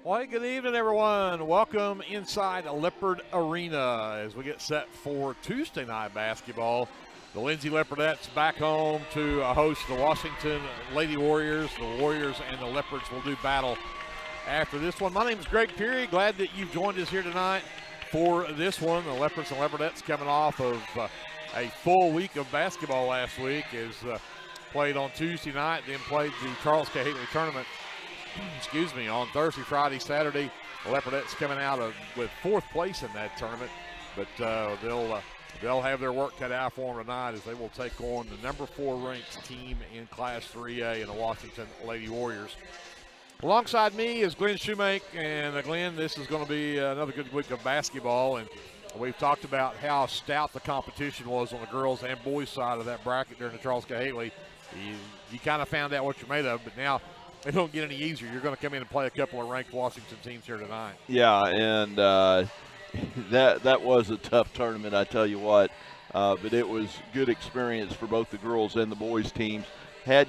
Well, hey, good evening, everyone. Welcome inside Leopard Arena as we get set for Tuesday night basketball. The Lindsay Leopardettes back home to host the Washington Lady Warriors. The Warriors and the Leopards will do battle after this one. My name is Greg Peary. Glad that you've joined us here tonight for this one. The Leopards and Leopardettes coming off of a full week of basketball last week, as played on Tuesday night, then played the Charles Cahately tournament on Thursday, Friday, Saturday. The Leopardettes coming out with fourth place in that tournament, but they'll have their work cut out for them tonight as they will take on the number 4 ranked team in Class 3A in the Washington Lady Warriors. Alongside me is Glenn Shoemake, and Glenn, this is going to be another good week of basketball, and we've talked about how stout the competition was on the girls and boys side of that bracket during the Charles Cahately. You kind of found out what you're made of, but now it don't get any easier. You're going to come in and play a couple of ranked Washington teams here tonight. Yeah, and that was a tough tournament, I tell you what. But it was good experience for both the girls and the boys teams. Had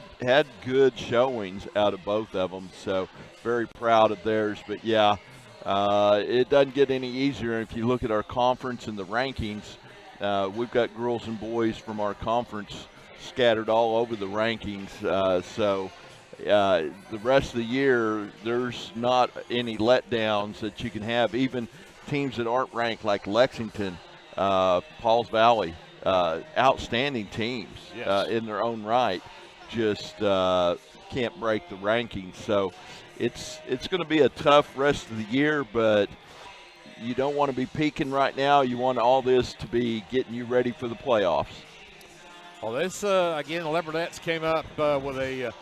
good showings out of both of them, so very proud of theirs. But yeah, it doesn't get any easier. If you look at our conference and the rankings, we've got girls and boys from our conference scattered all over the rankings. So the rest of the year, there's not any letdowns that you can have. Even teams that aren't ranked, like Lexington, Pauls Valley, outstanding teams in their own right, just can't break the rankings. So it's going to be a tough rest of the year, but you don't want to be peaking right now. You want all this to be getting you ready for the playoffs. Well, this, again, the Leopardettes came up with a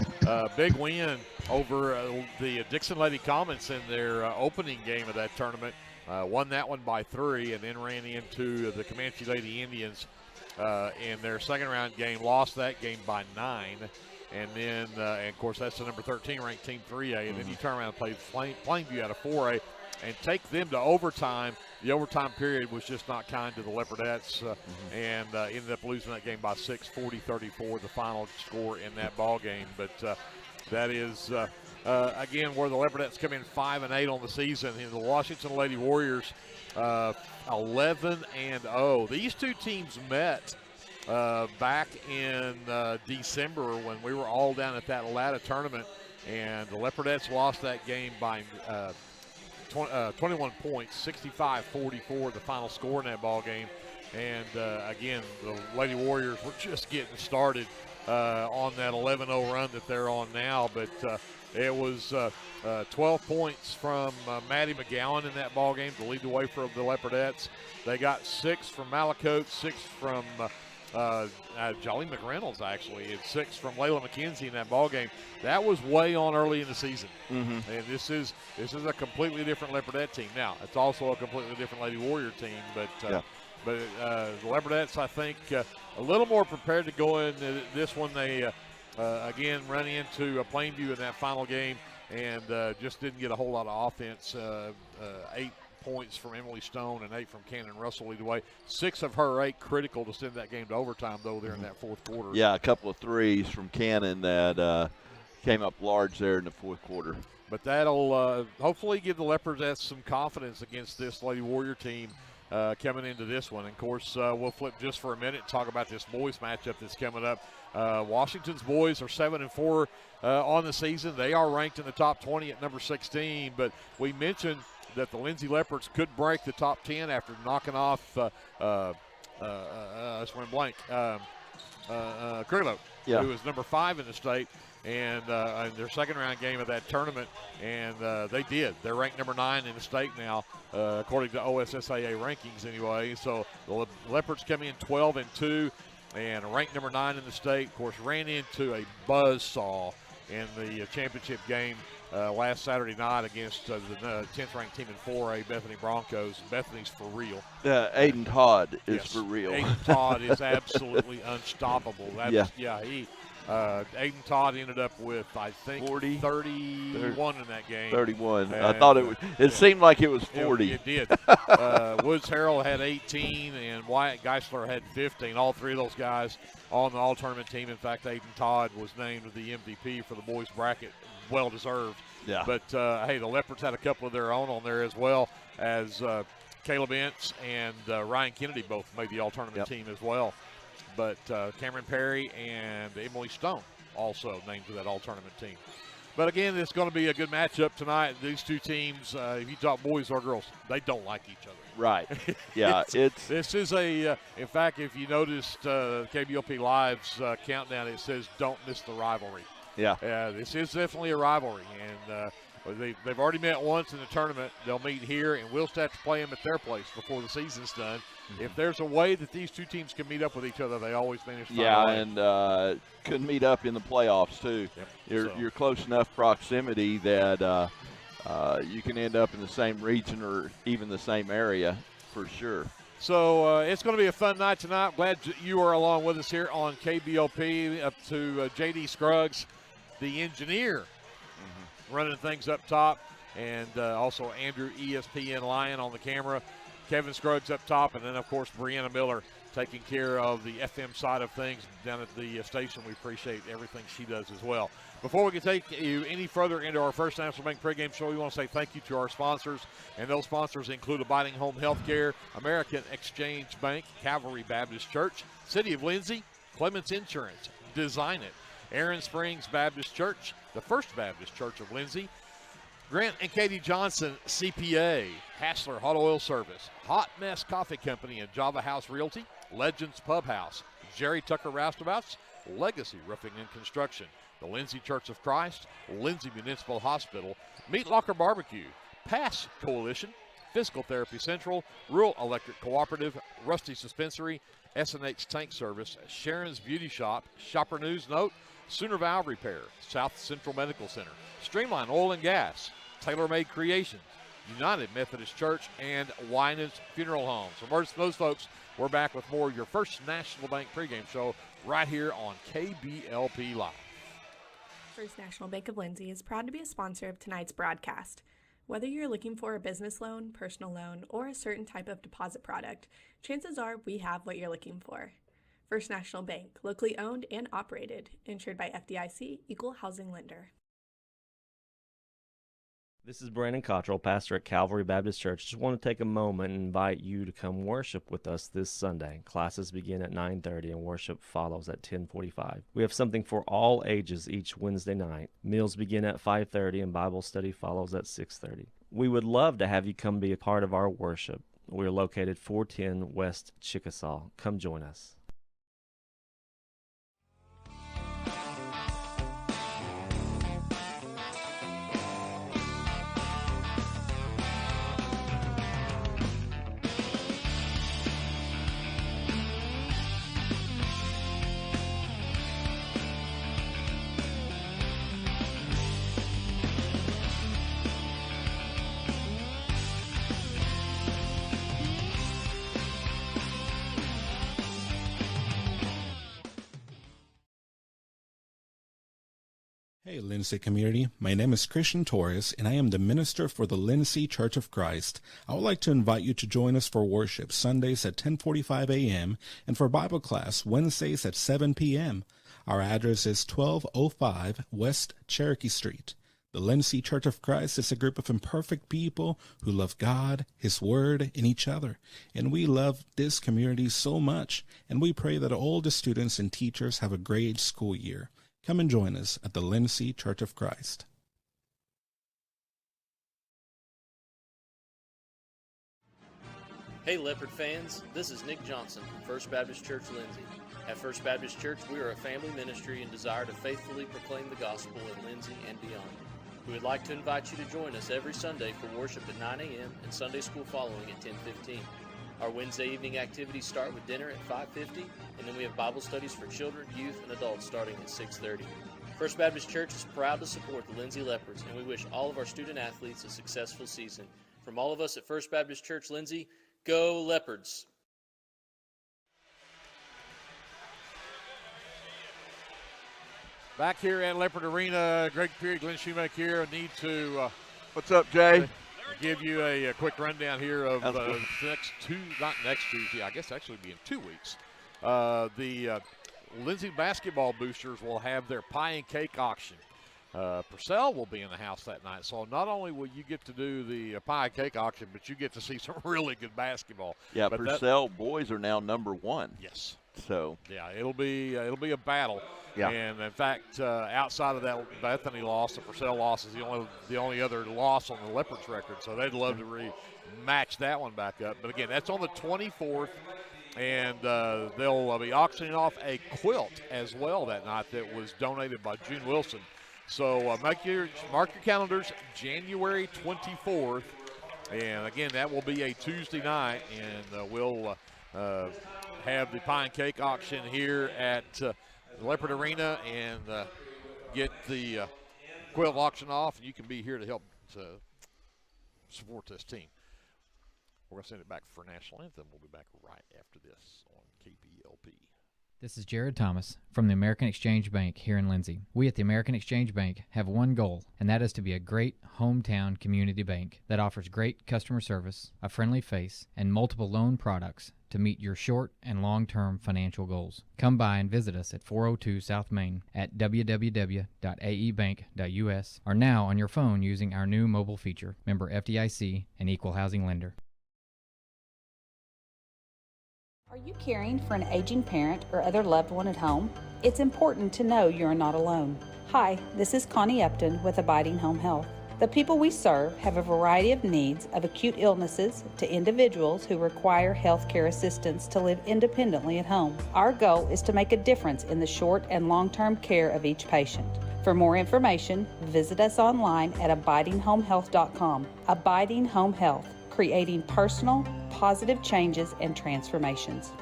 big win over the Dixon Lady Comets in their opening game of that tournament. Won that one by 3 and then ran into the Comanche Lady Indians in their second-round game, lost that game by 9. And then, and of course, that's the number 13 ranked team 3A. And then you turn around and play Plainview out of 4A and take them to overtime. The overtime period was just not kind to the Leopardettes, and ended up losing that game by 6, 40-34, the final score in that ball game. But that is, again, where the Leopardettes come in 5-8 on the season. And the Washington Lady Warriors 11-0. These two teams met back in December when we were all down at that Latta tournament, and the Leopardettes lost that game by 21 points, 65-44, the final score in that ball game. And again, the Lady Warriors were just getting started on that 11-0 run that they're on now. But it was 12 points from Maddie McGowan in that ball game to lead the way for the Leopardettes. They got 6 from Malakote, 6 from Jolly McReynolds, actually, and 6 from Layla McKenzie in that ball game. That was way on early in the season, and this is a completely different Leopardette team. Now, it's also a completely different Lady Warrior team, but the Leopardettes, I think, a little more prepared to go into this one. They again run into Plainview in that final game and just didn't get a whole lot of offense. 8 points from Emily Stone and 8 from Cannon Russell lead the way. 6 of her 8 critical to send that game to overtime, though, there in that fourth quarter. Yeah, a couple of threes from Cannon that came up large there in the fourth quarter. But that'll hopefully give the Leopards some confidence against this Lady Warrior team coming into this one. And of course, we'll flip just for a minute and talk about this boys matchup that's coming up. Washington's boys are 7-4 on the season. They are ranked in the top 20 at number 16, but we mentioned that the Lindsay Leopards could break the top 10 after knocking off Crickleout, who is number 5 in the state, and in their second-round game of that tournament, and they did. They're ranked number 9 in the state now, according to OSSAA rankings anyway. So the Leopards come in 12-2 and ranked number 9 in the state. Of course, ran into a buzzsaw in the championship game last Saturday night against the 10th ranked team in 4A, Bethany Broncos. Bethany's for real. Aiden Todd is for real. Aiden Todd is absolutely unstoppable. Aiden Todd ended up with, I think, 31 in that game. 31. And, I thought it seemed like it was 40. It did. Woods Harrell had 18, and Wyatt Geisler had 15. All three of those guys on the all-tournament team. In fact, Aiden Todd was named the MVP for the boys bracket. Well-deserved. Yeah. But, hey, the Leopards had a couple of their own on there as well, as Caleb Ince and Ryan Kennedy both made the all-tournament team as well. But Cameron Perry and Emily Stone also named to that all-tournament team. But, again, it's going to be a good matchup tonight. These two teams, if you talk boys or girls, they don't like each other. Right. Yeah, This is a in fact, if you noticed KBLP Live's countdown, it says don't miss the rivalry. Yeah. This is definitely a rivalry. And they've already met once in the tournament. They'll meet here, and we'll have to play them at their place before the season's done. Mm-hmm. If there's a way that these two teams can meet up with each other, they always manage to find a way. And could meet up in the playoffs too. Yep. You're close enough proximity that you can end up in the same region or even the same area for sure. So it's going to be a fun night tonight. Glad you are along with us here on KBLP. Up to J.D. Scruggs, the engineer, running things up top, and also Andrew ESPN Lion on the camera. Kevin Scruggs up top, and then, of course, Brianna Miller taking care of the FM side of things down at the station. We appreciate everything she does as well. Before we can take you any further into our First National Bank pregame show, we want to say thank you to our sponsors, and those sponsors include Abiding Home Healthcare, American Exchange Bank, Calvary Baptist Church, City of Lindsay, Clements Insurance, Design It, Aaron Springs Baptist Church, the First Baptist Church of Lindsay, Grant and Katie Johnson, CPA, Hassler Hot Oil Service, Hot Mess Coffee Company and Java House Realty, Legends Pub House, Jerry Tucker Roustabouts, Legacy Roofing and Construction, the Lindsay Church of Christ, Lindsay Municipal Hospital, Meat Locker Barbecue, Pass Coalition, Physical Therapy Central, Rural Electric Cooperative, Rusty Suspensory, S&H Tank Service, Sharon's Beauty Shop, Shopper News Note, Sooner Valve Repair, South Central Medical Center, Streamline Oil and Gas, Tailor Made Creations, United Methodist Church, and Winans Funeral Home. So, for those folks, we're back with more of your First National Bank pregame show right here on KBLP Live. First National Bank of Lindsay is proud to be a sponsor of tonight's broadcast. Whether you're looking for a business loan, personal loan, or a certain type of deposit product, chances are we have what you're looking for. First National Bank, locally owned and operated, insured by FDIC, Equal Housing Lender. This is Brandon Cottrell, pastor at Calvary Baptist Church. Just want to take a moment and invite you to come worship with us this Sunday. Classes begin at 9:30 and worship follows at 10:45. We have something for all ages each Wednesday night. Meals begin at 5:30 and Bible study follows at 6:30. We would love to have you come be a part of our worship. We are located 410 West Chickasaw. Come join us. Hey, Lindsay community. My name is Christian Torres, and I am the minister for the Lindsay Church of Christ. I would like to invite you to join us for worship Sundays at 10:45 a.m. and for Bible class Wednesdays at 7 p.m. Our address is 1205 West Cherokee Street. The Lindsay Church of Christ is a group of imperfect people who love God, His Word, and each other. And we love this community so much, and we pray that all the students and teachers have a great school year. Come and join us at the Lindsay Church of Christ. Hey Leopard fans, this is Nick Johnson from First Baptist Church Lindsay. At First Baptist Church, we are a family ministry and desire to faithfully proclaim the gospel in Lindsay and beyond. We would like to invite you to join us every Sunday for worship at 9 a.m. and Sunday school following at 10:15. Our Wednesday evening activities start with dinner at 5:50, and then we have Bible studies for children, youth, and adults starting at 6:30. First Baptist Church is proud to support the Lindsay Leopards, and we wish all of our student athletes a successful season. From all of us at First Baptist Church Lindsay, go Leopards! Back here at Leopard Arena, Greg Peary, Glenn Shoemaker here. I need to What's up, Jay? give you a quick rundown here of not next Tuesday, I guess actually be in 2 weeks. The Lindsay basketball boosters will have their pie and cake auction. Purcell will be in the house that night, so not only will you get to do the pie and cake auction, but you get to see some really good basketball. Yeah, but Purcell boys are now #1. Yes. So yeah, it'll be a battle. Yeah. And in fact, outside of that Bethany loss, the Purcell loss is the only other loss on the Leopards record. So they'd love to match that one back up. But again, that's on the 24th, and they'll be auctioning off a quilt as well that night that was donated by June Wilson. So mark your calendars, January 24th, and again that will be a Tuesday night, and we'll have the pie and cake auction here at the Leopard Arena and get the quilt auction off, and you can be here to help support this team. We're going to send it back for National Anthem. We'll be back right after this on KBLP. This is Jared Thomas from the American Exchange Bank here in Lindsay. We at the American Exchange Bank have one goal, and that is to be a great hometown community bank that offers great customer service, a friendly face, and multiple loan products to meet your short and long-term financial goals. Come by and visit us at 402 South Main at www.aebank.us or now on your phone using our new mobile feature, member FDIC and equal housing lender. Are you caring for an aging parent or other loved one at home? It's important to know you're not alone. Hi, this is Connie Upton with Abiding Home Health. The people we serve have a variety of needs, of acute illnesses to individuals who require health care assistance to live independently at home. Our goal is to make a difference in the short and long-term care of each patient. For more information, visit us online at abidinghomehealth.com. Abiding Home Health, creating personal, positive changes and transformations.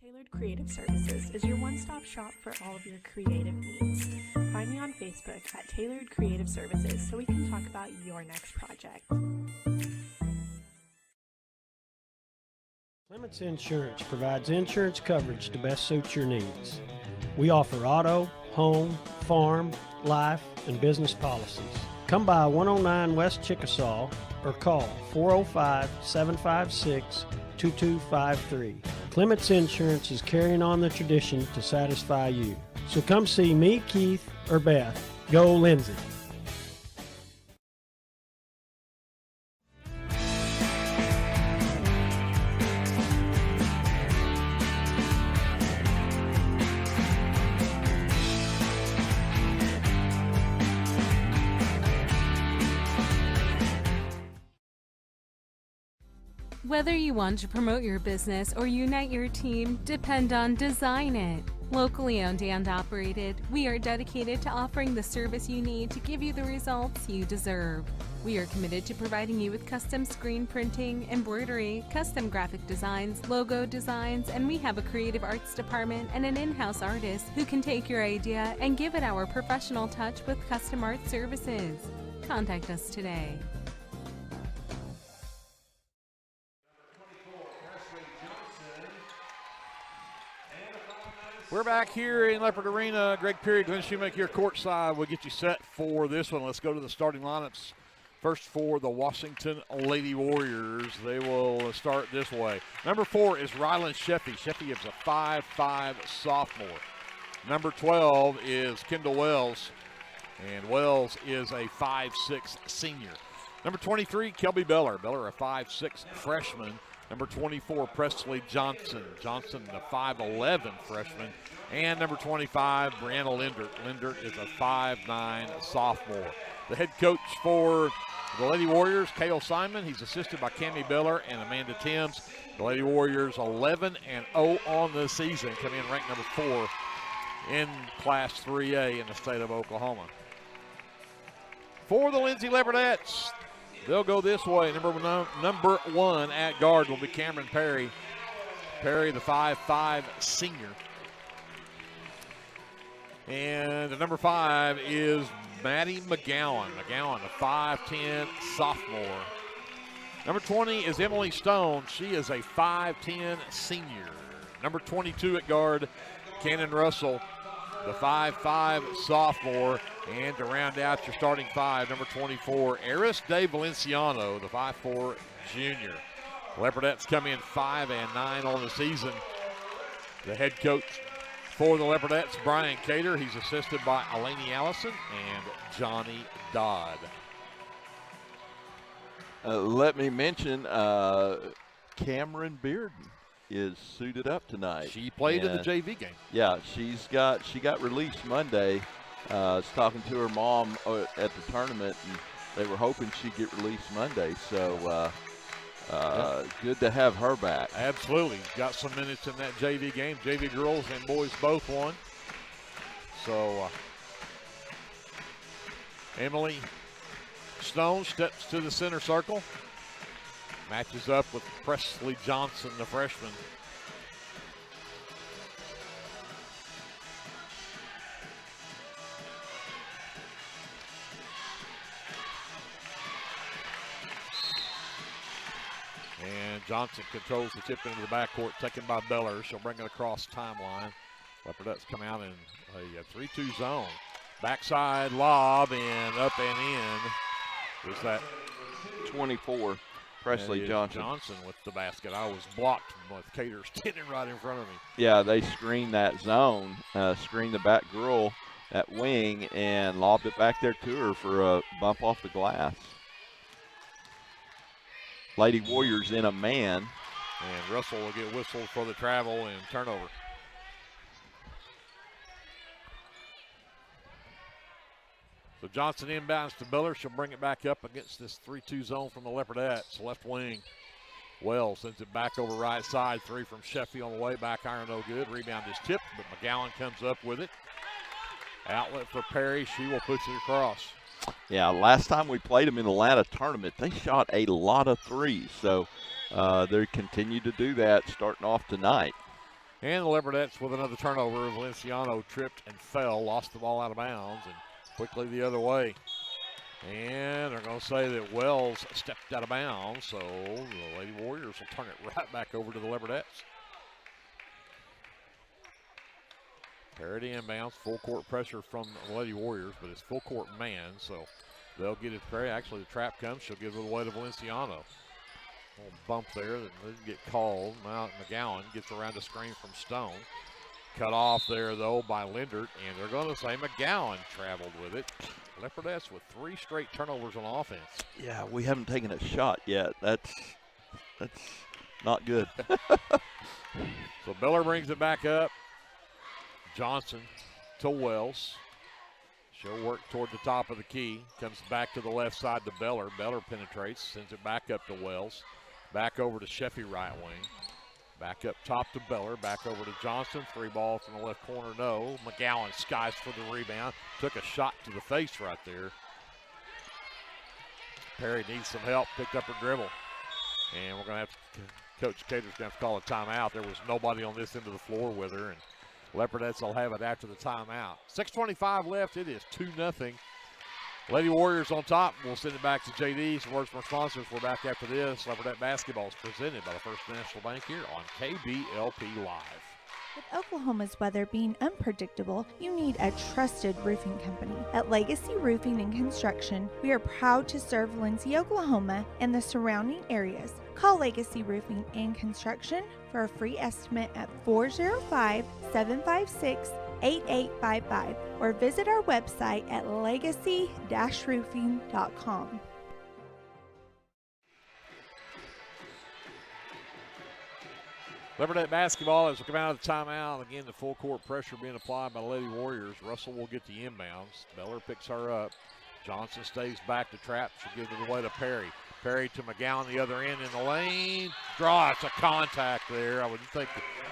Tailored Creative Services is your one-stop shop for all of your creative needs. Find me on Facebook at Tailored Creative Services so we can talk about your next project. Clements Insurance provides insurance coverage to best suit your needs. We offer auto, home, farm, life, and business policies. Come by 109 West Chickasaw or call 405-756-2253. Clements Insurance is carrying on the tradition to satisfy you. So come see me, Keith, or Beth. Go Lindsay. Whether you want to promote your business or unite your team, depend on Design It. Locally owned and operated, we are dedicated to offering the service you need to give you the results you deserve. We are committed to providing you with custom screen printing, embroidery, custom graphic designs, logo designs, and we have a creative arts department and an in-house artist who can take your idea and give it our professional touch with custom art services. Contact us today. We're back here in Leopard Arena. Greg Peary, Glenn Shoemaker here courtside. We'll get you set for this one. Let's go to the starting lineups. First for the Washington Lady Warriors. They will start this way. Number 4 is Rylan Sheffey. Sheffey is a 5'5" sophomore. Number 12 is Kendall Wells, and Wells is a 5'6" senior. Number 23, Kelby Beller. Beller, a 5'6" freshman. Number 24, Presley Johnson. Johnson, a 5'11" freshman. And number 25, Brianna Lindert. Lindert is a 5'9" sophomore. The head coach for the Lady Warriors, Cale Simon. He's assisted by Cammie Beller and Amanda Timms. The Lady Warriors 11-0 on the season, coming in ranked number 4 in Class 3A in the state of Oklahoma. For the Lindsay Leopardettes, they'll go this way. Number 1 at guard will be Cameron Perry. Perry, the 5'5" senior. And the number 5 is Maddie McGowan. McGowan, a 5'10" sophomore. Number 20 is Emily Stone. She is a 5'10" senior. Number 22 at guard, Cannon Russell, the 5'5 sophomore. And to round out your starting five, number 24, Eris De Valenciano, the 5'4 junior. Leopardettes come in 5-9 on the season. The head coach for the Leopardettes, Brian Cater. He's assisted by Alani Allison and Johnny Dodd. Let me mention Cameron Bearden is suited up tonight. She played in the JV game. Yeah, she got released Monday. I was talking to her mom at the tournament, and they were hoping she'd get released Monday. So good to have her back. Absolutely. Got some minutes in that JV game. JV girls and boys both won. So Emily Stone steps to the center circle. Matches up with Presley Johnson, the freshman. And Johnson controls the tip into the backcourt, taken by Beller. She'll bring it across timeline. Leopardettes come out in a 3-2 zone. Backside lob and up and in. Is that 24, Presley Johnson. Johnson with the basket. I was blocked with Cater standing right in front of me. Yeah, they screened that zone, screened the back girl at wing, and lobbed it back there to her for a bump off the glass. Lady Warriors in a man. And Russell will get whistled for the travel and turnover. So Johnson inbounds to Miller. She'll bring it back up against this 3-2 zone from the Leopardettes. Left wing. Wells sends it back over right side. Three from Sheffy on the way. Back iron no good. Rebound is tipped, but McGowan comes up with it. Outlet for Perry. She will push it across. Yeah, last time we played them in the Atlanta tournament, they shot a lot of threes. So they continue to do that starting off tonight. And the Leopardettes with another turnover. Valenciano tripped and fell, lost the ball out of bounds, and quickly the other way. And they're going to say that Wells stepped out of bounds, so the Lady Warriors will turn it right back over to the Leopardettes. Parity inbounds, full court pressure from the Lady Warriors, but it's full court man, so they'll get it. Actually, the trap comes. She'll give it away to Valenciano. Little bump there that didn't get called. Now McGowan gets around the screen from Stone. Cut off there, though, by Lindert, and they're going to say McGowan traveled with it. Leopardettes with 3 straight turnovers on offense. Yeah, we haven't taken a shot yet. That's not good. So Beller brings it back up. Johnson to Wells. She'll work toward the top of the key. Comes back to the left side to Beller. Beller penetrates, sends it back up to Wells. Back over to Sheffy right wing. Back up top to Beller. Back over to Johnson. 3 ball from the left corner, no. McGowan skies for the rebound. Took a shot to the face right there. Perry needs some help. Picked up her dribble. And we're going to have to, Coach Cater's going to have to call a timeout. There was nobody on this end of the floor with her. And Leopardettes will have it after the timeout. 6:25 left. It is 2-0. Lady Warriors on top. We'll send it back to JD. Some words from our sponsors. We're back after this. Leopardette basketball is presented by the First National Bank here on KBLP Live. With Oklahoma's weather being unpredictable, you need a trusted roofing company. At Legacy Roofing and Construction, we are proud to serve Lindsay, Oklahoma, and the surrounding areas. Call Legacy Roofing and Construction for a free estimate at 405-756-8855 or visit our website at legacy-roofing.com. Leopardette basketball as we come out of the timeout. Again, the full court pressure being applied by the Lady Warriors. Russell will get the inbounds. Beller picks her up. Johnson stays back to trap. She'll give it away to Perry. Perry to McGowan, the other end in the lane. Draw, it's a contact there. I wouldn't think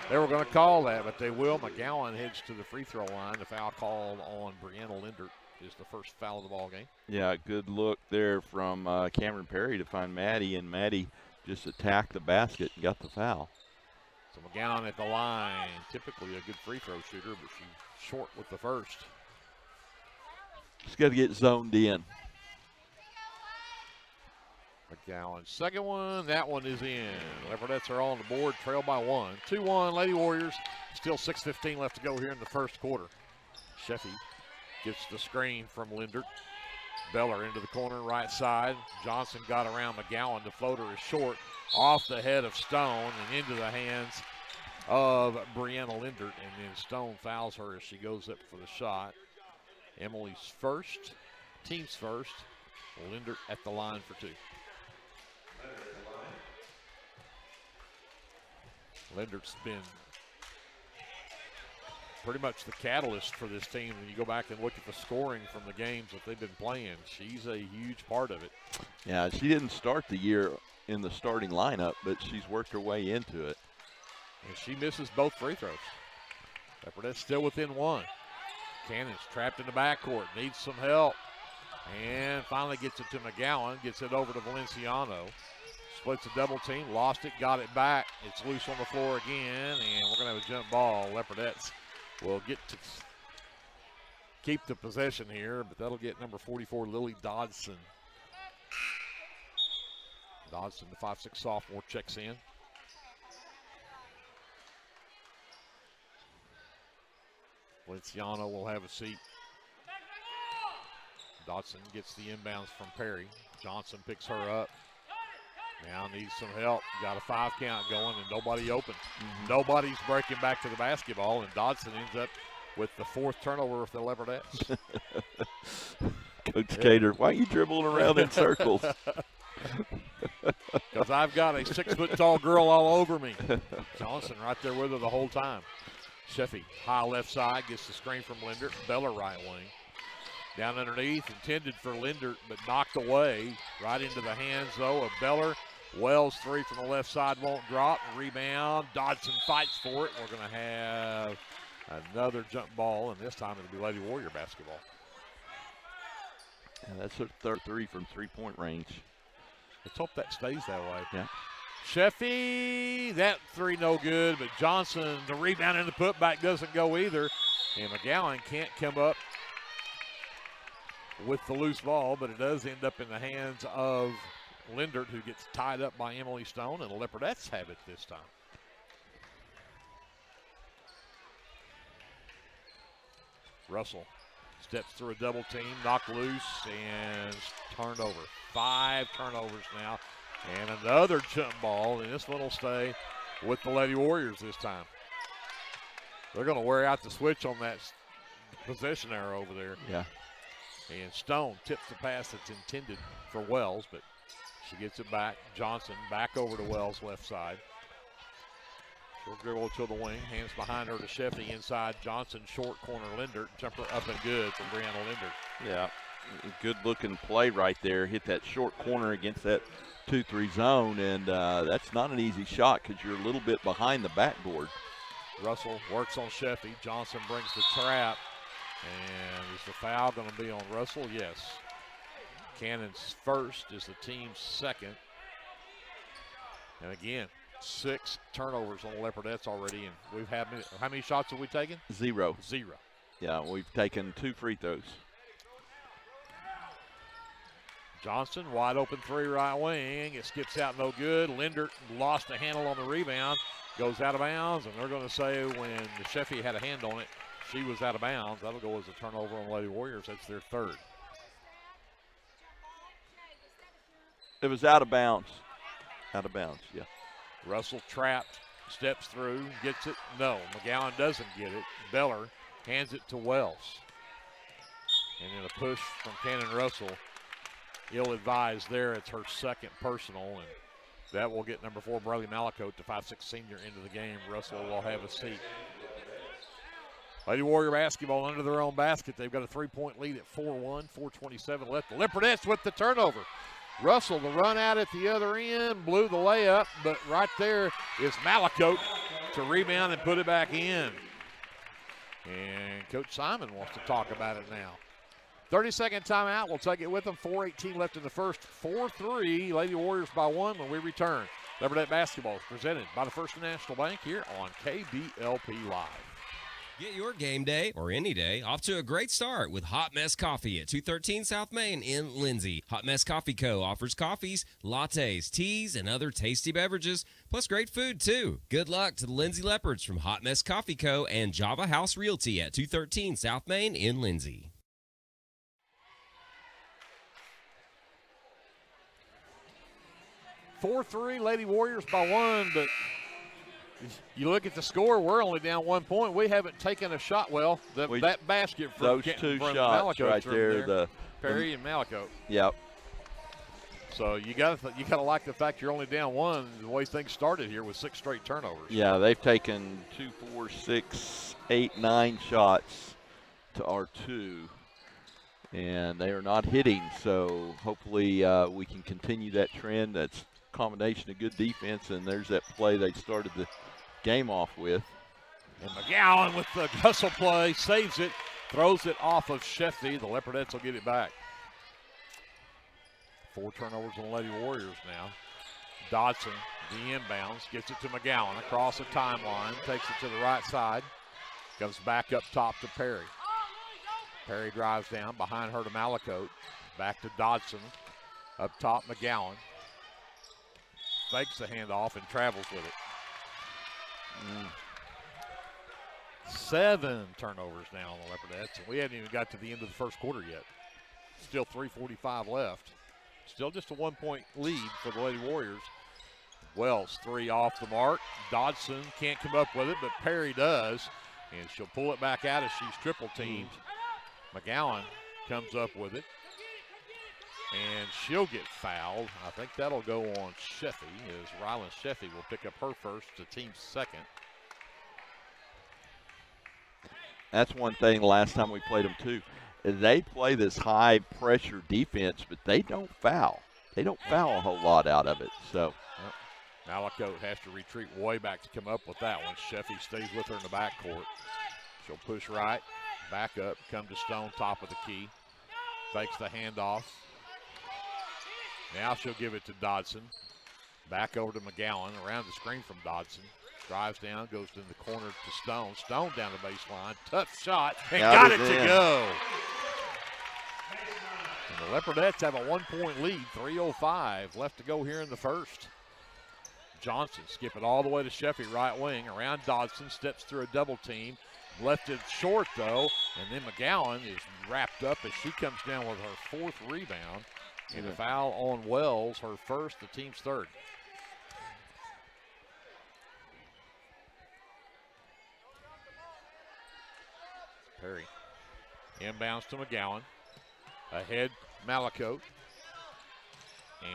they were going to call that, but they will. McGowan heads to the free throw line. The foul called on Brianna Lindert is the first foul of the ball game. Yeah, good look there from Cameron Perry to find Maddie, and Maddie just attacked the basket and got the foul. So McGowan at the line, typically a good free throw shooter, but she's short with the first. Just got to get zoned in. McGowan, second one. That one is in. Leopardettes are on the board, trail by 1. 2-1 Lady Warriors. Still 6:15 left to go here in the first quarter. Sheffy gets the screen from Lindert. Beller into the corner, right side. Johnson got around McGowan. The floater is short, off the head of Stone and into the hands of Brianna Lindert. And then Stone fouls her as she goes up for the shot. Emily's first, team's first. Lindert at the line for 2. Lindert's been pretty much the catalyst for this team. When you go back and look at the scoring from the games that they've been playing, she's a huge part of it. Yeah, she didn't start the year in the starting lineup, but she's worked her way into it. And she misses both free throws. Leopardettes still within 1. Cannon's trapped in the backcourt, needs some help. And finally gets it to McGowan, gets it over to Valenciano. Splits a double team, lost it, got it back. It's loose on the floor again, and we're going to have a jump ball. Leopardettes will get to keep the possession here, but that'll get number 44, Lily Dodson. Dodson, the 5'6" sophomore, checks in. Valenciano will have a seat. Dodson gets the inbounds from Perry. Johnson picks her up. Now needs some help. Got a 5 count going and nobody open. Nobody's breaking back to the basketball, and Dodson ends up with the 4th turnover for the Leopardettes. Coach Cater, why are you dribbling around in circles? Because I've got a 6-foot-tall girl all over me. Johnson right there with her the whole time. Sheffy, high left side, gets the screen from Lindert. Beller right wing. Down underneath, intended for Lindert, but knocked away. Right into the hands, though, of Beller. Wells 3 from the left side won't drop. Rebound. Dodson fights for it. We're going to have another jump ball, and this time it'll be Lady Warrior basketball. And that's her third 3 from 3-point range. Let's hope that stays that way. Yeah. Sheffy, that 3 no good, but Johnson, the rebound and the putback doesn't go either. And McGowan can't come up with the loose ball, but it does end up in the hands of Lindert, who gets tied up by Emily Stone, and the Leopardettes have it this time. Russell steps through a double team, knocked loose, and turned over. 5 turnovers now, and another jump ball, and this one will stay with the Lady Warriors this time. They're going to wear out the switch on that possession arrow over there. Yeah. And Stone tips the pass that's intended for Wells, but she gets it back. Johnson back over to Wells, left side. She'll dribble to the wing, hands behind her to Sheffy inside. Johnson, short corner, Lindert. Jumper up and good for Brianna Lindert. Yeah, good looking play right there. Hit that short corner against that 2-3 zone, and that's not an easy shot because you're a little bit behind the backboard. Russell works on Sheffy. Johnson brings the trap. And is the foul going to be on Russell? Yes. Cannon's first is the team's second. And again, 6 turnovers on the Leopardettes already. And we've had, how many shots have we taken? 0. 0. Yeah, we've taken 2 free throws. Johnson, wide open 3 right wing. It skips out, no good. Lindert lost the handle on the rebound. Goes out of bounds, and they're going to say when the Sheffy had a hand on it, she was out of bounds. That'll go as a turnover on Lady Warriors. That's their 3rd. It was out of bounds. Out of bounds, yeah. Russell trapped, steps through, gets it. No, McGowan doesn't get it. Beller hands it to Wells. And then a push from Cannon Russell. Ill-advised there. It's her 2nd personal, and that will get number 4, Bradley Malacote, the 5'6" senior, into the game. Russell will have a seat. Lady Warrior basketball under their own basket. They've got a 3-point lead at 4-1, 4:27 left. The Leopardettes with the turnover. Russell, the run out at the other end, blew the layup, but right there is Malacote to rebound and put it back in. And Coach Simon wants to talk about it now. 30-second timeout. We'll take it with them. 4:18 left in the first. 4-3. Lady Warriors by 1 when we return. Leopardette basketball is presented by the First National Bank here on KBLP Live. Get your game day, or any day, off to a great start with Hot Mess Coffee at 213 South Main in Lindsay. Hot Mess Coffee Co. offers coffees, lattes, teas, and other tasty beverages, plus great food, too. Good luck to the Lindsay Leopards from Hot Mess Coffee Co. and Java House Realty at 213 South Main in Lindsay. "4-3 Lady Warriors by 1, but you look at the score, we're only down 1 point. We haven't taken a shot. Well, that basket from those two shots right there, Perry and Malico. Yep. So you got to like the fact you're only down 1. The way things started here with 6 straight turnovers. Yeah, they've taken 2, 4, 6, 8, 9 shots to our 2, and they are not hitting. So hopefully we can continue that trend. That's a combination of good defense, and there's that play they started the game off with. And McGowan with the hustle play, saves it, throws it off of Sheffy. The Leopardettes will get it back. 4 turnovers on the Lady Warriors now. Dodson, the inbounds, gets it to McGowan across the timeline, takes it to the right side, comes back up top to Perry. Perry drives down, behind her to Malicote, back to Dodson, up top McGowan. Fakes the handoff and travels with it. 7 turnovers now on the Leopardettes, and we haven't even got to the end of the first quarter yet. Still 3:45 left. Still just a 1-point lead for the Lady Warriors. Wells, 3 off the mark. Dodson can't come up with it, but Perry does, and she'll pull it back out as she's triple teamed. McGowan comes up with it, and she'll get fouled. I think that'll go on Sheffy, as Rylan Sheffy will pick up her first, the team's second. That's one thing last time we played them too. They play this high pressure defense, but they don't foul. They don't foul a whole lot out of it. So Malicote has to retreat way back to come up with that one. Sheffy stays with her in the backcourt. She'll push right, back up, come to Stone, top of the key. Fakes the handoff. Now she'll give it to Dodson. Back over to McGowan, around the screen from Dodson. Drives down, goes to the corner to Stone. Stone down the baseline. Tough shot, and got it to go. And the Leopardettes have a 1-point lead, 3:05 left to go here in the first. Johnson skip it all the way to Sheffy, right wing, around Dodson, steps through a double team. Left it short, though, and then McGowan is wrapped up as she comes down with her 4th rebound. And a foul on Wells, her first, the team's 3rd. Perry inbounds to McGowan. Ahead, Malicote.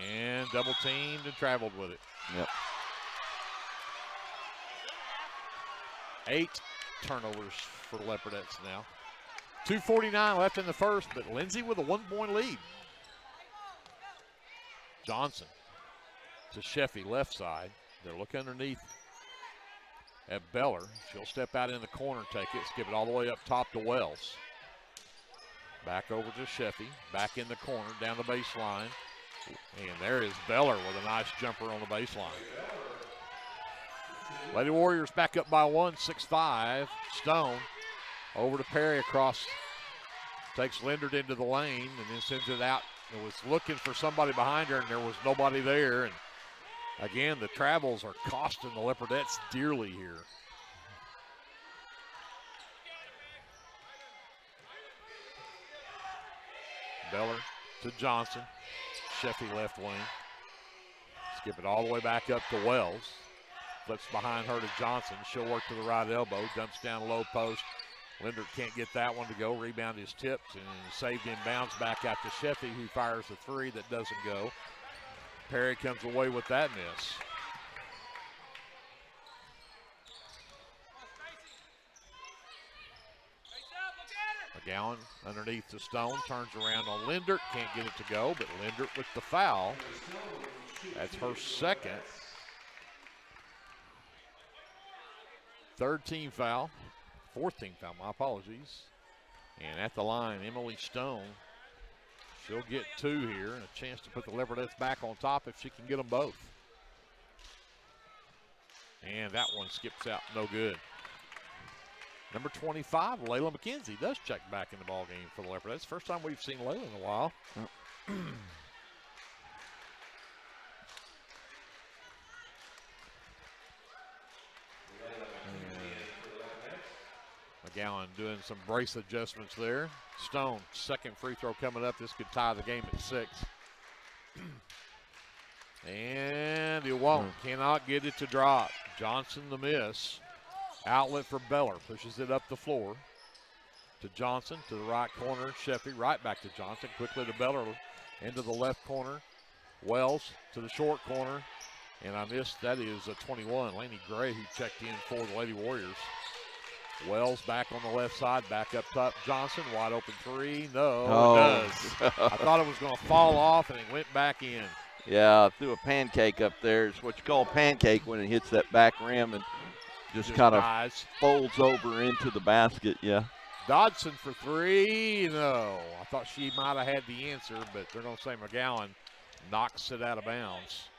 And double teamed and traveled with it. Yep. 8 turnovers for the Leopardettes now. 2:49 left in the first, but Lindsay with a 1-point lead. Johnson to Sheffy, left side. They're looking underneath at Beller. She'll step out in the corner, take it, skip it all the way up top to Wells. Back over to Sheffy, back in the corner, down the baseline. And there is Beller with a nice jumper on the baseline. Lady Warriors back up by 1, 6-5. Stone over to Perry across. Takes Lindert into the lane and then sends it out. It was looking for somebody behind her, and there was nobody there. And again, the travels are costing the Leopardettes dearly here. Beller to Johnson. Sheffy left wing. Skip it all the way back up to Wells. Flips behind her to Johnson. She'll work to the right elbow. Dumps down low post. Lindert can't get that one to go. Rebound is tipped and saved in bounds back out to Sheffy, who fires a 3 that doesn't go. Perry comes away with that miss. McGowan underneath to Stone, turns around on Lindert, can't get it to go, but Lindert with the foul. That's her second. 3rd team foul, 4th team foul, my apologies. And at the line, Emily Stone. She'll get 2 here and a chance to put the Leopardettes back on top if she can get them both. And that one skips out, no good. Number 25, Layla McKenzie, does check back in the ball game for the Leopards. First time we've seen Layla in a while. McGowan doing some brace adjustments there. Stone, second free throw coming up. This could tie the game at 6. And it won't. Cannot get it to drop. Johnson the miss. Outlet for Beller. Pushes it up the floor to Johnson to the right corner. Sheffy right back to Johnson. Quickly to Beller into the left corner. Wells to the short corner. And I missed, that is a 21. Laney Gray who checked in for the Lady Warriors. Wells back on the left side, back up top. Johnson, wide open three. No, it does. I thought it was going to fall off, and it went back in. Yeah, threw a pancake up there. It's what you call a pancake when it hits that back rim and just kind of folds over into the basket, yeah. Dodson for 3. No. I thought she might have had the answer, but they're going to say McGowan knocks it out of bounds.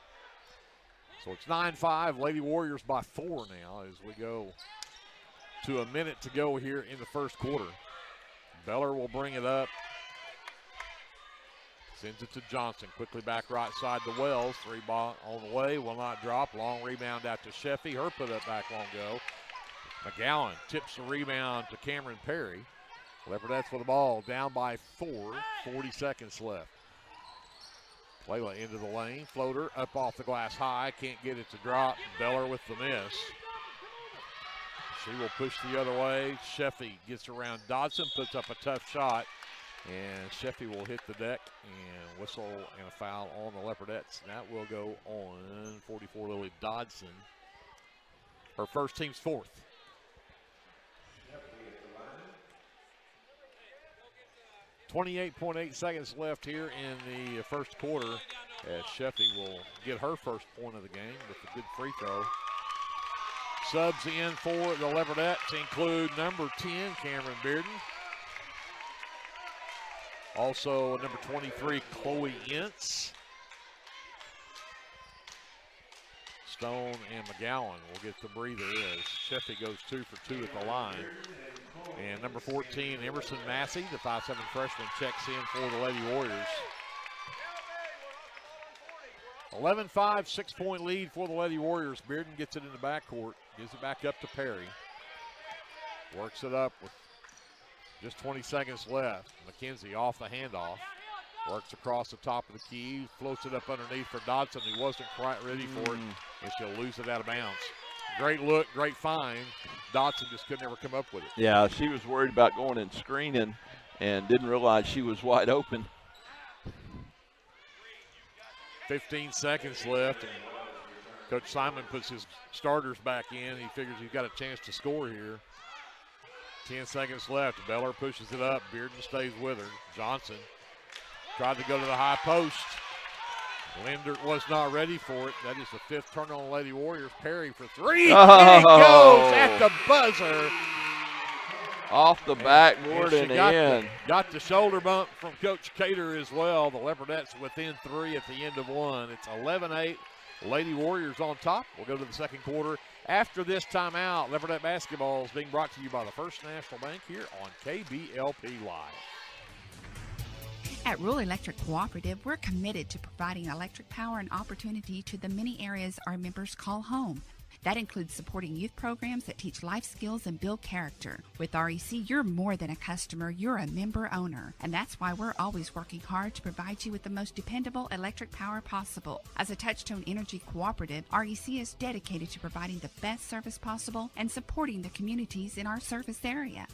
So it's 9-5. Lady Warriors by 4 now as we go to a minute to go here in the first quarter. Beller will bring it up. Sends it to Johnson. Quickly back right side to Wells. 3 ball on the way. Will not drop. Long rebound out to Sheffy. Her put up back won't go. McGowan tips the rebound to Cameron Perry. Leopardettes with the ball. Down by 4. 40 seconds left. Layla into the lane. Floater up off the glass high. Can't get it to drop. Beller with the miss. She will push the other way. Sheffy gets around Dodson, puts up a tough shot, and Sheffy will hit the deck and whistle and a foul on the Leopardettes. That will go on 44 Lily Dodson. Her first team's 4th. .8 seconds left here in the first quarter as Sheffy will get her first point of the game with a good free throw. Subs in for the Leopardettes include number 10, Cameron Bearden. Also number 23, Chloe Ince. Stone and McGowan will get the breather as Sheffy goes 2 for 2 at the line. And number 14, Emerson Massey, the 5'7" freshman, checks in for the Lady Warriors. 11-5, 6-point lead for the Lady Warriors. Bearden gets it in the backcourt, gives it back up to Perry. Works it up with just 20 seconds left. McKenzie off the handoff. Works across the top of the key, floats it up underneath for Dodson, who wasn't quite ready for it, and she'll lose it out of bounds. Great look, great find. Dodson just could never come up with it. Yeah, she was worried about going and screening and didn't realize she was wide open. 15 seconds left, and Coach Simon puts his starters back in. He figures he's got a chance to score here. 10 seconds left. Beller pushes it up. Bearden stays with her. Johnson tried to go to the high post. Lindert was not ready for it. That is the 5th turnover on Lady Warriors. Perry for 3. And it goes at the buzzer. Off the backboard and in. Got the shoulder bump from Coach Cater as well. The Leopardettes within 3 at the end of 1. It's 11-8. Lady Warriors on top. We'll go to the second quarter. After this timeout, Leopardette basketball is being brought to you by the First National Bank here on KBLP Live. At Rural Electric Cooperative, we're committed to providing electric power and opportunity to the many areas our members call home. That includes supporting youth programs that teach life skills and build character. With REC, you're more than a customer, you're a member owner. And that's why we're always working hard to provide you with the most dependable electric power possible. As a Touchstone Energy Cooperative, REC is dedicated to providing the best service possible and supporting the communities in our service area.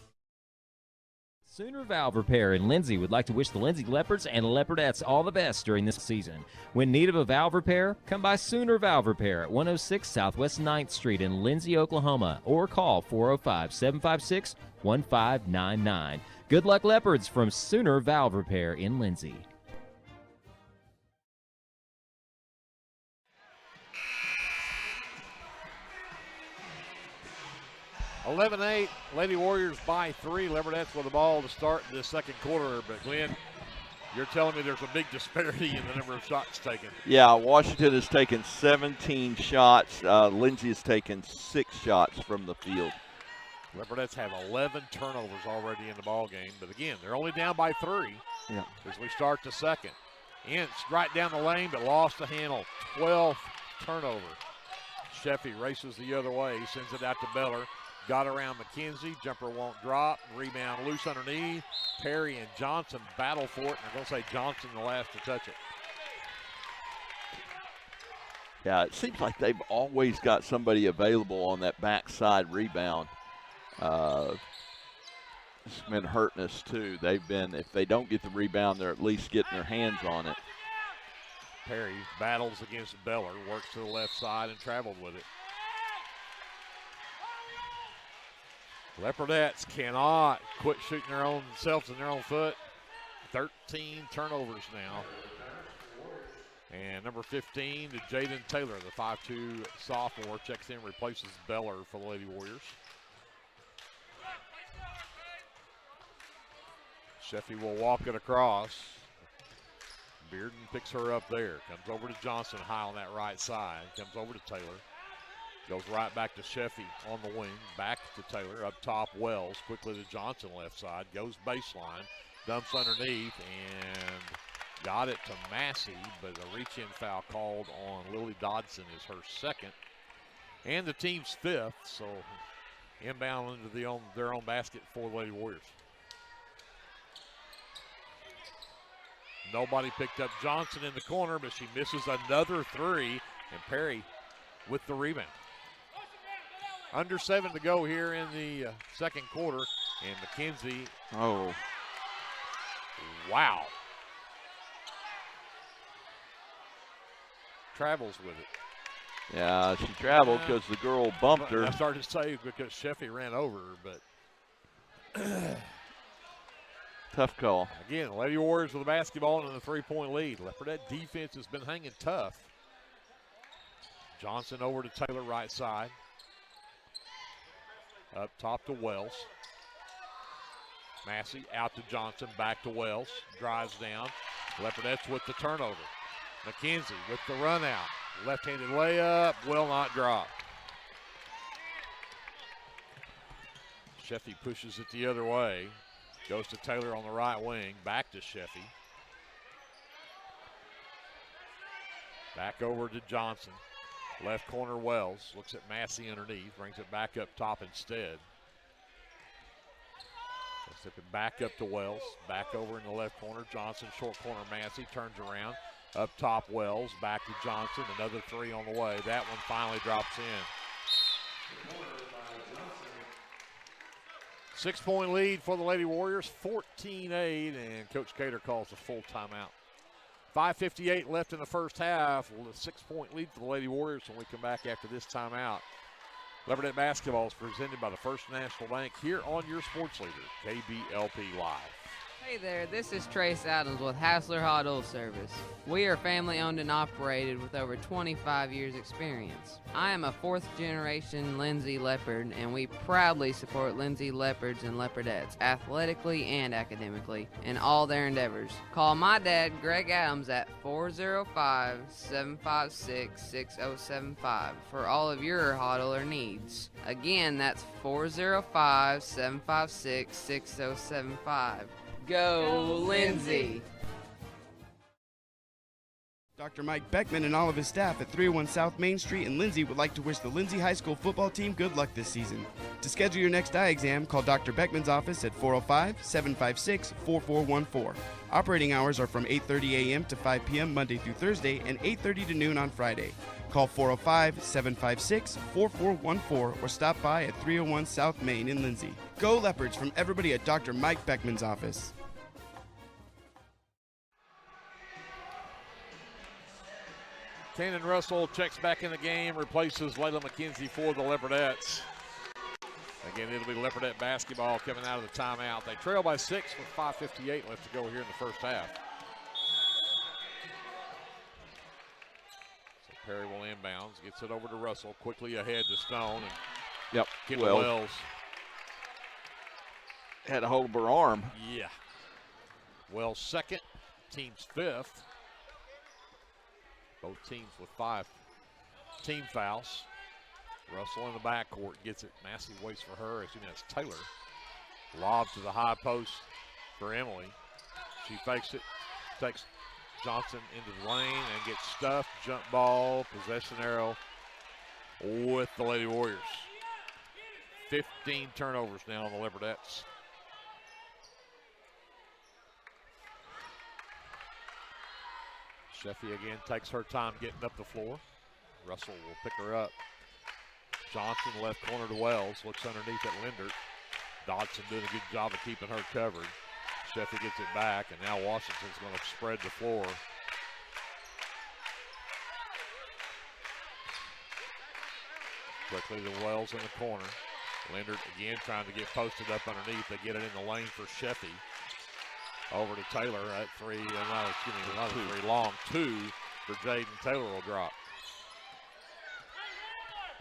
Sooner Valve Repair in Lindsay would like to wish the Lindsay Leopards and Leopardettes all the best during this season. When in need of a valve repair, come by Sooner Valve Repair at 106 Southwest 9th Street in Lindsay, Oklahoma, or call 405-756-1599. Good luck, Leopards, from Sooner Valve Repair in Lindsay. 11-8, Lady Warriors by 3. Leopardettes with the ball to start the second quarter. But, Glenn, you're telling me there's a big disparity in the number of shots taken. Yeah, Washington has taken 17 shots. Lindsay has taken 6 shots from the field. Leopardettes have 11 turnovers already in the ball game, but again, they're only down by 3 as we start the second. Ince right down the lane, but lost the handle. 12th turnover. Sheffy races the other way, sends it out to Beller. Got around McKenzie. Jumper won't drop. Rebound loose underneath. Perry and Johnson battle for it. And I'm going to say Johnson the last to touch it. Yeah, it seems like they've always got somebody available on that backside rebound. It's been hurting us too. They've been, if they don't get the rebound, they're at least getting their hands on it. Perry battles against Beller, works to the left side and traveled with it. Leopardettes cannot quit shooting their own selves in their own foot. 13 turnovers now. And number 15 to Jaden Taylor, the 5'2 sophomore, checks in, replaces Beller for the Lady Warriors. Sheffy will walk it across. Bearden picks her up there. Comes over to Johnson high on that right side. Comes over to Taylor. Goes right back to Sheffy on the wing. Back to Taylor. Up top, Wells. Quickly to Johnson left side. Goes baseline. Dumps underneath and got it to Massey, but a reach-in foul called on Lily Dodson is her second. And the team's 5th, so inbound into their own basket for the Lady Warriors. Nobody picked up Johnson in the corner, but she misses another 3, and Perry with the rebound. Under 7 to go here in the second quarter, and McKenzie. Oh. Wow. Travels with it. Yeah, she traveled because the girl bumped her. I started to say because Sheffy ran over her, but tough call. Again, Lady Warriors with the basketball and a 3-point lead. Leopardette defense has been hanging tough. Johnson over to Taylor right side. Up top to Wells. Massey out to Johnson, back to Wells. Drives down. Leopardettes with the turnover. McKenzie with the run out. Left-handed layup, will not drop. Sheffy pushes it the other way. Goes to Taylor on the right wing, back to Sheffy. Back over to Johnson. Left corner Wells, looks at Massey underneath, brings it back up top instead. Step it back up to Wells, back over in the left corner. Johnson, short corner Massey, turns around. Up top Wells, back to Johnson, another 3 on the way. That one finally drops in. 6-point lead for the Lady Warriors, 14-8, and Coach Cater calls a full timeout. 5:58 left in the first half. A 6-point lead for the Lady Warriors when we come back after this timeout. Leopardette basketball is presented by the First National Bank here on your sports leader, KBLP Live. Hey there, this is Trace Adams with Hassler Hot Oil Service. We are family owned and operated with over 25 years experience. I am a 4th generation Lindsay Leopard, and we proudly support Lindsay Leopards and Leopardettes athletically and academically in all their endeavors. Call my dad, Greg Adams, at 405-756-6075 for all of your hot oiler needs. Again, that's 405-756-6075. Go, Lindsay! Dr. Mike Beckman and all of his staff at 301 South Main Street in Lindsay would like to wish the Lindsay High School football team good luck this season. To schedule your next eye exam, call Dr. Beckman's office at 405-756-4414. Operating hours are from 8:30 a.m. to 5 p.m. Monday through Thursday and 8:30 to noon on Friday. Call 405-756-4414 or stop by at 301 South Main in Lindsay. Go Leopards from everybody at Dr. Mike Beckman's office. Cannon Russell checks back in the game, replaces Layla McKenzie for the Leopardettes. Again, it'll be Leopardette basketball coming out of the timeout. They trail by 6 with 5:58 left to go here in the first half. So Perry will inbounds, gets it over to Russell, quickly ahead to Stone. And Kendall Wells had a hold of her arm. Yeah. Wells second, team's 5th. Both teams with 5 team fouls. Russell in the backcourt gets it. Massey waits for her. As soon as Taylor. Lob to the high post for Emily. She fakes it, takes Johnson into the lane and gets stuffed. Jump ball, possession arrow with the Lady Warriors. 15 turnovers now on the Leopardettes. Sheffy again takes her time getting up the floor. Russell will pick her up. Johnson left corner to Wells. Looks underneath at Lindert. Dodson doing a good job of keeping her covered. Sheffy gets it back, and now Washington's going to spread the floor. Quickly to Wells in the corner. Lindert again trying to get posted up underneath. They get it in the lane for Sheffy. Over to Taylor at three. Another three long. Two for Jaden. Taylor will drop.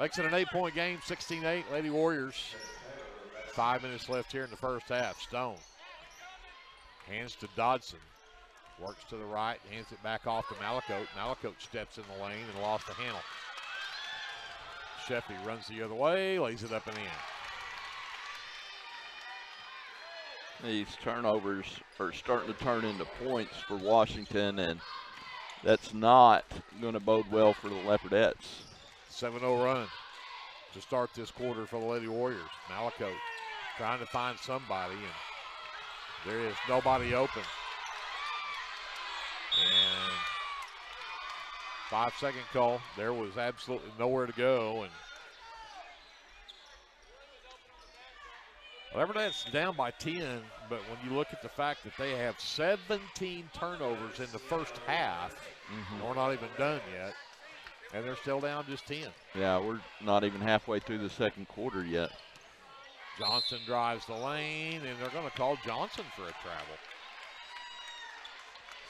Makes it an 8-point game, 16-8. Lady Warriors. 5 minutes left here in the first half. Stone hands to Dodson. Works to the right, hands it back off to Malakote. Malakote steps in the lane and lost the handle. Sheffy runs the other way, lays it up and in. These turnovers are starting to turn into points for Washington, and that's not going to bode well for the Leopardettes. 7-0 run to start this quarter for the Lady Warriors. Malakote trying to find somebody, and there is nobody open. And 5-second call. There was absolutely nowhere to go, and Leopardettes down by 10, but when you look at the fact that they have 17 turnovers in the first half, we're not even done yet, and they're still down just 10. Yeah, we're not even halfway through the second quarter yet. Johnson drives the lane, and they're going to call Johnson for a travel.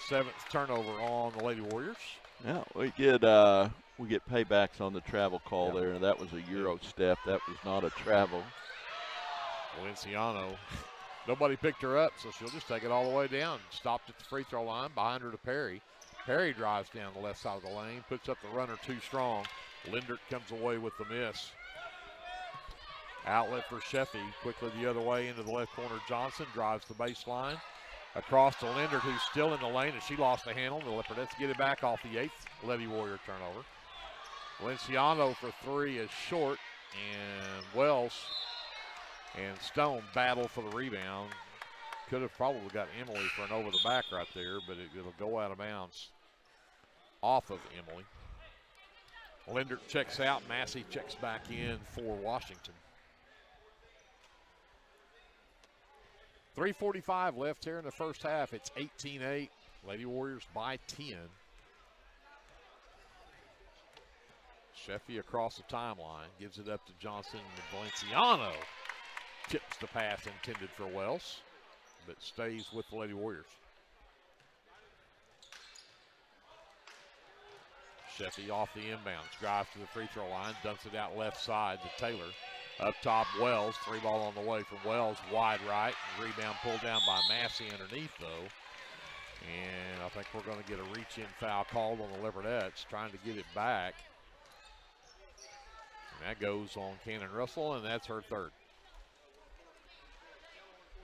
7th turnover on the Lady Warriors. Yeah, we get paybacks on the travel call there, and that was a Euro step. That was not a travel. Valenciano, nobody picked her up, so she'll just take it all the way down. Stopped at the free throw line, behind her to Perry. Perry drives down the left side of the lane, puts up the runner too strong. Lindert comes away with the miss. Outlet for Sheffy, quickly the other way into the left corner. Johnson drives the baseline. Across to Lindert, who's still in the lane, and she lost the handle. The Leopardettes get it back off the 8th Lady Warrior turnover. Valenciano for three is short, and Wells and Stone battle for the rebound. Could have probably got Emily for an over the back right there, but it'll go out of bounds off of Emily. Lindert checks out. Massey checks back in for Washington. 3:45 left here in the first half. It's 18-8. Lady Warriors by 10. Sheffy across the timeline. Gives it up to Johnson. Valenciano tips the pass intended for Wells, but stays with the Lady Warriors. Sheffy off the inbounds. Drives to the free throw line. Dumps it out left side to Taylor. Up top, Wells. Three ball on the way from Wells. Wide right. Rebound pulled down by Massey underneath, though. And I think we're going to get a reach-in foul called on the Leopardettes, trying to get it back. And that goes on Cannon Russell, and that's her third.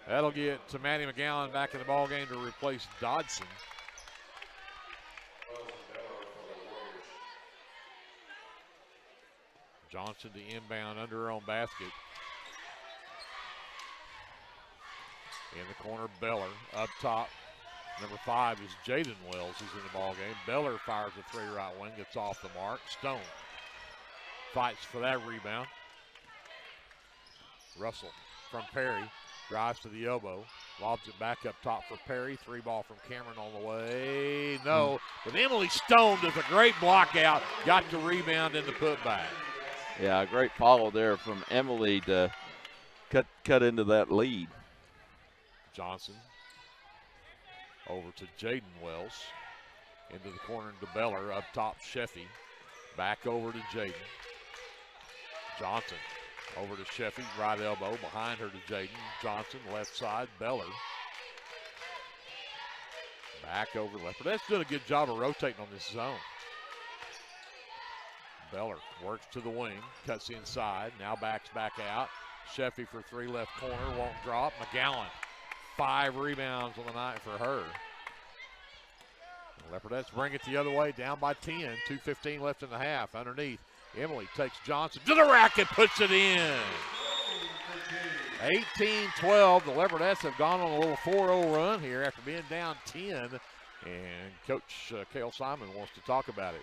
That'll get to Maddie McGowan back in the ballgame to replace Dodson. Johnson to inbound under her own basket. In the corner, Beller. Up top, number 5 is Jaden Wells, who's in the ballgame. Beller fires a three right wing, gets off the mark. Stone fights for that rebound. Russell from Perry. Drives to the elbow. Lobs it back up top for Perry. Three ball from Cameron on the way. No, but Emily Stone does a great block out. Got the rebound and the putback. Yeah, a great follow there from Emily to cut into that lead. Johnson over to Jaden Wells. Into the corner to Beller. Up top, Sheffy. Back over to Jaden. Johnson over to Sheffy. Right elbow. Behind her to Jaden. Johnson, left side. Beller. Back over left. But that's doing a good job of rotating on this zone. Beller works to the wing, cuts inside, now backs back out. Sheffy for three, left corner, won't drop. McGowan, 5 rebounds on the night for her. The Leopardettes bring it the other way, down by 10, 2:15 left in the half. Underneath, Emily takes Johnson to the rack and puts it in. 18-12, the Leopardettes have gone on a little 4-0 run here after being down 10, and Coach Cale Simon wants to talk about it.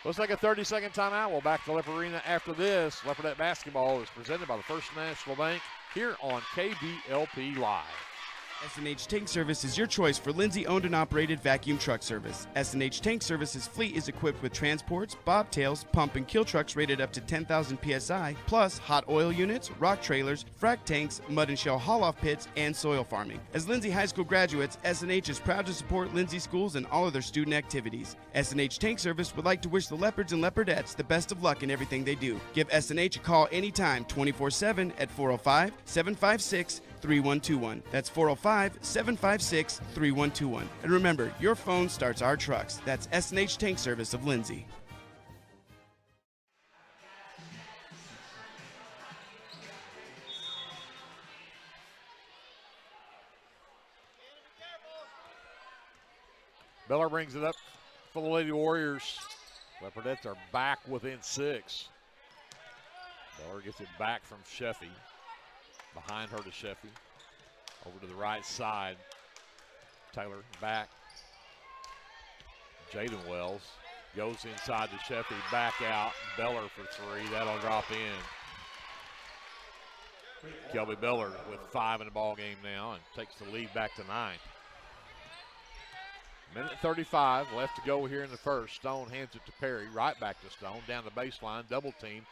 Looks like a 30-second timeout. We'll back to Leopard Arena after this. Leopardette basketball is presented by the First National Bank here on KBLP Live. S&H Tank Service is your choice for Lindsay owned and operated vacuum truck service. S&H Tank Service's fleet is equipped with transports, bobtails, pump and kill trucks rated up to 10,000 PSI, plus hot oil units, rock trailers, frac tanks, mud and shell haul-off pits, and soil farming. As Lindsay High School graduates, S&H is proud to support Lindsay schools and all of their student activities. S&H Tank Service would like to wish the Leopards and Leopardettes the best of luck in everything they do. Give S&H a call anytime, 24/7 at 405-756-3121. That's 405-756-3121. And remember, your phone starts our trucks. That's S&H Tank Service of Lindsay. Beller brings it up for the Lady Warriors. Leopardettes are back within 6. Beller gets it back from Sheffy. Behind her to Sheffy. Over to the right side. Taylor back. Jaden Wells goes inside to Sheffy. Back out. Beller for 3. That'll drop in. Kelby Beller with 5 in the ball game now and takes the lead back to 9. Minute 35 left to go here in the first. Stone hands it to Perry. Right back to Stone. Down the baseline. Double team.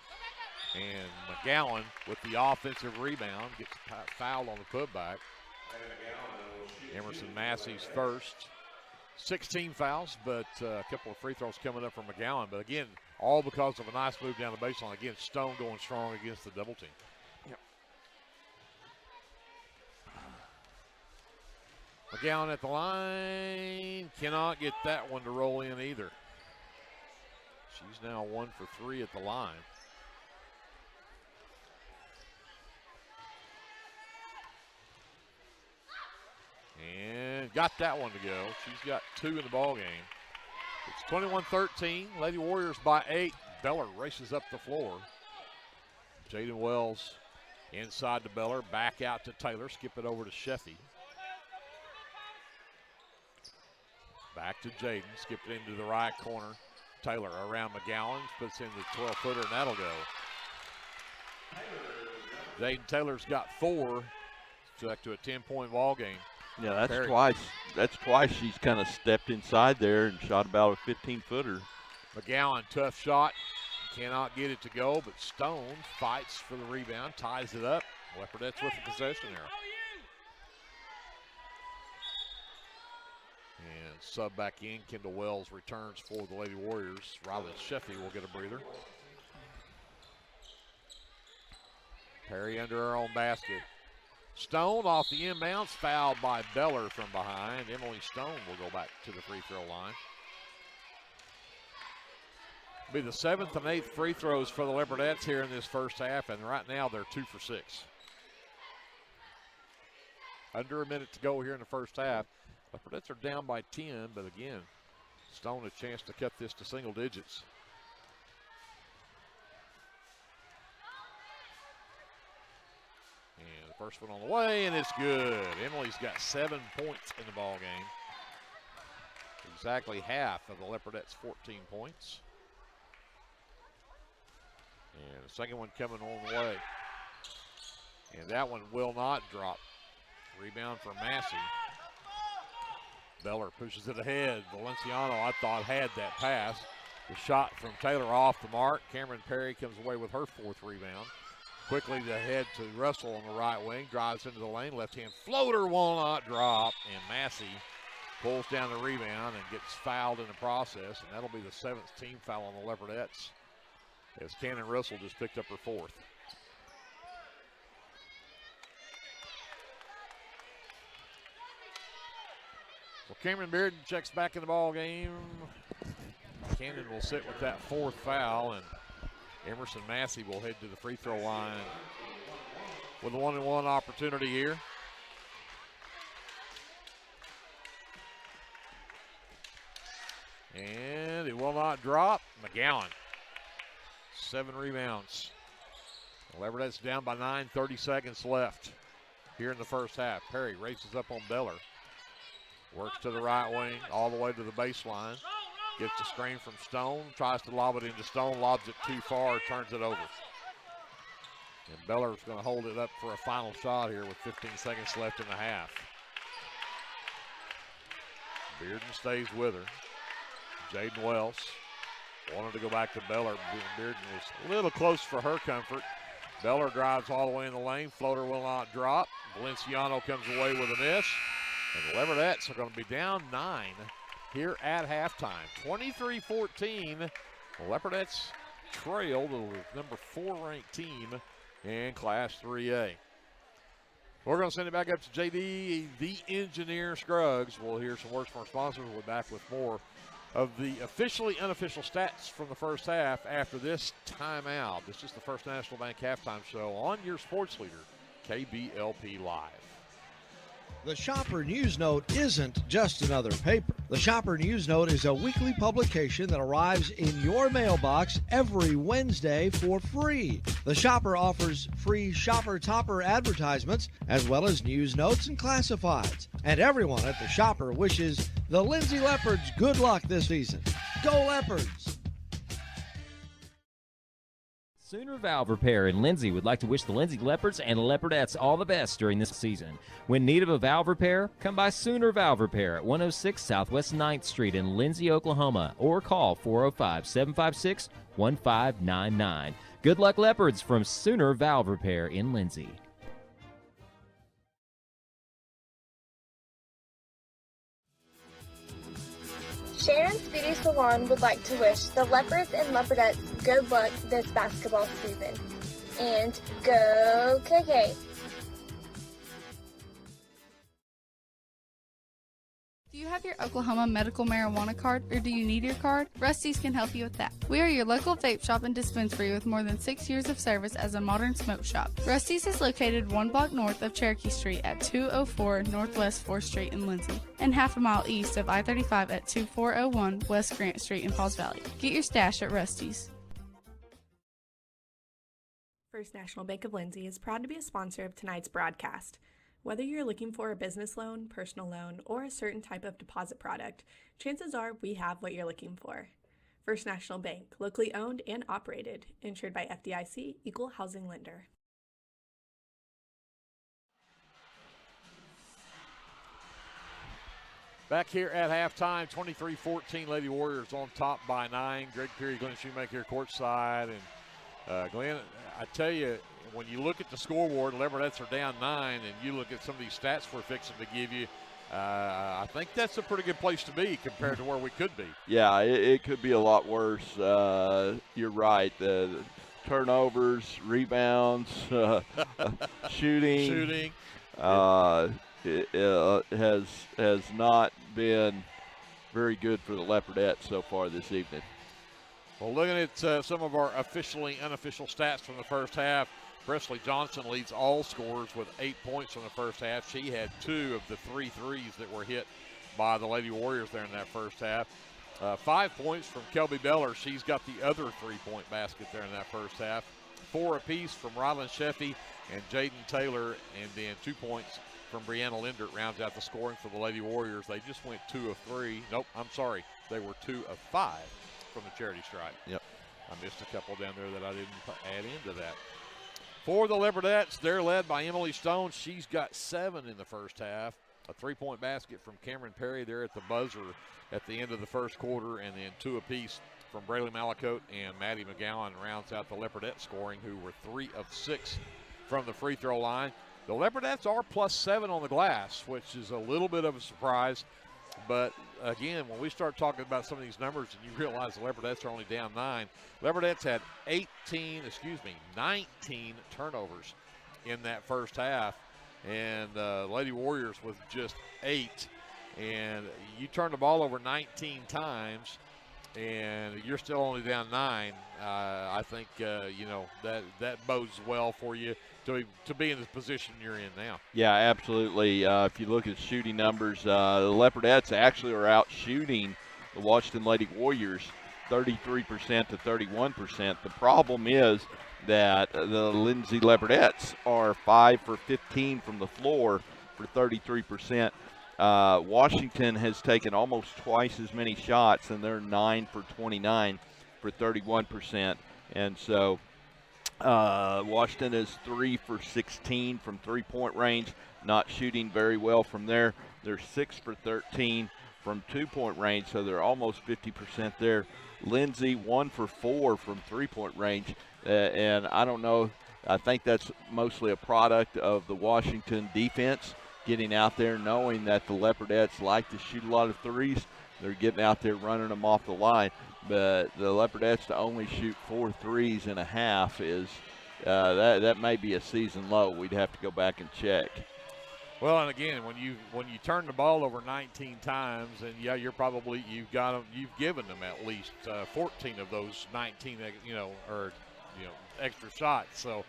And McGowan with the offensive rebound gets fouled on the putback. Emerson Massey's first. 16 fouls, but a couple of free throws coming up from McGowan. But again, all because of a nice move down the baseline. Again, Stone going strong against the double team. Yep. McGowan at the line. Cannot get that one to roll in either. She's now 1 for 3 at the line. And got that one to go. She's got 2 in the ball game. It's 21-13. Lady Warriors by 8. Beller races up the floor. Jaden Wells inside to Beller. Back out to Taylor. Skip it over to Sheffy. Back to Jaden. Skip it into the right corner. Taylor around McGowan. Puts in the 12-footer, and that'll go. Jaden Taylor's got 4. Back to a 10-point ball game. Yeah, that's Perry. twice. That's twice she's kind of stepped inside there and shot about a 15-footer. McGowan, tough shot. Cannot get it to go, but Stone fights for the rebound, ties it up. Leopardettes with the possession there. And sub back in. Kendall Wells returns for the Lady Warriors. Riley Sheffy will get a breather. Perry under her own basket. Stone off the inbounds, fouled by Beller from behind. Emily Stone will go back to the free throw line. Be the 7th and 8th free throws for the Leopardettes here in this first half, and right now they're 2 for 6. Under a minute to go here in the first half. Leopardettes are down by 10, but again, Stone a chance to cut this to single digits. And the first one on the way, and it's good. Emily's got 7 points in the ball game. Exactly half of the Leopardettes' 14 points. And the second one coming on the way. And that one will not drop. Rebound for Massey. Beller pushes it ahead. Valenciano, I thought, had that pass. The shot from Taylor off the mark. Cameron Perry comes away with her 4th rebound. Quickly ahead to Russell on the right wing. Drives into the lane. Left-hand floater will not drop. And Massey pulls down the rebound and gets fouled in the process. And that'll be the 7th team foul on the Leopardettes, as Cannon Russell just picked up her 4th. So Cameron Bearden checks back in the ball game. Cannon will sit with that 4th foul, and Emerson Massey will head to the free throw line with a 1-on-1 opportunity here. And it will not drop. McGowan, 7 rebounds. The Leopardettes down by 9, 30 seconds left here in the first half. Perry races up on Beller. Works to the right wing, all the way to the baseline. Gets the screen from Stone, tries to lob it into Stone, lobs it too far, turns it over. And Beller's going to hold it up for a final shot here with 15 seconds left in the half. Bearden stays with her. Jaden Wells wanted to go back to Beller. Bearden was a little close for her comfort. Beller drives all the way in the lane. Floater will not drop. Valenciano comes away with a miss. And the Leopardettes are going to be down 9 here at halftime. 23-14. The Leopardettes trail the number 4 ranked team in Class 3A. We're going to send it back up to JD, the engineer Scruggs. We'll hear some words from our sponsors. We'll be back with more of the officially unofficial stats from the first half after this timeout. This is the First National Bank Halftime Show on your sports leader, KBLP Live. The Shopper News Note isn't just another paper. The Shopper News Note is a weekly publication that arrives in your mailbox every Wednesday for free. The Shopper offers free Shopper Topper advertisements as well as news notes and classifieds. And everyone at the Shopper wishes the Lindsay Leopards good luck this season. Go Leopards! Sooner Valve Repair in Lindsay would like to wish the Lindsay Leopards and Leopardettes all the best during this season. When need of a valve repair, come by Sooner Valve Repair at 106 Southwest 9th Street in Lindsay, Oklahoma, or call 405-756-1599. Good luck, Leopards, from Sooner Valve Repair in Lindsay. Sharon's Beauty Salon would like to wish the Leopards and Leopardettes good luck this basketball season. And go KK! Do you have your Oklahoma medical marijuana card, or do you need your card? Rusty's can help you with that. We are your local vape shop and dispensary with more than 6 years of service as a modern smoke shop. Rusty's is located 1 block north of Cherokee Street at 204 Northwest 4th Street in Lindsay, and half a mile east of I-35 at 2401 West Grant Street in Pauls Valley. Get your stash at Rusty's. First National Bank of Lindsay is proud to be a sponsor of tonight's broadcast. Whether you're looking for a business loan, personal loan, or a certain type of deposit product, chances are we have what you're looking for. First National Bank, locally owned and operated, insured by FDIC, Equal Housing Lender. Back here at halftime, 23-14, Lady Warriors on top by 9. Greg Peary, Glenn Shoemaker courtside. And Glenn, I tell you, when you look at the scoreboard, Leopardettes are down 9, and you look at some of these stats we're fixing to give you, I think that's a pretty good place to be compared to where we could be. Yeah, it could be a lot worse. You're right. The turnovers, rebounds, shooting. It has not been very good for the Leopardettes so far this evening. Well, looking at some of our officially unofficial stats from the first half, Presley Johnson leads all scorers with 8 points in the first half. She had 2 of the 3 threes that were hit by the Lady Warriors there in that first half. 5 points from Kelby Beller. She's got the other 3-point basket there in that first half. 4 apiece from Rylan Sheffy and Jaden Taylor, and then 2 points from Brianna Lindert rounds out the scoring for the Lady Warriors. They just went 2 of 3. Nope, I'm sorry. They were 2 of 5 from the charity stripe. Yep. I missed a couple down there that I didn't add into that. For the Leopardettes, they're led by Emily Stone. She's got 7 in the first half. A 3-point basket from Cameron Perry there at the buzzer at the end of the first quarter, and then 2 apiece from Braylee Malacote and Maddie McGowan rounds out the Leopardette scoring, who were 3 of 6 from the free throw line. The Leopardettes are +7 on the glass, which is a little bit of a surprise. But again, when we start talking about some of these numbers and you realize the Leopardettes are only down 9, Leopardettes had 19 turnovers in that first half, and Lady Warriors with just 8. And you turn the ball over 19 times, and you're still only down 9, I think that bodes well for you to be in the position you're in now. Yeah, absolutely. If you look at shooting numbers, the Leopardettes actually are out shooting the Washington Lady Warriors 33% to 31%. The problem is that the Lindsay Leopardettes are 5 for 15 from the floor for 33%. Washington has taken almost twice as many shots, and they're 9 for 29 for 31%. And so Washington is 3 for 16 from three-point range, not shooting very well from there. They're 6 for 13 from two-point range, so they're almost 50% there. Lindsay 1 for 4 from three-point range, and I don't know. I think that's mostly a product of the Washington defense getting out there, knowing that the Leopardettes like to shoot a lot of threes. They're getting out there running them off the line. But the Leopardettes to only shoot 4 threes in a half is that may be a season low. We'd have to go back and check. Well, and again, when you turn the ball over 19 times, and yeah, you've given them at least 14 of those 19, extra shots. So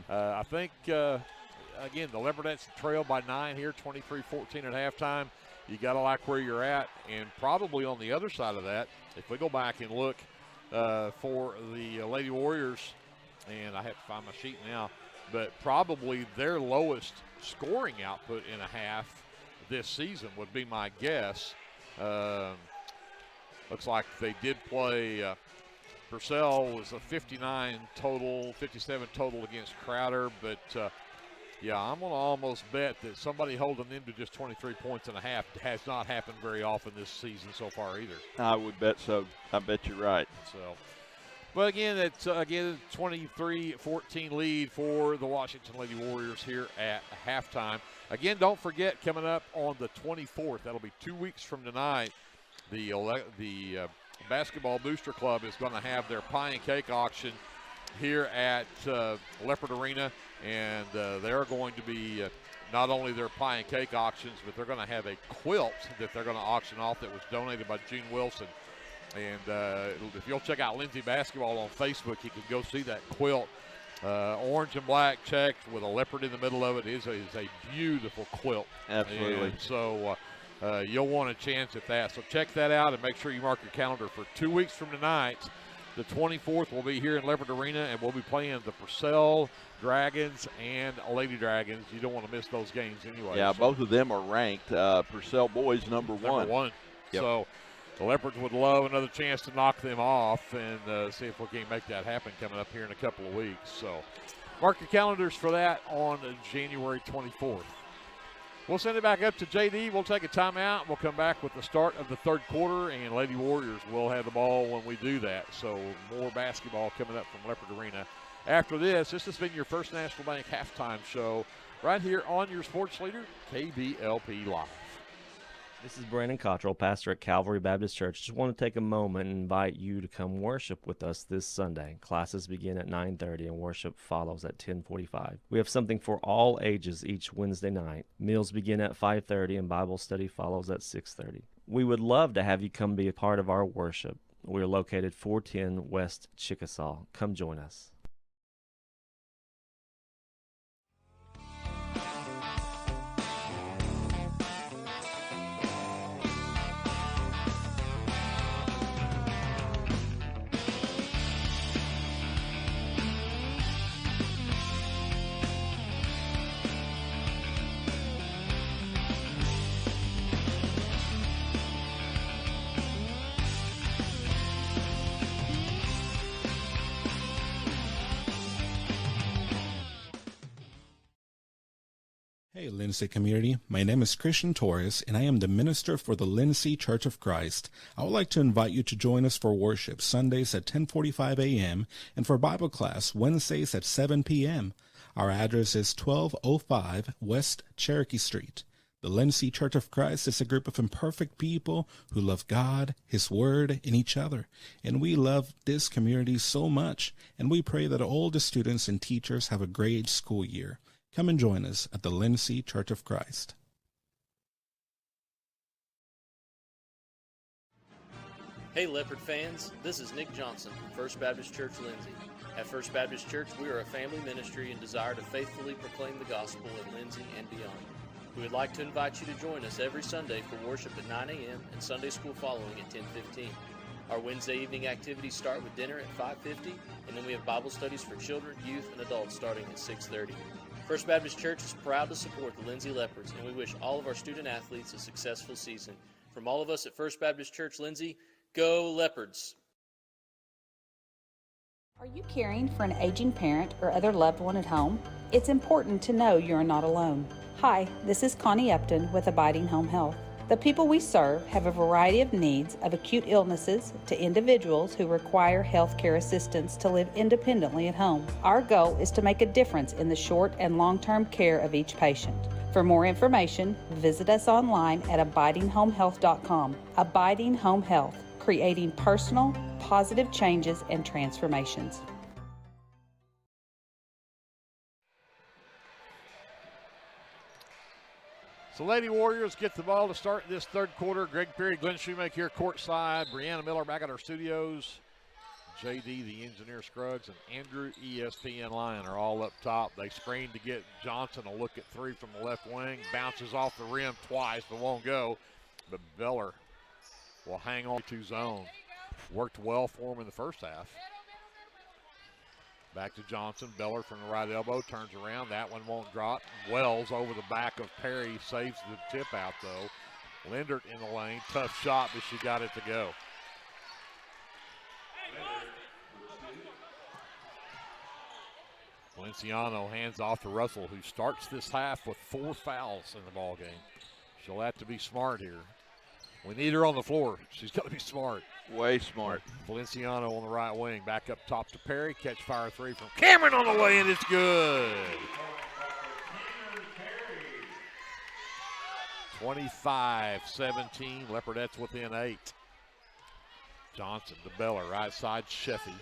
I think again, the Leopardettes trail by 9 here, 23-14 at halftime. You got to like where you're at, and probably on the other side of that, if we go back and look for the Lady Warriors, and I have to find my sheet now, but probably their lowest scoring output in a half this season would be my guess. Looks like they did play. Purcell was a 59 total, 57 total against Crowder, but yeah, I'm going to almost bet that somebody holding them to just 23 points and a half has not happened very often this season so far either. I would bet so. I bet you're right. So, but again, it's 23-14 lead for the Washington Lady Warriors here at halftime. Again, don't forget, coming up on the 24th, that'll be 2 weeks from tonight, the Basketball Booster Club is going to have their pie and cake auction here at Leopard Arena. And they're going to be not only their pie and cake auctions, but they're going to have a quilt that they're going to auction off that was donated by Gene Wilson. And if you'll check out Lindsay Basketball on Facebook, you can go see that quilt. Orange and black checked with a leopard in the middle of it. It is a beautiful quilt. Absolutely. And so you'll want a chance at that. So check that out and make sure you mark your calendar for 2 weeks from tonight. The 24th will be here in Leopard Arena, and we'll be playing the Purcell Dragons and Lady Dragons. You don't want to miss those games anyway. Yeah, both of them are ranked. Purcell boys number one. Number one. Yep. So the Leopards would love another chance to knock them off and see if we can make that happen coming up here in a couple of weeks. So mark your calendars for that on January 24th. We'll send it back up to JD. We'll take a timeout. We'll come back with the start of the third quarter, and Lady Warriors will have the ball when we do that. So more basketball coming up from Leopard Arena. After this has been your First National Bank halftime show right here on your sports leader, KBLP Live. This is Brandon Cottrell, pastor at Calvary Baptist Church. Just want to take a moment and invite you to come worship with us this Sunday. Classes begin at 9:30 and worship follows at 10:45. We have something for all ages each Wednesday night. Meals begin at 5:30 and Bible study follows at 6:30. We would love to have you come be a part of our worship. We are located 410 West Chickasaw. Come join us. Hey, Lindsay community. My name is Christian Torres, and I am the minister for the Lindsay Church of Christ. I would like to invite you to join us for worship Sundays at 10:45 a.m. and for Bible class Wednesdays at 7 p.m. Our address is 1205 West Cherokee Street. The Lindsay Church of Christ is a group of imperfect people who love God, His Word, and each other. And we love this community so much, and we pray that all the students and teachers have a great school year. Come and join us at the Lindsay Church of Christ. Hey Leopard fans, this is Nick Johnson from First Baptist Church Lindsay. At First Baptist Church, we are a family ministry and desire to faithfully proclaim the gospel in Lindsay and beyond. We would like to invite you to join us every Sunday for worship at 9 a.m. and Sunday school following at 10:15. Our Wednesday evening activities start with dinner at 5:50, and then we have Bible studies for children, youth, and adults starting at 6:30. First Baptist Church is proud to support the Lindsay Leopards, and we wish all of our student athletes a successful season. From all of us at First Baptist Church Lindsay, go Leopards! Are you caring for an aging parent or other loved one at home? It's important to know you're not alone. Hi, this is Connie Upton with Abiding Home Health. The people we serve have a variety of needs, of acute illnesses to individuals who require health care assistance to live independently at home. Our goal is to make a difference in the short and long-term care of each patient. For more information, visit us online at abidinghomehealth.com. Abiding Home Health, creating personal, positive changes and transformations. So Lady Warriors get the ball to start this third quarter. Greg Perry, Glenn Shoemake here courtside. Brianna Miller back at our studios. JD, the engineer Scruggs, and Andrew, ESPN Lion, are all up top. They screen to get Johnson a look at three from the left wing. Bounces off the rim twice, but won't go. But Beller will hang on to zone. Worked well for him in the first half. Back to Johnson. Beller from the right elbow turns around. That one won't drop. Wells over the back of Perry saves the tip out though. Lindert in the lane. Tough shot, but she got it to go. Valenciano hands off to Russell, who starts this half with 4 fouls in the ball game. She'll have to be smart here. We need her on the floor. She's got to be smart. Way smart. Valenciano on the right wing. Back up top to Perry. Catch fire three from Cameron on the way, and it's good. 25-17. Leopardettes within 8. Johnson to Beller. Right side, Sheffy.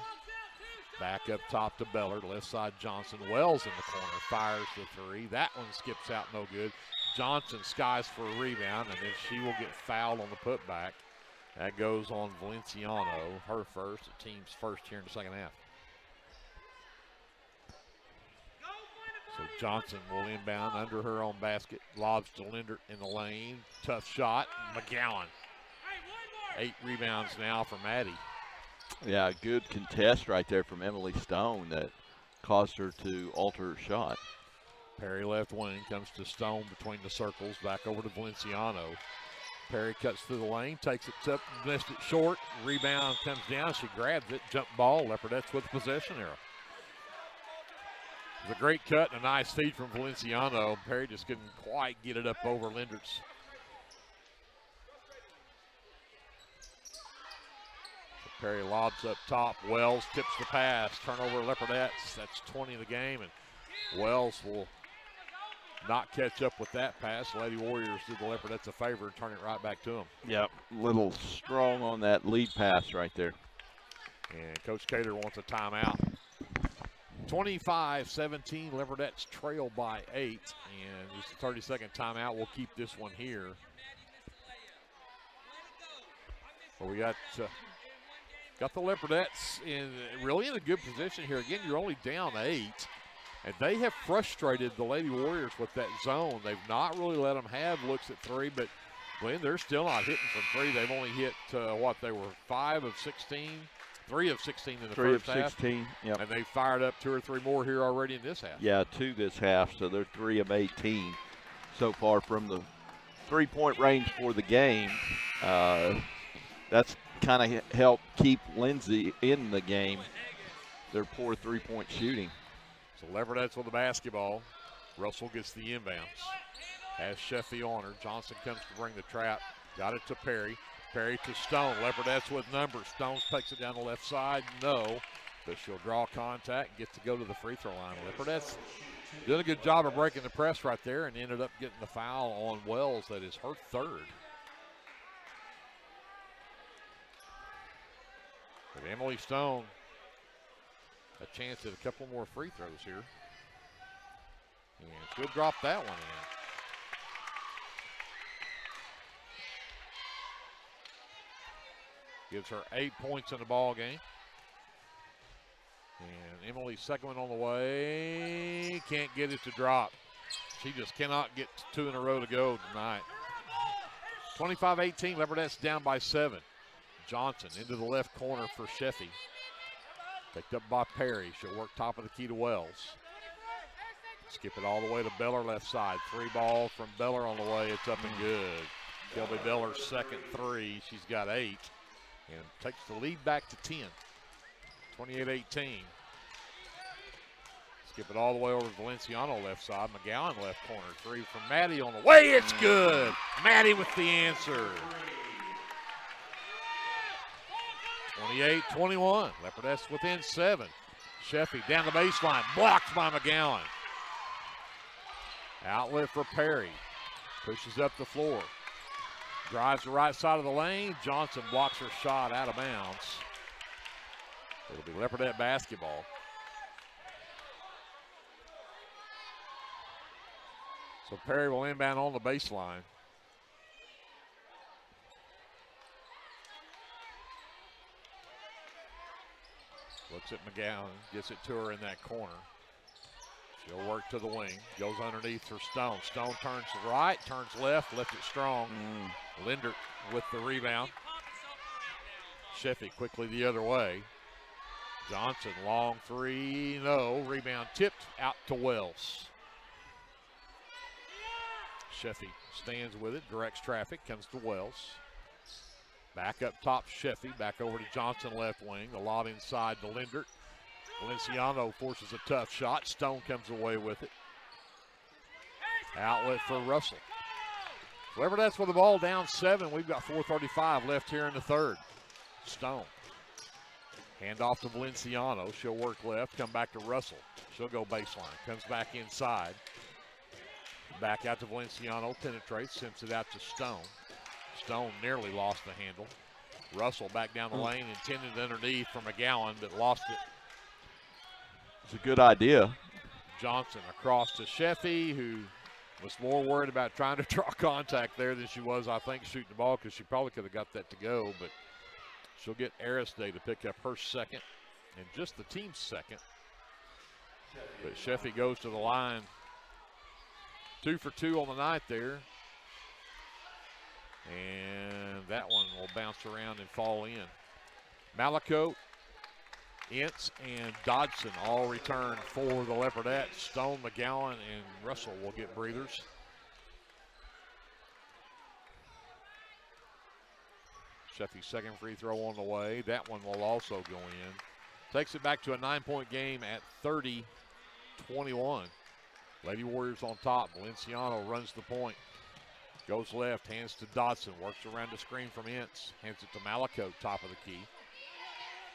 Back up top to Beller. Left side, Johnson. Wells in the corner. Fires the three. That one skips out no good. Johnson skies for a rebound, and then she will get fouled on the putback. That goes on Valenciano, her first, the team's first here in the second half. So Johnson will inbound under her own basket. Lobs to Lindert in the lane. Tough shot. McGowan. 8 rebounds now for Maddie. Yeah, good contest right there from Emily Stone that caused her to alter her shot. Perry left wing, comes to Stone between the circles, back over to Valenciano. Perry cuts through the lane, takes it up, missed it short. Rebound comes down, she grabs it, jump ball. Leopardettes with possession arrow. It was a great cut and a nice feed from Valenciano. Perry just couldn't quite get it up over Lindert's. Perry lobs up top. Wells tips the pass. Turnover Leopardettes. That's 20 in the game, and Wells will not catch up with that pass. Lady Warriors did the Leopardettes a favor and turn it right back to them. Yep, little strong on that lead pass right there. And Coach Cater wants a timeout. 25-17, Leopardettes trail by 8, and just a 30-second timeout. We'll keep this one here. But we got the Leopardettes really in a good position here. Again, you're only down 8. And they have frustrated the Lady Warriors with that zone. They've not really let them have looks at three, but Glenn, they're still not hitting from three. They've only hit, they were 5 of 16, 3 of 16 in the first half. 3 of 16, yep. And they fired up 2 or 3 more here already in this half. Yeah, 2 this half, so they're 3 of 18 so far from the three-point range for the game. That's kind of helped keep Lindsay in the game, their poor three-point shooting. So Leopardettes with the basketball. Russell gets the inbounds. Has Sheffy on her. Johnson comes to bring the trap. Got it to Perry. Perry to Stone. Leopardettes with numbers. Stone takes it down the left side. No. But she'll draw contact and get to go to the free throw line. Leopardettes did a good job of breaking the press right there and ended up getting the foul on Wells. That is her third. But Emily Stone a chance at a couple more free throws here. And she'll drop that one in. Gives her 8 points in the ball game. And Emily's second one on the way. Can't get it to drop. She just cannot get 2 in a row to go tonight. 25-18, Leopardettes down by 7. Johnson into the left corner for Sheffy. Picked up by Perry. She'll work top of the key to Wells. Skip it all the way to Beller left side. 3 ball from Beller on the way. It's up and good. Shelby Beller's second 3. She's got 8 and takes the lead back to 10. 28-18. Skip it all the way over to Valenciano left side. McGowan left corner. 3 from Maddie on the way. It's good. Maddie with the answer. 28-21. Leopardettes within 7. Sheffy down the baseline. Blocked by McGowan. Outlet for Perry. Pushes up the floor. Drives the right side of the lane. Johnson blocks her shot out of bounds. It'll be Leopardette basketball. So Perry will inbound on the baseline. Looks at McGowan, gets it to her in that corner. She'll work to the wing, goes underneath for Stone. Stone turns right, turns left, left it strong. Lindert with the rebound. Sheffy quickly the other way. Johnson, long 3, no. Rebound tipped out to Wells. Sheffy stands with it, directs traffic, comes to Wells. Back up top, Sheffy, back over to Johnson left wing. A lot inside to Lindert. Valenciano forces a tough shot. Stone comes away with it. Outlet for Russell. Leopardettes with the ball down 7. We've got 4:35 left here in the third. Stone. Hand off to Valenciano. She'll work left, come back to Russell. She'll go baseline. Comes back inside. Back out to Valenciano. Penetrates, sends it out to Stone. Stone nearly lost the handle. Russell back down the lane, intended underneath for McGowan, but lost it. It's a good idea. Johnson across to Sheffy, who was more worried about trying to draw contact there than she was, I think, shooting the ball, because she probably could have got that to go, but she'll get Aristide to pick up her second and just the team's second. But Sheffy goes to the line. 2 for 2 on the night there. And that one will bounce around and fall in. Malaco, Ince, and Dodson all return for the Leopardettes. Stone, McGowan, and Russell will get breathers. Sheffy's second free throw on the way. That one will also go in. Takes it back to a 9-point game at 30-21. Lady Warriors on top. Valenciano runs the point. Goes left, hands to Dodson. Works around the screen from Ince. Hands it to Malaco, top of the key.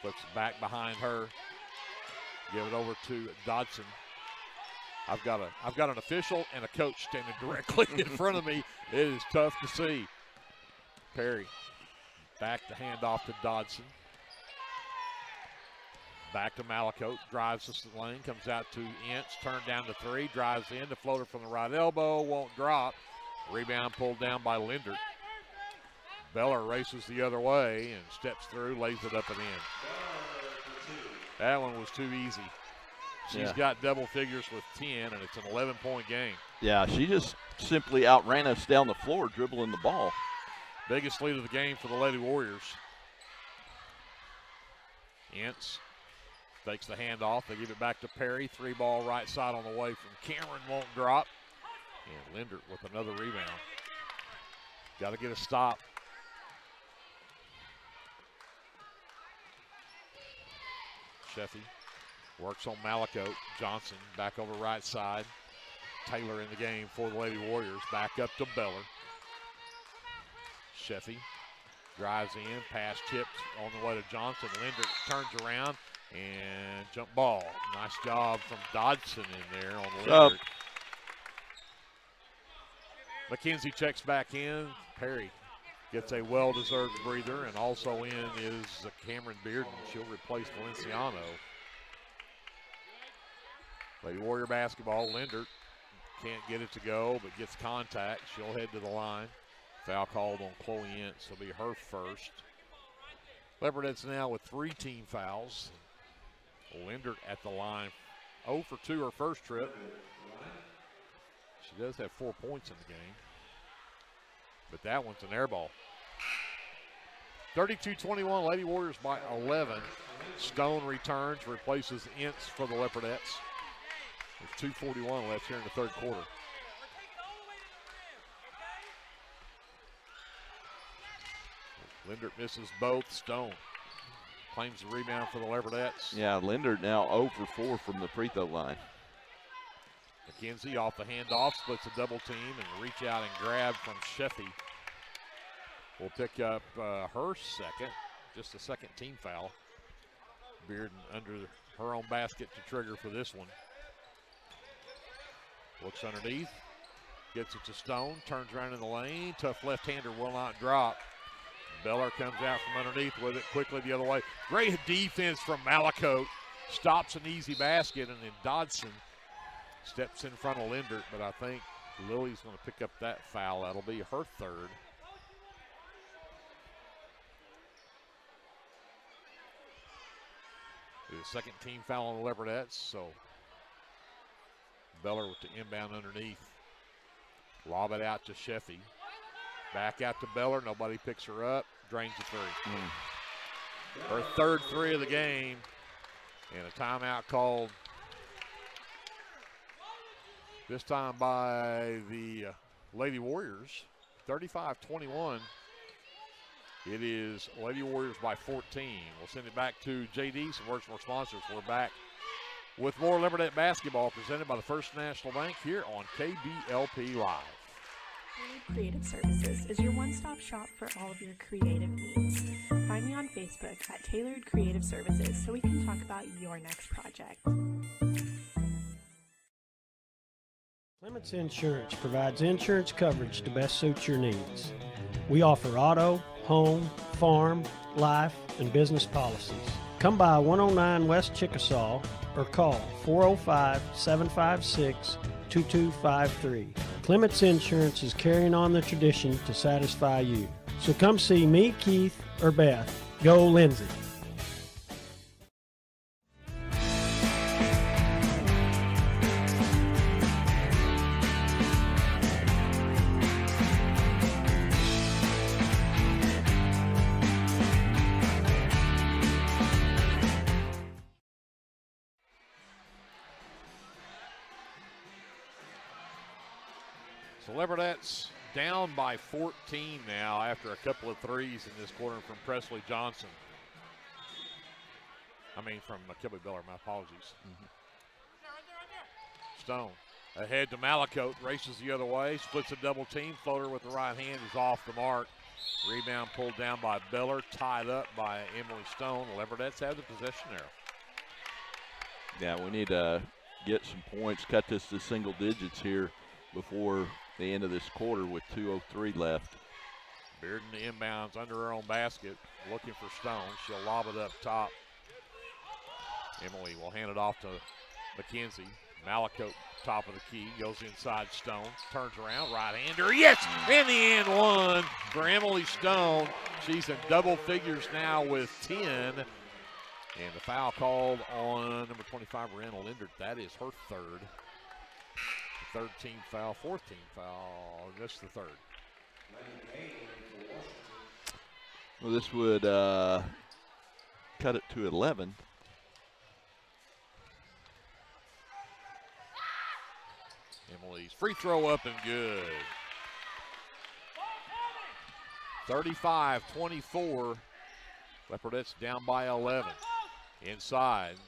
Puts it back behind her. Give it over to Dodson. I've got an official and a coach standing directly in front of me. It is tough to see. Perry back to hand off to Dodson. Back to Malaco, drives the lane, comes out to Ince, turned down to 3, drives in, the floater from the right elbow, won't drop. Rebound pulled down by Lindert. Beller races the other way and steps through, lays it up and in. That one was too easy. She's got double figures with 10, and it's an 11-point game. Yeah, she just simply outran us down the floor, dribbling the ball. Biggest lead of the game for the Lady Warriors. Ince takes the handoff. They give it back to Perry. 3-ball right side on the way from Cameron, won't drop. And Lindert with another rebound. Got to get a stop. Sheffy works on Malaco. Johnson back over right side. Taylor in the game for the Lady Warriors. Back up to Beller. Sheffy drives in, pass tipped on the way to Johnson. Lindert turns around and jump ball. Nice job from Dodson in there on the Lindert. McKenzie checks back in. Perry gets a well-deserved breather, and also in is Cameron Bearden. She'll replace Valenciano. Lady Warrior basketball. Lindert can't get it to go, but gets contact. She'll head to the line. Foul called on Chloe Ince. It'll be her first. Leopardettes now with 3 team fouls. Lindert at the line, 0 for 2 her first trip. She does have 4 points in the game, but that one's an air ball. 32-21, Lady Warriors by 11. Stone returns, replaces Ince for the Leopardettes. There's 2:41 left here in the third quarter. Lindert misses both. Stone claims the rebound for the Leopardettes. Yeah, Lindert now 0 for 4 from the free throw line. McKenzie off the handoff, splits a double team and reach out and grab from Sheffy. Will pick up her second, just a second team foul. Bearden under her own basket to trigger for this one. Looks underneath, gets it to Stone, turns around in the lane. Tough left-hander will not drop. Beller comes out from underneath with it quickly the other way. Great defense from Malakote. Stops an easy basket, and then Dodson steps in front of Lindert, but I think Lily's going to pick up that foul. That'll be her third. The second team foul on the Leopardettes, so Beller with the inbound underneath. Lob it out to Sheffy. Back out to Beller. Nobody picks her up. Drains the three. Her third three of the game. And a timeout called this time by the Lady Warriors. 35-21. It is Lady Warriors by 14. We'll send it back to JD. Some words from our sponsors. We're back with more Leopardette basketball presented by the First National Bank here on KBLP Live. Creative Services is your one-stop shop for all of your creative needs. Find me on Facebook at Tailored Creative Services so we can talk about your next project. Clements Insurance provides insurance coverage to best suit your needs. We offer auto, home, farm, life, and business policies. Come by 109 West Chickasaw or call 405-756-2253. Clements Insurance is carrying on the tradition to satisfy you. So come see me, Keith, or Beth. Go Lindsay. Leopardettes down by 14 now after a couple of threes in this quarter from Presley Johnson. From Kelby Beller, my apologies. Stone ahead to Malakote, races the other way, splits a double team. Floater with the right hand is off the mark. Rebound pulled down by Beller, tied up by Emily Stone. Leopardettes have the possession arrow. Yeah, we need to get some points, cut this to single digits here before the end of this quarter with 2:03 left. Bearden the inbounds under her own basket, looking for Stone. She'll lob it up top. Emily will hand it off to McKenzie. Malakote, top of the key, goes inside Stone, turns around, right-hander, yes! In the end one for Emily Stone. She's in double figures now with 10. And the foul called on number 25, Brianna Lindert. That is her third. 13 foul, 14 foul. That's the third. Well, this would cut it to 11. Emily's free throw up and good. 35-24. Leopardettes down by 11. Inside.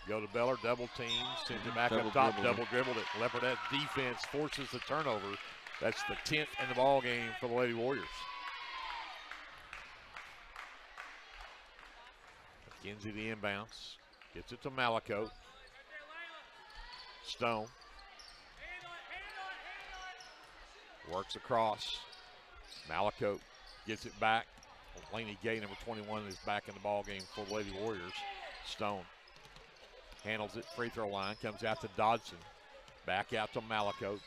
Go to Beller, double team, sends it back up top, double dribbled it. Leopardette defense forces the turnover. That's the 10th in the ball game for the Lady Warriors. McKenzie the inbounds, gets it to Malakote. Stone. Works across. Malakote gets it back. Laney Gay, number 21, is back in the ball game for the Lady Warriors. Stone handles it, free throw line, comes out to Dodson. Back out to Malakote.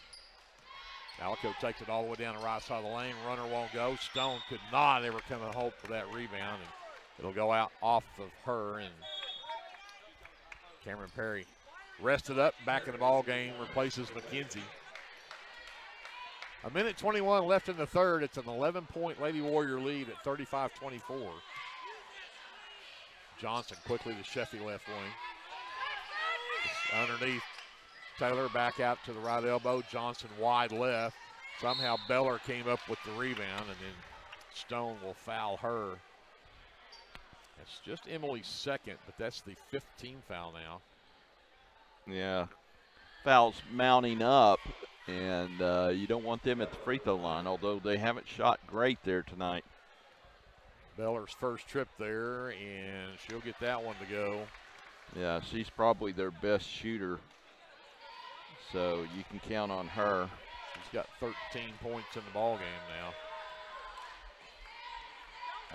Malakote takes it all the way down the right side of the lane. Runner won't go. Stone could not ever come and hold for that rebound. And It'll go out off of her, and Cameron Perry rested up, back in the ball game, replaces McKenzie. 1:21 left in the third. It's an 11-point Lady Warrior lead at 35-24. Johnson quickly to Sheffy left wing. It's underneath Taylor, back out to the right elbow. Johnson wide left. Somehow Beller came up with the rebound, and then Stone will foul her. It's just Emily's second, but that's the 15th foul now. Yeah, fouls mounting up, and you don't want them at the free throw line, although they haven't shot great there tonight. Beller's first trip there, and she'll get that one to go. Yeah, she's probably their best shooter, so you can count on her. She's got 13 points in the ball game now.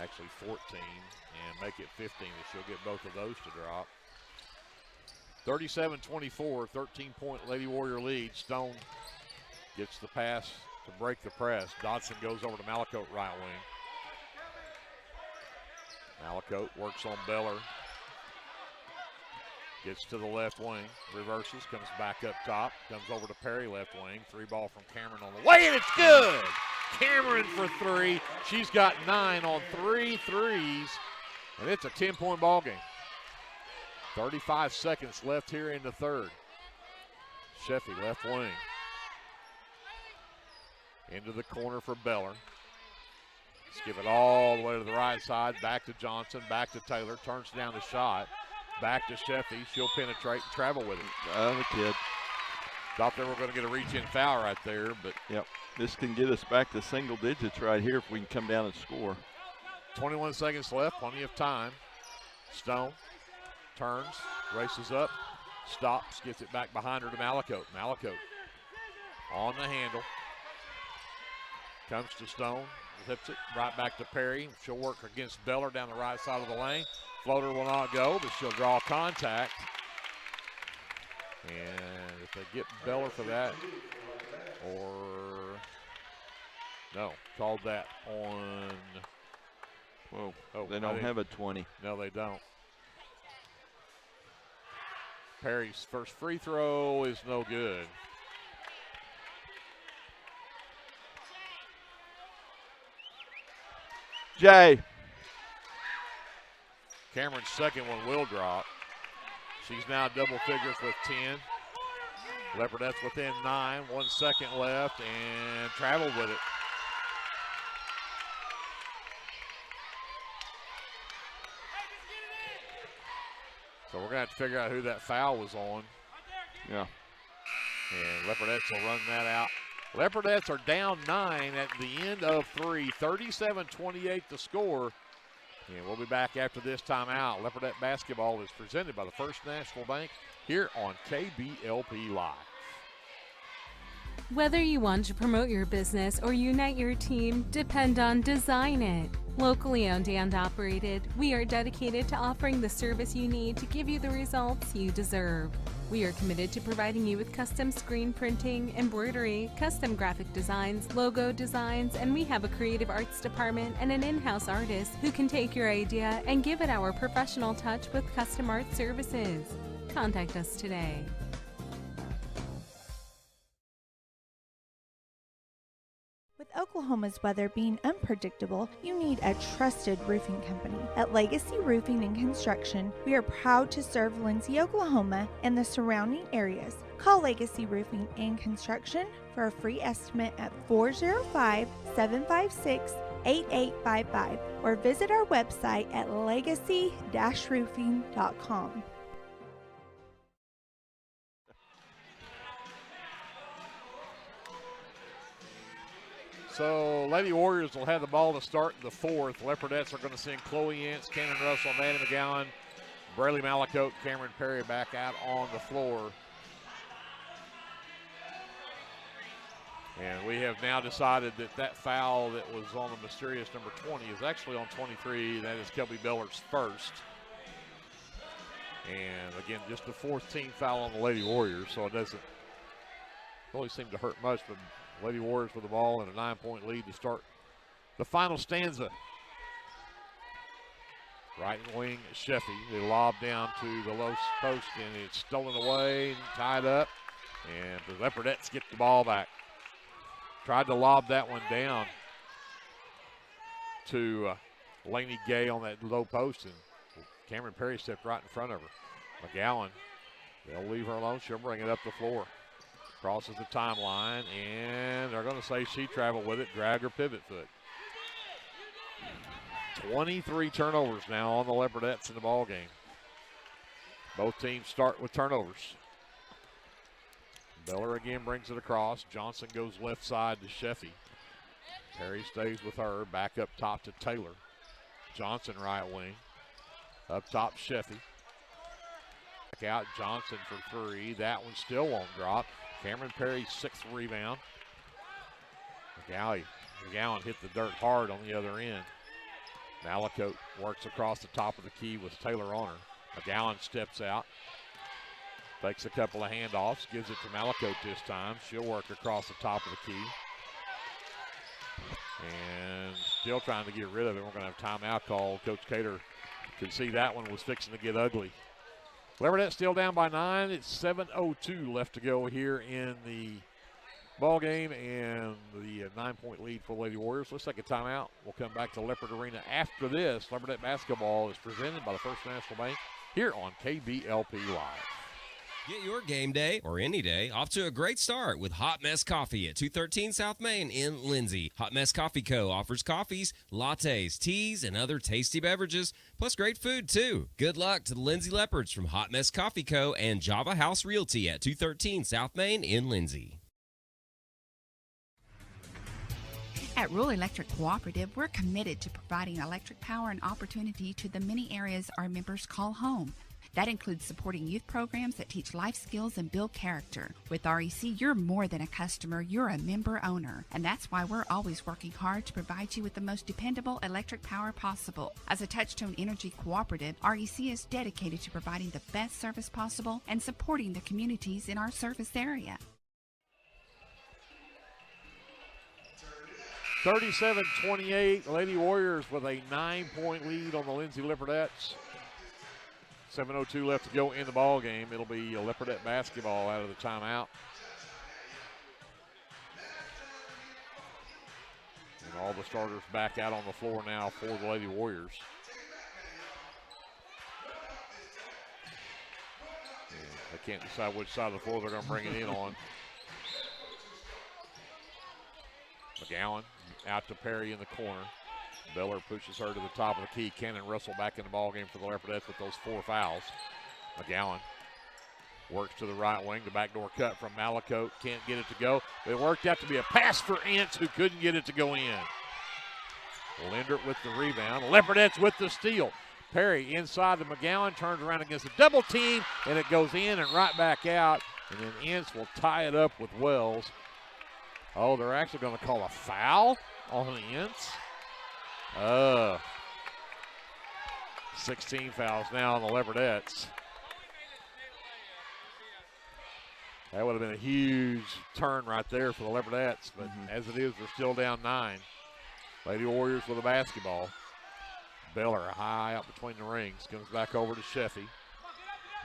Actually 14, and make it 15 if she'll get both of those to drop. 37-24, 13-point Lady Warrior lead. Stone gets the pass to break the press. Dodson goes over to Malakote right wing. Malakote works on Beller. Gets to the left wing, reverses, comes back up top, comes over to Perry left wing. 3-ball from Cameron on the way, and it's good! Cameron for 3. She's got 9 on 3 threes, and it's a 10-point ball game. 35 seconds left here in the third. Sheffy left wing. Into the corner for Beller. Skip it all the way to the right side, back to Johnson, back to Taylor, turns down the shot. Back to Sheffy. She'll penetrate and travel with it. The kid. Thought they were going to get a reach-in foul right there, but. Yep. This can get us back to single digits right here if we can come down and score. 21 seconds left, plenty of time. Stone turns, races up, stops, gets it back behind her to Malakote. Malakote on the handle. Comes to Stone, flips it right back to Perry. She'll work against Beller down the right side of the lane. Floater will not go, but she'll draw contact. And if they get Beller for that, or no, called that on. Whoa, they don't have a 20. No, they don't. Perry's first free throw is no good. Jay. Cameron's second one will drop. She's now double figures with 10. Leopardettes within 9, 1 second left, and traveled with it. So we're going to have to figure out who that foul was on. Yeah. And Leopardettes will run that out. Leopardettes are down 9 at the end of 3, 37-28 the score. And we'll be back after this timeout. Leopardette basketball is presented by the First National Bank here on KBLP Live. Whether you want to promote your business or unite your team, depend on Design It. Locally owned and operated, we are dedicated to offering the service you need to give you the results you deserve. We are committed to providing you with custom screen printing, embroidery, custom graphic designs, logo designs, and we have a creative arts department and an in-house artist who can take your idea and give it our professional touch with custom art services. Contact us today. With Oklahoma's weather being unpredictable, you need a trusted roofing company. At Legacy Roofing and Construction, we are proud to serve Lindsay, Oklahoma, and the surrounding areas. Call Legacy Roofing and Construction for a free estimate at 405-756-8855 or visit our website at legacy-roofing.com. So Lady Warriors will have the ball to start the fourth. Leopardettes are going to send Chloe Ince, Cannon Russell, Maddie McGowan, Braley Malakote, Cameron Perry back out on the floor. And we have now decided that that foul that was on the mysterious number 20 is actually on 23. That is Kelby Beller's first. And again, just the 14th foul on the Lady Warriors, so it doesn't really seem to hurt much, but Lady Warriors with the ball and a 9-point lead to start the final stanza. Right wing, Sheffy. They lob down to the low post, and it's stolen away and tied up. And the Leopardettes get the ball back. Tried to lob that one down to Lainey Gay on that low post, and Cameron Perry stepped right in front of her. McGowan, they'll leave her alone. She'll bring it up the floor. Crosses the timeline, and they're going to say she traveled with it, drag her pivot foot. 23 turnovers now on the Leopardettes in the ball game. Both teams start with turnovers. Beller again brings it across. Johnson goes left side to Sheffy. Perry stays with her. Back up top to Taylor. Johnson right wing. Up top, Sheffy. Back out, Johnson for three. That one still won't drop. Cameron Perry's 6th rebound. McGowan hit the dirt hard on the other end. Malakote works across the top of the key with Taylor on her. McGowan steps out. Takes a couple of handoffs, gives it to Malakote this time. She'll work across the top of the key. And still trying to get rid of it. We're going to have timeout called. Coach Cater could see that one was fixing to get ugly. Leopardettes still down by 9. It's 7:02 left to go here in the ball game, and the 9-point lead for the Lady Warriors. Let's take a timeout. We'll come back to Leopard Arena after this. Leopardette basketball is presented by the First National Bank here on KBLP Live. Get your game day, or any day, off to a great start with Hot Mess Coffee at 213 South Main in Lindsay. Hot Mess Coffee Co. offers coffees, lattes, teas, and other tasty beverages, plus great food, too. Good luck to the Lindsay Leopards from Hot Mess Coffee Co. and Java House Realty at 213 South Main in Lindsay. At Rural Electric Cooperative, we're committed to providing electric power and opportunity to the many areas our members call home. That includes supporting youth programs that teach life skills and build character. With REC, you're more than a customer, you're a member owner. And that's why we're always working hard to provide you with the most dependable electric power possible. As a Touchstone Energy Cooperative, REC is dedicated to providing the best service possible and supporting the communities in our service area. 37-28, Lady Warriors with a 9-point lead on the Lindsay Leopardettes. 7:02 left to go in the ball game. It'll be a Leopardette basketball out of the timeout. And all the starters back out on the floor now for the Lady Warriors. And they can't decide which side of the floor they're going to bring it in on. McGowan out to Perry in the corner. Beller pushes her to the top of the key. Cannon Russell back in the ballgame for the Leopardettes with those 4 fouls. McGowan works to the right wing. The backdoor cut from Malakote. Can't get it to go. It worked out to be a pass for Ince, who couldn't get it to go in. Lindert with the rebound. Leopardettes with the steal. Perry inside the McGowan, turns around against a double team, and it goes in and right back out. And then Ince will tie it up with Wells. Oh, they're actually going to call a foul on the Ince. 16 fouls now on the Leopardettes. That would have been a huge turn right there for the Leopardettes, but as it is, they're still down 9. Lady Warriors with a basketball. Beller high up between the rings, comes back over to Sheffy.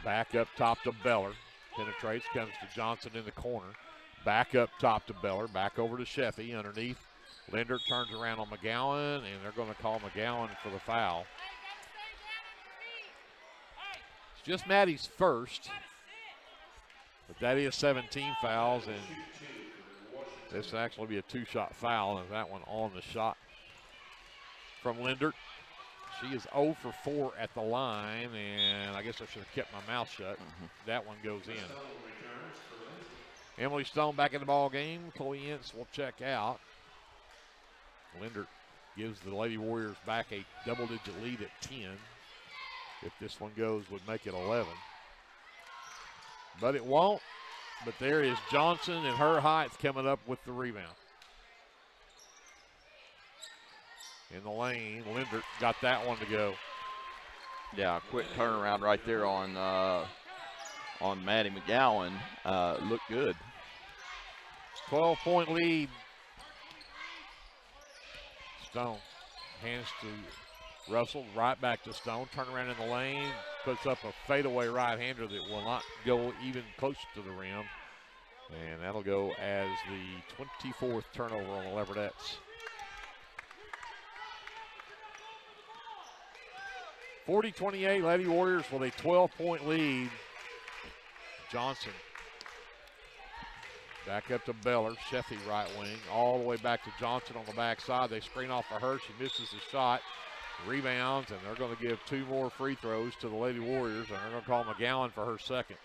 Back up top to Beller. Penetrates, comes to Johnson in the corner. Back up top to Beller, back over to Sheffy underneath. Linder turns around on McGowan, and they're going to call McGowan for the foul. It's just Maddie's first, but that is 17 fouls, and this will actually be a 2-shot foul, and that one on the shot from Lindert. She is 0 for 4 at the line, and I guess I should have kept my mouth shut. That one goes in. Emily Stone back in the ball game. Chloe Ince will check out. Lindert gives the Lady Warriors back a double-digit lead at 10. If this one goes, would make it 11. But it won't. But there is Johnson and her height coming up with the rebound. In the lane, Lindert got that one to go. Yeah, quick turnaround right there on Maddie McGowan. Looked good. 12-point lead. Stone hands to Russell right back to Stone, turn around in the lane, puts up a fadeaway right-hander that will not go even close to the rim. And that'll go as the 24th turnover on the Leopardettes. 40-28, Lady Warriors with a 12-point lead. Johnson back up to Beller, Sheffy right wing, all the way back to Johnson on the backside. They screen off of her. She misses the shot, rebounds, and they're going to give 2 more free throws to the Lady Warriors, and they're going to call McGowan for her second.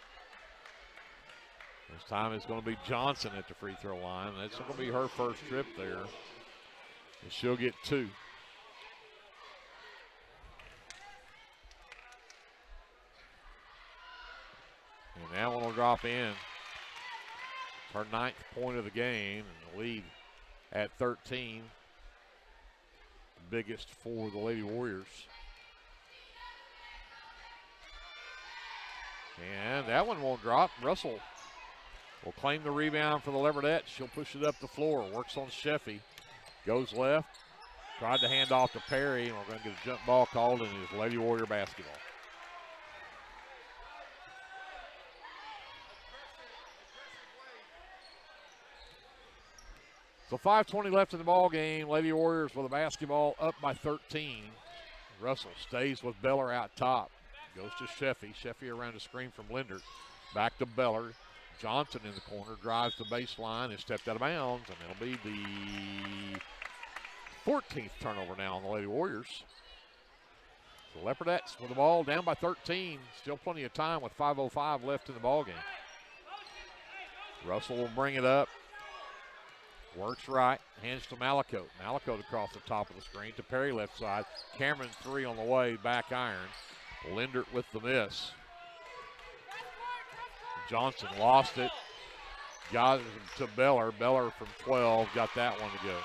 This time it's going to be Johnson at the free throw line. That's going to be her first trip there, and she'll get 2. And that one will drop in. Her 9th point of the game, and the lead at 13. Biggest for the Lady Warriors. And that one won't drop. Russell will claim the rebound for the Leopardettes. She'll push it up the floor. Works on Sheffy. Goes left. Tried to hand off to Perry, and we're going to get a jump ball called, and it is Lady Warrior basketball. So 5:20 left in the ball game. Lady Warriors with the basketball up by 13. Russell stays with Beller out top. Goes to Sheffy. Sheffy around the screen from Lindert. Back to Beller. Johnson in the corner. Drives the baseline and stepped out of bounds. And it'll be the 14th turnover now on the Lady Warriors. The Leopardettes with the ball down by 13. Still plenty of time with 5:05 left in the ball game. Russell will bring it up. Works right, hands to Malakote. Malakote across the top of the screen to Perry left side. Cameron 3 on the way, back iron. Lindert with the miss. Johnson lost it. Got it to Beller. Beller from 12 got that one to go.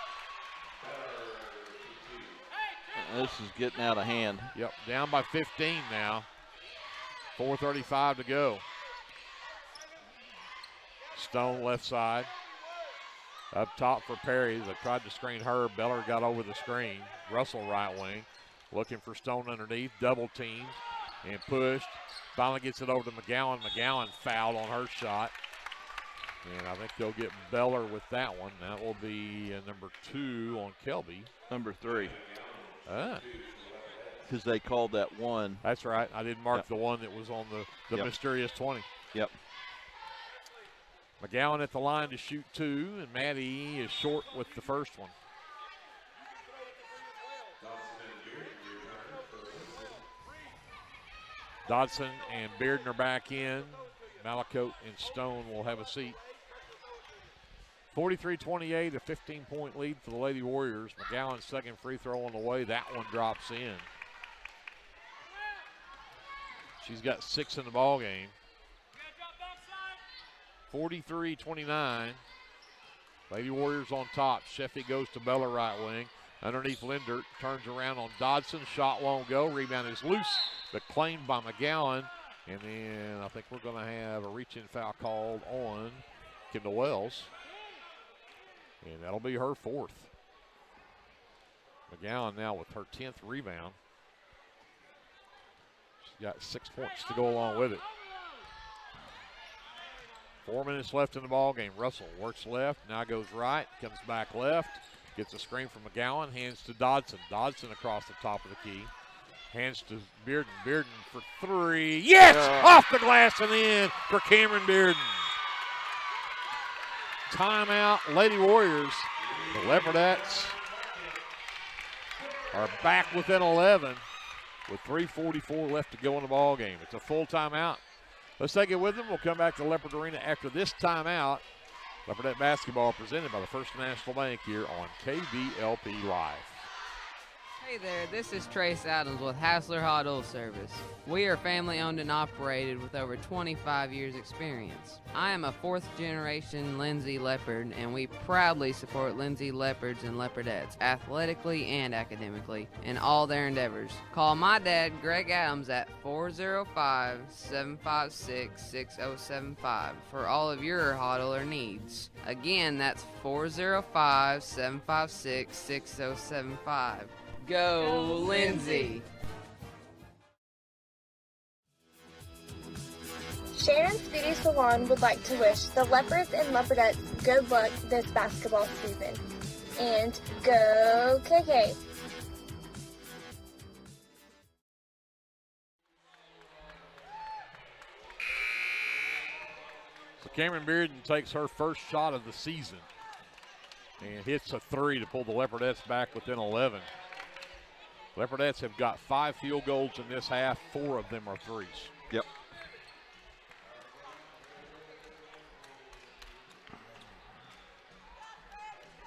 This is getting out of hand. Yep, down by 15 now. 4:35 to go. Stone left side. Up top for Perry. They tried to screen her. Beller got over the screen. Russell right wing. Looking for Stone underneath. Double teamed and pushed. Finally gets it over to McGowan. McGowan fouled on her shot. And I think they'll get Beller with that one. That will be number 2 on Kelby. Number 3. Ah. Because they called that one. That's right. I didn't mark the one that was on the mysterious 20. Yep. McGowan at the line to shoot 2, and Maddie is short with the first one. Dodson and Bearden are back in. Malakote and Stone will have a seat. 43-28, a 15-point lead for the Lady Warriors. McGowan's second free throw on the way. That one drops in. She's got 6 in the ball game. 43-29. Lady Warriors on top. Sheffy goes to Beller right wing. Underneath Lindert. Turns around on Dodson. Shot won't go. Rebound is loose, but claimed by McGowan. And then I think we're going to have a reach-in foul called on Kendall Wells. And that'll be her 4th. McGowan now with her 10th rebound. She's got 6 points to go along with it. 4 minutes left in the ball game. Russell works left, now goes right, comes back left, gets a screen from McGowan, hands to Dodson. Dodson across the top of the key. Hands to Bearden. Bearden for 3. Yes! Off the glass and in for Cameron Bearden. Timeout, Lady Warriors. The Leopardettes are back within 11 with 3:44 left to go in the ball game. It's a full timeout. Let's take it with them. We'll come back to Leopard Arena after this timeout. Leopardette basketball presented by the First National Bank here on KBLP Live. Hey there, this is Trace Adams with Hassler Hot Oil Service. We are family owned and operated with over 25 years experience. I am a 4th generation Lindsay Leopard, and we proudly support Lindsay Leopards and Leopardettes athletically and academically in all their endeavors. Call my dad, Greg Adams, at 405-756-6075 for all of your hot oiler needs. Again, that's 405-756-6075. Go, Lindsay! Shannon's Beauty Salon would like to wish the Leopards and Leopardettes good luck this basketball season. And go KK! So Cameron Bearden takes her first shot of the season and hits a three to pull the Leopardettes back within 11. Leopardettes have got 5 field goals in this half. 4 of them are threes. Yep.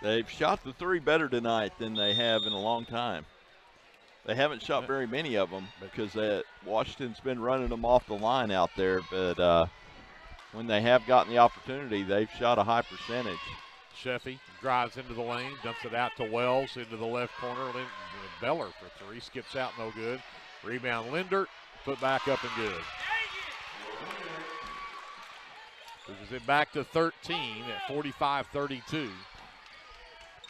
They've shot the three better tonight than they have in a long time. They haven't shot very many of them because Washington's been running them off the line out there, but when they have gotten the opportunity, they've shot a high percentage. Sheffy drives into the lane, dumps it out to Wells into the left corner. Beller for three, skips out, no good. Rebound Lindert, put back up and good. Pushes it back to 13 at 45-32.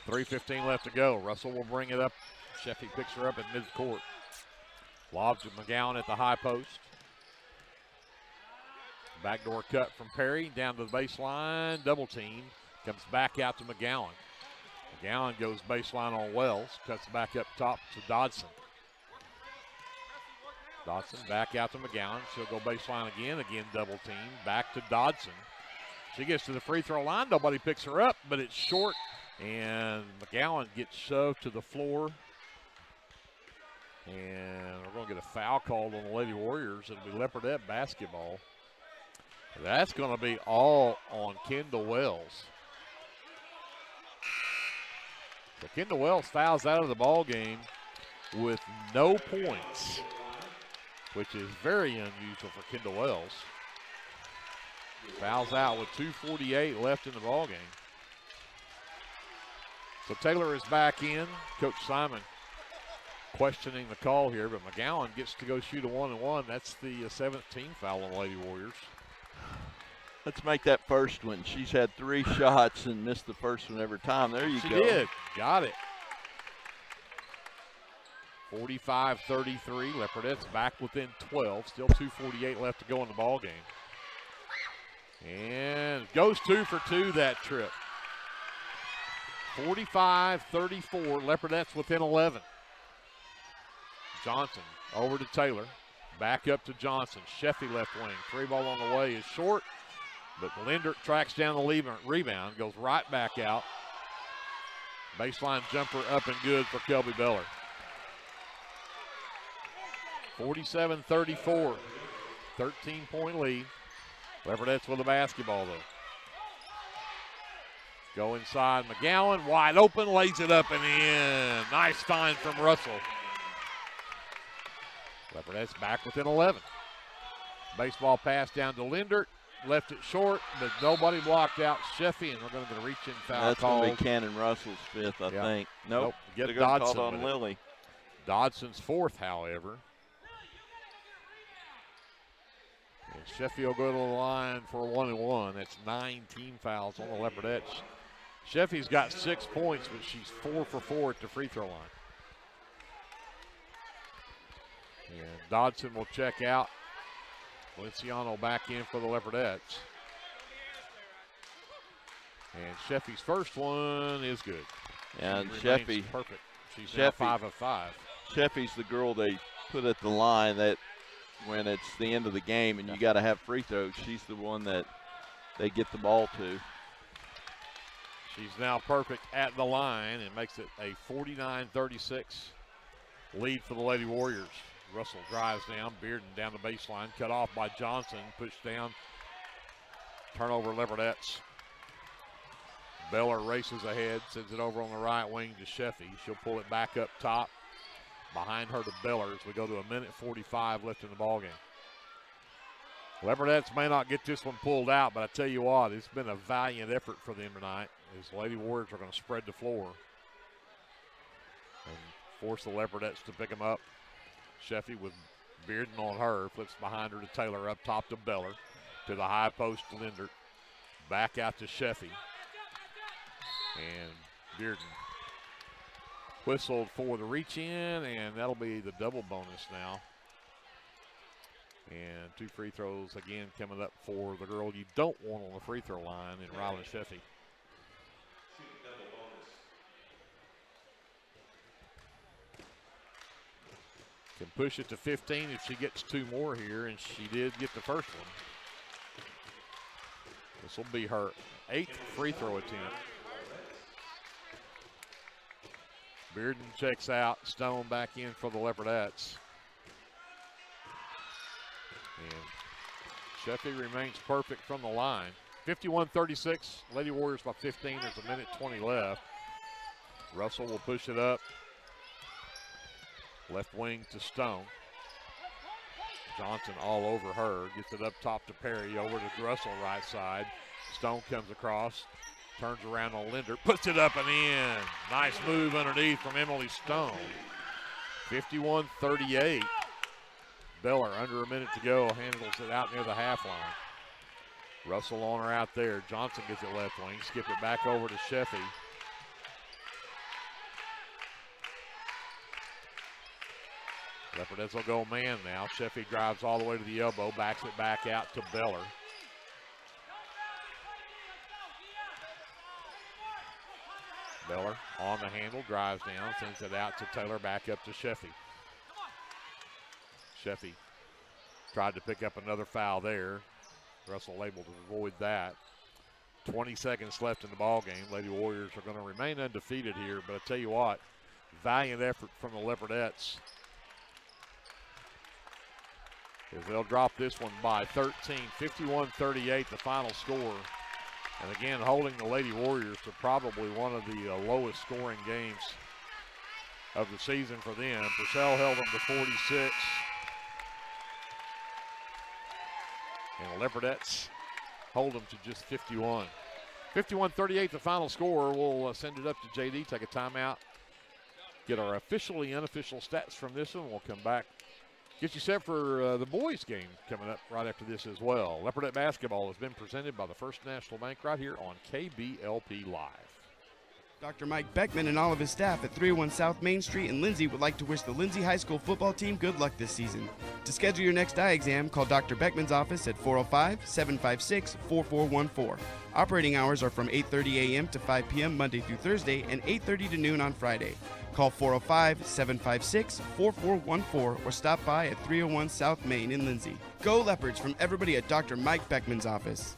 3:15 left to go. Russell will bring it up. Sheffy picks her up at midcourt. Lobs with McGowan at the high post. Backdoor cut from Perry down to the baseline. Double team. Comes back out to McGowan. McGowan goes baseline on Wells. Cuts back up top to Dodson. Dodson back out to McGowan. She'll go baseline again. Again double team. Back to Dodson. She gets to the free throw line. Nobody picks her up, but it's short. And McGowan gets shoved to the floor. And we're going to get a foul called on the Lady Warriors. It'll be Leopardette basketball. That's going to be all on Kendall Wells. So Kendall Wells fouls out of the ball game with no points, which is very unusual for Kendall Wells. Fouls out with 2:48 left in the ball game. So Taylor is back in. Coach Simon questioning the call here, but McGowan gets to go shoot a 1-and-1. That's the 7th team foul on Lady Warriors. Let's make that first one. She's had 3 shots and missed the first one every time. There you go. She did. Got it. 45-33. Leopardettes back within 12. Still 2:48 left to go in the ball game. And goes 2 for 2 that trip. 45-34. Leopardettes within 11. Johnson over to Taylor. Back up to Johnson. Sheffy left wing. 3 ball on the way is short. But Lindert tracks down the rebound, goes right back out. Baseline jumper up and good for Kelby Beller. 47-34, 13-point lead. Leopardettes with the basketball, though. Go inside, McGowan, wide open, lays it up and in. Nice find from Russell. Leopardettes back within 11. Baseball pass down to Lindert. Left it short, but nobody blocked out Sheffy, and we're going to get a reach-in foul That's called. going to be Cannon Russell's 5th, I think. Nope. Get Dodson called on Lily. Dodson's 4th, however. And Sheffy will go to the line for a 1-and-1. That's 9 team fouls on the Leopardettes. Sheffy's got 6 points, but she's 4 for 4 at the free throw line. And Dodson will check out. Valenciano back in for the Leopardettes. And Sheffy's first one is good. And Sheffy perfect. She's now 5 of 5. Sheffy's the girl they put at the line that when it's the end of the game and you got to have free throws, she's the one that they get the ball to. She's now perfect at the line and makes it a 49-36 lead for the Lady Warriors. Russell drives down, Bearden down the baseline, cut off by Johnson, pushed down, turnover Leopardettes. Beller races ahead, sends it over on the right wing to Sheffy. She'll pull it back up top, behind her to Beller as we go to 1:45 left in the ballgame. Leopardettes may not get this one pulled out, but I tell you what, it's been a valiant effort for them tonight as Lady Warriors are going to spread the floor and force the Leopardettes to pick them up. Sheffy with Bearden on her, flips behind her to Taylor, up top to Beller, to the high post to Lindert, back out to Sheffy. And Bearden whistled for the reach in, and that'll be the double bonus now. And 2 free throws again coming up for the girl you don't want on the free throw line in Rylan Sheffy. Can push it to 15 if she gets 2 more here, and she did get the first one. This will be her 8th free throw attempt. Bearden checks out. Stone back in for the Leopardettes. And Sheffy remains perfect from the line. 51-36, Lady Warriors by 15. There's a minute 20 left. Russell will push it up. Left wing to Stone. Johnson all over her. Gets it up top to Perry. Over to Russell right side. Stone comes across. Turns around on Linder. Puts it up and in. Nice move underneath from Emily Stone. 51-38. Beller, under a minute to go, handles it out near the half line. Russell on her out there. Johnson gets it left wing. Skip it back over to Sheffy. Leopardettes will go man now. Sheffy drives all the way to the elbow, backs it back out to Beller. Beller on the handle, drives down, sends it out to Taylor, back up to Sheffy. Sheffy tried to pick up another foul there. Russell able to avoid that. 20 seconds left in the ball game. Lady Warriors are going to remain undefeated here, but I tell you what, valiant effort from the Leopardettes. As they'll drop this one by 13, 51-38, the final score. And again, holding the Lady Warriors to probably one of the lowest scoring games of the season for them. Purcell held them to 46. And the Leopardettes hold them to just 51. 51-38, the final score. We'll send it up to JD, take a timeout, get our officially unofficial stats from this one. We'll come back, get you set for the boys game coming up right after this as well. Leopardette basketball has been presented by the First National Bank right here on KBLP Live. Dr. Mike Beckman and all of his staff at 301 South Main Street in Lindsay would like to wish the Lindsay High School football team good luck this season. To schedule your next eye exam, call Dr. Beckman's office at 405-756-4414. Operating hours are from 8:30 a.m. to 5 p.m. Monday through Thursday and 8:30 to noon on Friday. Call 405-756-4414 or stop by at 301 South Main in Lindsay. Go Leopards from everybody at Dr. Mike Beckman's office.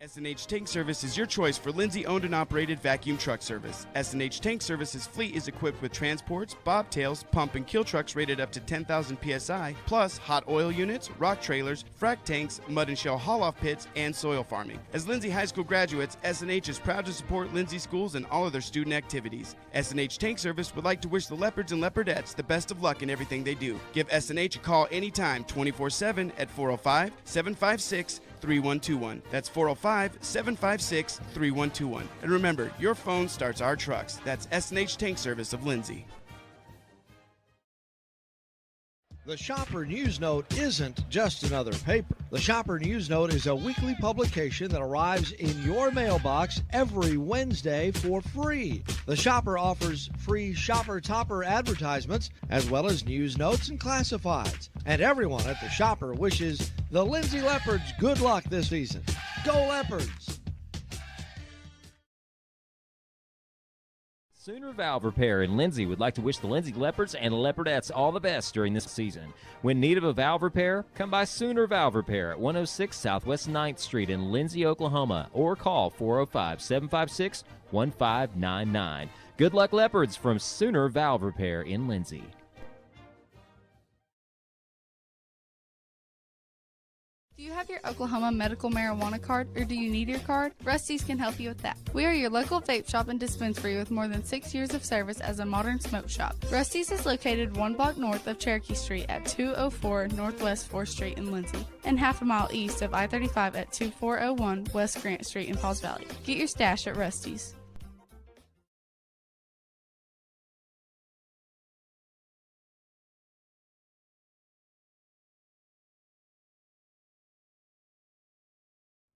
S&H Tank Service is your choice for Lindsay owned and operated vacuum truck service. S&H Tank Service's fleet is equipped with transports, bobtails, pump and kill trucks rated up to 10,000 psi, plus hot oil units, rock trailers, frac tanks, mud and shell haul-off pits, and soil farming. As Lindsay High School graduates, S&H is proud to support Lindsay schools and all of their student activities. S&H Tank Service would like to wish the Leopards and Leopardettes the best of luck in everything they do. Give S&H a call anytime, 24/7 at 405-756-3121. That's 405-756-3121. And remember, your phone starts our trucks. That's S&H Tank Service of Lindsay. The Shopper News Note isn't just another paper. The Shopper News Note is a weekly publication that arrives in your mailbox every Wednesday for free. The Shopper offers free Shopper Topper advertisements as well as news notes and classifieds. And everyone at the Shopper wishes the Lindsay Leopards good luck this season. Go Leopards! Sooner Valve Repair in Lindsay would like to wish the Lindsay Leopards and Leopardettes all the best during this season. When in need of a valve repair, come by Sooner Valve Repair at 106 Southwest 9th Street in Lindsay, Oklahoma, or call 405-756-1599. Good luck, Leopards, from Sooner Valve Repair in Lindsay. Do you have your Oklahoma medical marijuana card, or do you need your card? Rusty's can help you with that. We are your local vape shop and dispensary with more than 6 years of service as a modern smoke shop. Rusty's is located 1 block north of Cherokee Street at 204 Northwest 4th Street in Lindsay, and half a mile east of I-35 at 2401 West Grant Street in Pauls Valley. Get your stash at Rusty's.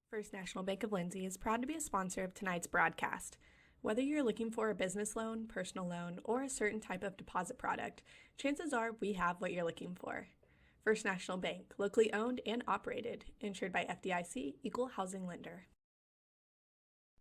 First National Bank of Lindsay is proud to be a sponsor of tonight's broadcast. Whether you're looking for a business loan, personal loan, or a certain type of deposit product, chances are we have what you're looking for. First National Bank, locally owned and operated, insured by FDIC, Equal Housing Lender.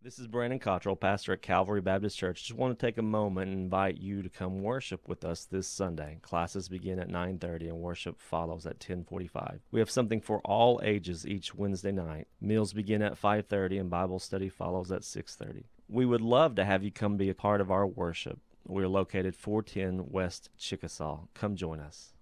This is Brandon Cottrell, pastor at Calvary Baptist Church. Just want to take a moment and invite you to come worship with us this Sunday. Classes begin at 9:30 and worship follows at 10:45. We have something for all ages each Wednesday night. Meals begin at 5:30 and Bible study follows at 6:30. We would love to have you come be a part of our worship. We're located 410 West Chickasaw. Come join us.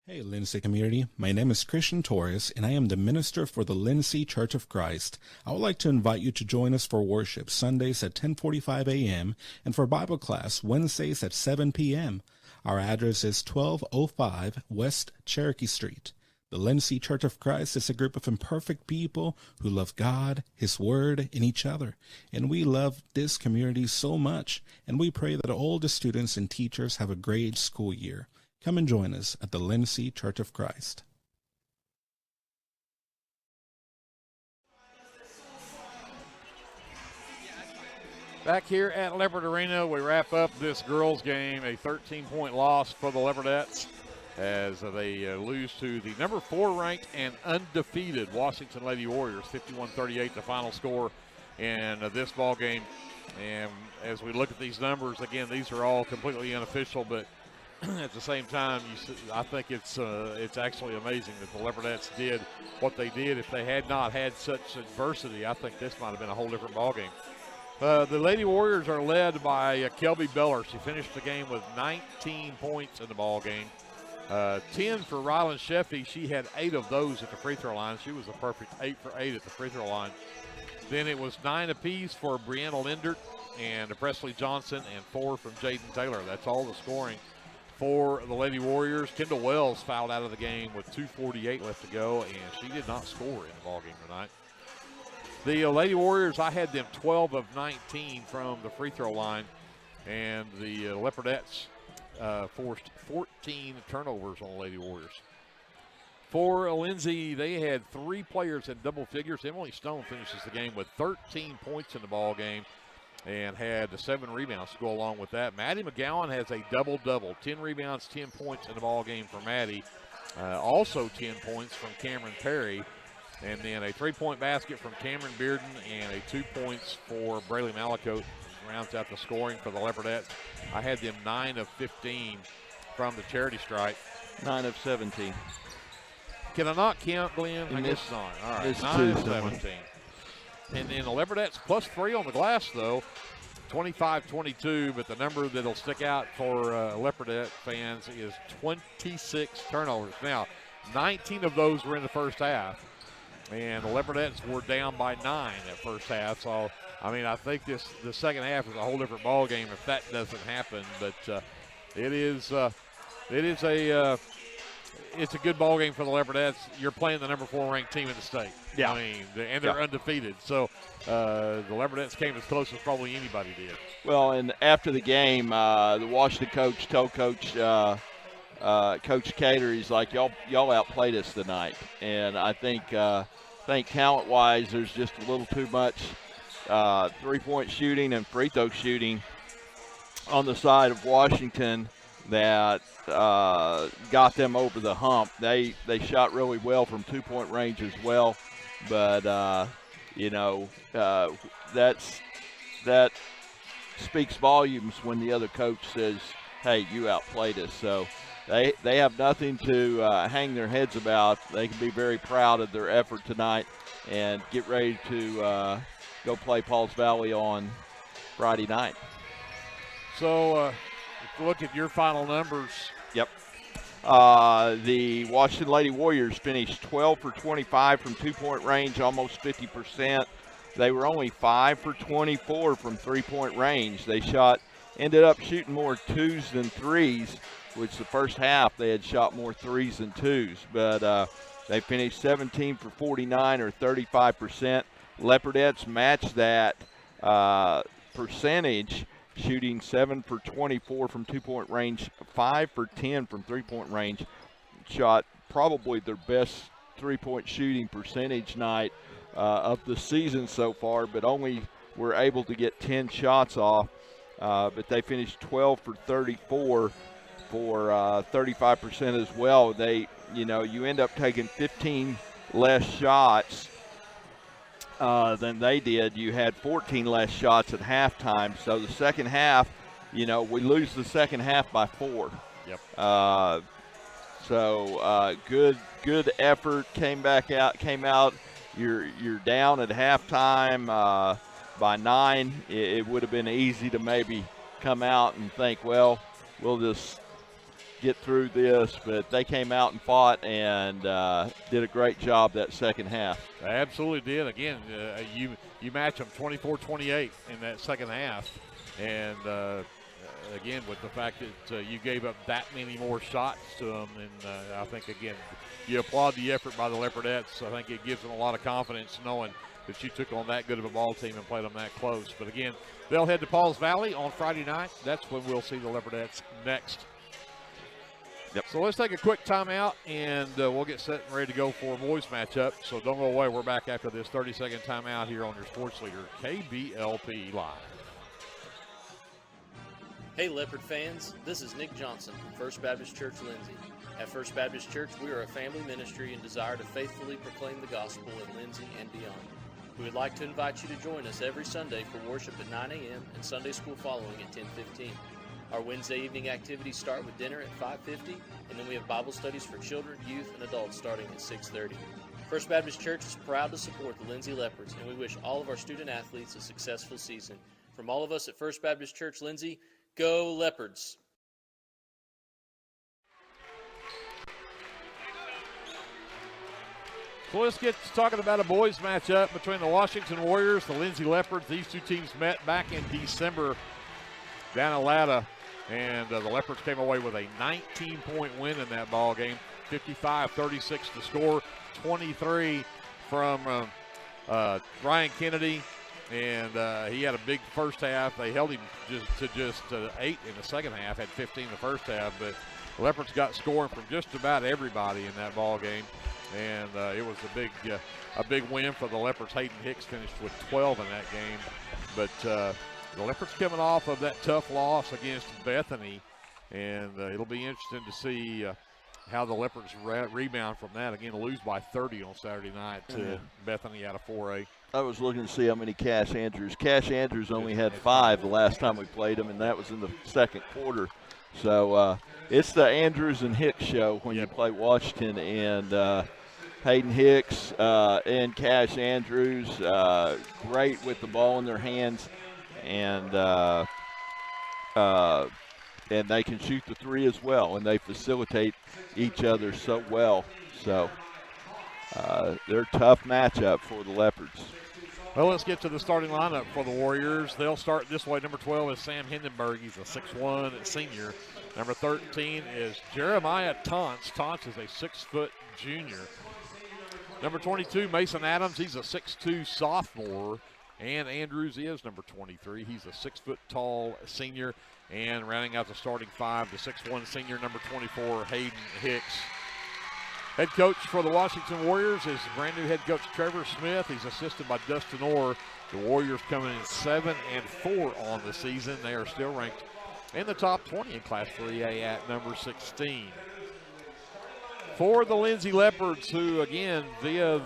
Hey, Lindsay community. My name is Christian Torres, and I am the minister for the Lindsay Church of Christ. I would like to invite you to join us for worship Sundays at 10:45 a.m. and for Bible class Wednesdays at 7 p.m. Our address is 1205 West Cherokee Street. The Lindsay Church of Christ is a group of imperfect people who love God, His Word, and each other. And we love this community so much, and we pray that all the students and teachers have a great school year. Come and join us at the Lindsay Church of Christ. Back here at Leopard Arena, we wrap up this girls' game, a 13-point loss for the Leopardettes as they lose to the number 4 ranked and undefeated Washington Lady Warriors, 51-38 the final score in this ball game. And as we look at these numbers, again, these are all completely unofficial, but at the same time, I think it's actually amazing that the Leopardettes did what they did. If they had not had such adversity, I think this might have been a whole different ballgame. The Lady Warriors are led by Kelby Beller. She finished the game with 19 points in the ballgame. 10 for Rylan Sheffy. She had 8 of those at the free throw line. She was a perfect 8 for 8 at the free throw line. Then it was 9 apiece for Brianna Lindert and Presley Johnson and 4 from Jaden Taylor. That's all the scoring for the Lady Warriors. Kendall Wells fouled out of the game with 2:48 left to go, and she did not score in the ballgame tonight. The Lady Warriors, I had them 12 of 19 from the free throw line, and the Leopardettes forced 14 turnovers on the Lady Warriors. For Lindsay, they had 3 players in double figures. Emily Stone finishes the game with 13 points in the ballgame and had 7 rebounds to go along with that. Maddie McGowan has a double-double, 10 rebounds, 10 points in the ball game for Maddie. Also 10 points from Cameron Perry. And then a 3-point basket from Cameron Bearden and a 2 points for Brayley Malacote rounds out the scoring for the Leopardettes. I had them 9 of 15 from the charity stripe. 9 of 17. Can I not count, Glenn? I guess not. All right, 9 of 17. And then the Leopardettes plus 3 on the glass, though, 25-22. But the number that'll stick out for Leopardette fans is 26 turnovers. Now, 19 of those were in the first half. And the Leopardettes were down by 9 at first half. So, I mean, I think the second half is a whole different ball game if that doesn't happen. But it's a good ball game for the Leopardettes. You're playing the number 4 ranked team in the state. Yeah. I mean, and they're undefeated. So the Leopardettes came as close as probably anybody did. Well, and after the game, the Washington coach told Coach Cater, he's like, y'all outplayed us tonight. And I think talent-wise, there's just a little too much three-point shooting and free throw shooting on the side of Washington that got them over the hump. They shot really well from 2-point range as well, but that speaks volumes when the other coach says, "Hey, you outplayed us." So they have nothing to hang their heads about. They can be very proud of their effort tonight and get ready to go play Pauls Valley on Friday night. So. Look at your final numbers. Yep. The Washington Lady Warriors finished 12 for 25 from two-point range, almost 50%. They were only 5 for 24 from three-point range. They ended up shooting more twos than threes, which the first half they had shot more threes than twos. But they finished 17 for 49, or 35%. Leopardettes matched that percentage, shooting 7 for 24 from two-point range, 5 for 10 from three-point range. Shot probably their best three-point shooting percentage night of the season so far, but only were able to get 10 shots off. But they finished 12 for 34 for 35% as well. You end up taking 15 less shots than they did. You had 14 less shots at halftime. So the second half, we lose the second half by 4. Yep. So good effort. Came out. You're down at halftime by 9. It would have been easy to maybe come out and think, well, we'll just get through this, but they came out and fought and did a great job that second half. They absolutely did. Again, you match them 24-28 in that second half, and again, with the fact that you gave up that many more shots to them, and I think, again, you applaud the effort by the Leopardettes. I think it gives them a lot of confidence knowing that you took on that good of a ball team and played them that close. But again, they'll head to Pauls Valley on Friday night. That's when we'll see the Leopardettes next. Yep. So let's take a quick timeout, and we'll get set and ready to go for a boys matchup. So don't go away. We're back after this 30-second timeout here on your sports leader, KBLP Live. Hey Leopard fans, this is Nick Johnson from First Baptist Church Lindsay. At First Baptist Church, we are a family ministry and desire to faithfully proclaim the gospel in Lindsay and beyond. We would like to invite you to join us every Sunday for worship at 9 a.m. and Sunday school following at 10:15. Our Wednesday evening activities start with dinner at 5:50, and then we have Bible studies for children, youth, and adults starting at 6:30. First Baptist Church is proud to support the Lindsay Leopards, and we wish all of our student athletes a successful season. From all of us at First Baptist Church Lindsay, go Leopards! So let's get to talking about a boys matchup between the Washington Warriors, the Lindsay Leopards. These two teams met back in December down at Latta, and the Leopards came away with a 19-point win in that ball game. 55-36 to score, 23 from Ryan Kennedy, and he had a big first half. They held him just 8 in the second half, had 15 in the first half, but the Leopards got scoring from just about everybody in that ball game. And it was a big win for the Leopards. Hayden Hicks finished with 12 in that game. But the Leopards coming off of that tough loss against Bethany, and it'll be interesting to see how the Leopards rebound from that. Again, lose by 30 on Saturday night to Bethany out of 4A. I was looking to see how many Cash Andrews. Cash Andrews only had 5 the last time we played them, and that was in the second quarter. So it's the Andrews and Hicks show when you play Washington, and Hayden Hicks and Cash Andrews, great with the ball in their hands, and they can shoot the three as well, and they facilitate each other so well. So they're a tough matchup for the Leopards. Well, let's get to the starting lineup for the Warriors. They'll start this way. Number 12 is Sam Hindenburg. He's a 6'1" senior. Number 13 is Jeremiah Tance. Tance is a 6-foot junior. Number 22, Mason Adams. He's a 6'2" sophomore. And Andrews is number 23. He's a 6-foot tall senior. And rounding out the starting 5, the 6'1" senior, number 24, Hayden Hicks. Head coach for the Washington Warriors is brand new head coach Trevor Smith. He's assisted by Dustin Orr. The Warriors coming in 7-4 on the season. They are still ranked in the top 20 in Class 3A at number 16. For the Lindsay Leopards, who again via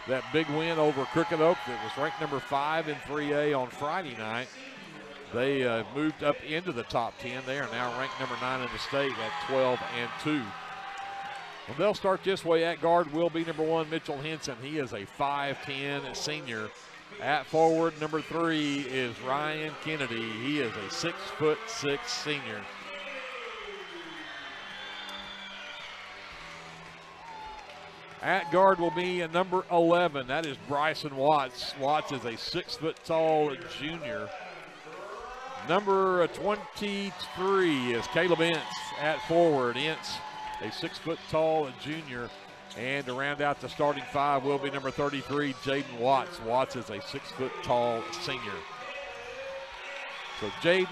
that big win over Crooked Oak that was ranked number 5 in 3A on Friday night, they moved up into the top 10. They are now ranked number 9 in the state at 12-2. Well, they'll start this way. At guard will be number 1, Mitchell Henson. He is a 5'10" senior. At forward, number 3 is Ryan Kennedy. He is a 6'6" senior. At guard will be a number 11. That is Bryson Watts. Watts is a 6-foot-tall junior. Number 23 is Caleb Ince at forward. Ince, a 6-foot-tall junior. And to round out the starting five will be number 33, Jaden Watts. Watts is a 6-foot-tall senior. So Jaden,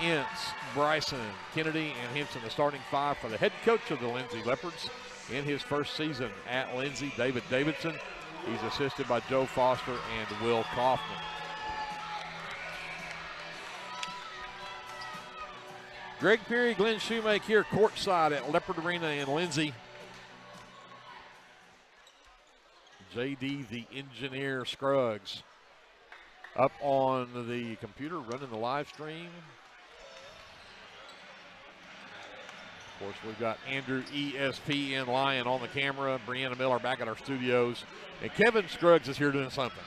Ince, Bryson, Kennedy, and Henson, the starting five for the head coach of the Lindsay Leopards in his first season at Lindsay, David Davidson. He's assisted by Joe Foster and Will Kaufman. Greg Peary, Glenn Shoemake here courtside at Leopard Arena in Lindsay. JD, the engineer, Scruggs, up on the computer running the live stream. Of course, we've got Andrew ESPN Lyon on the camera, Brianna Miller back at our studios, and Kevin Scruggs is here doing something.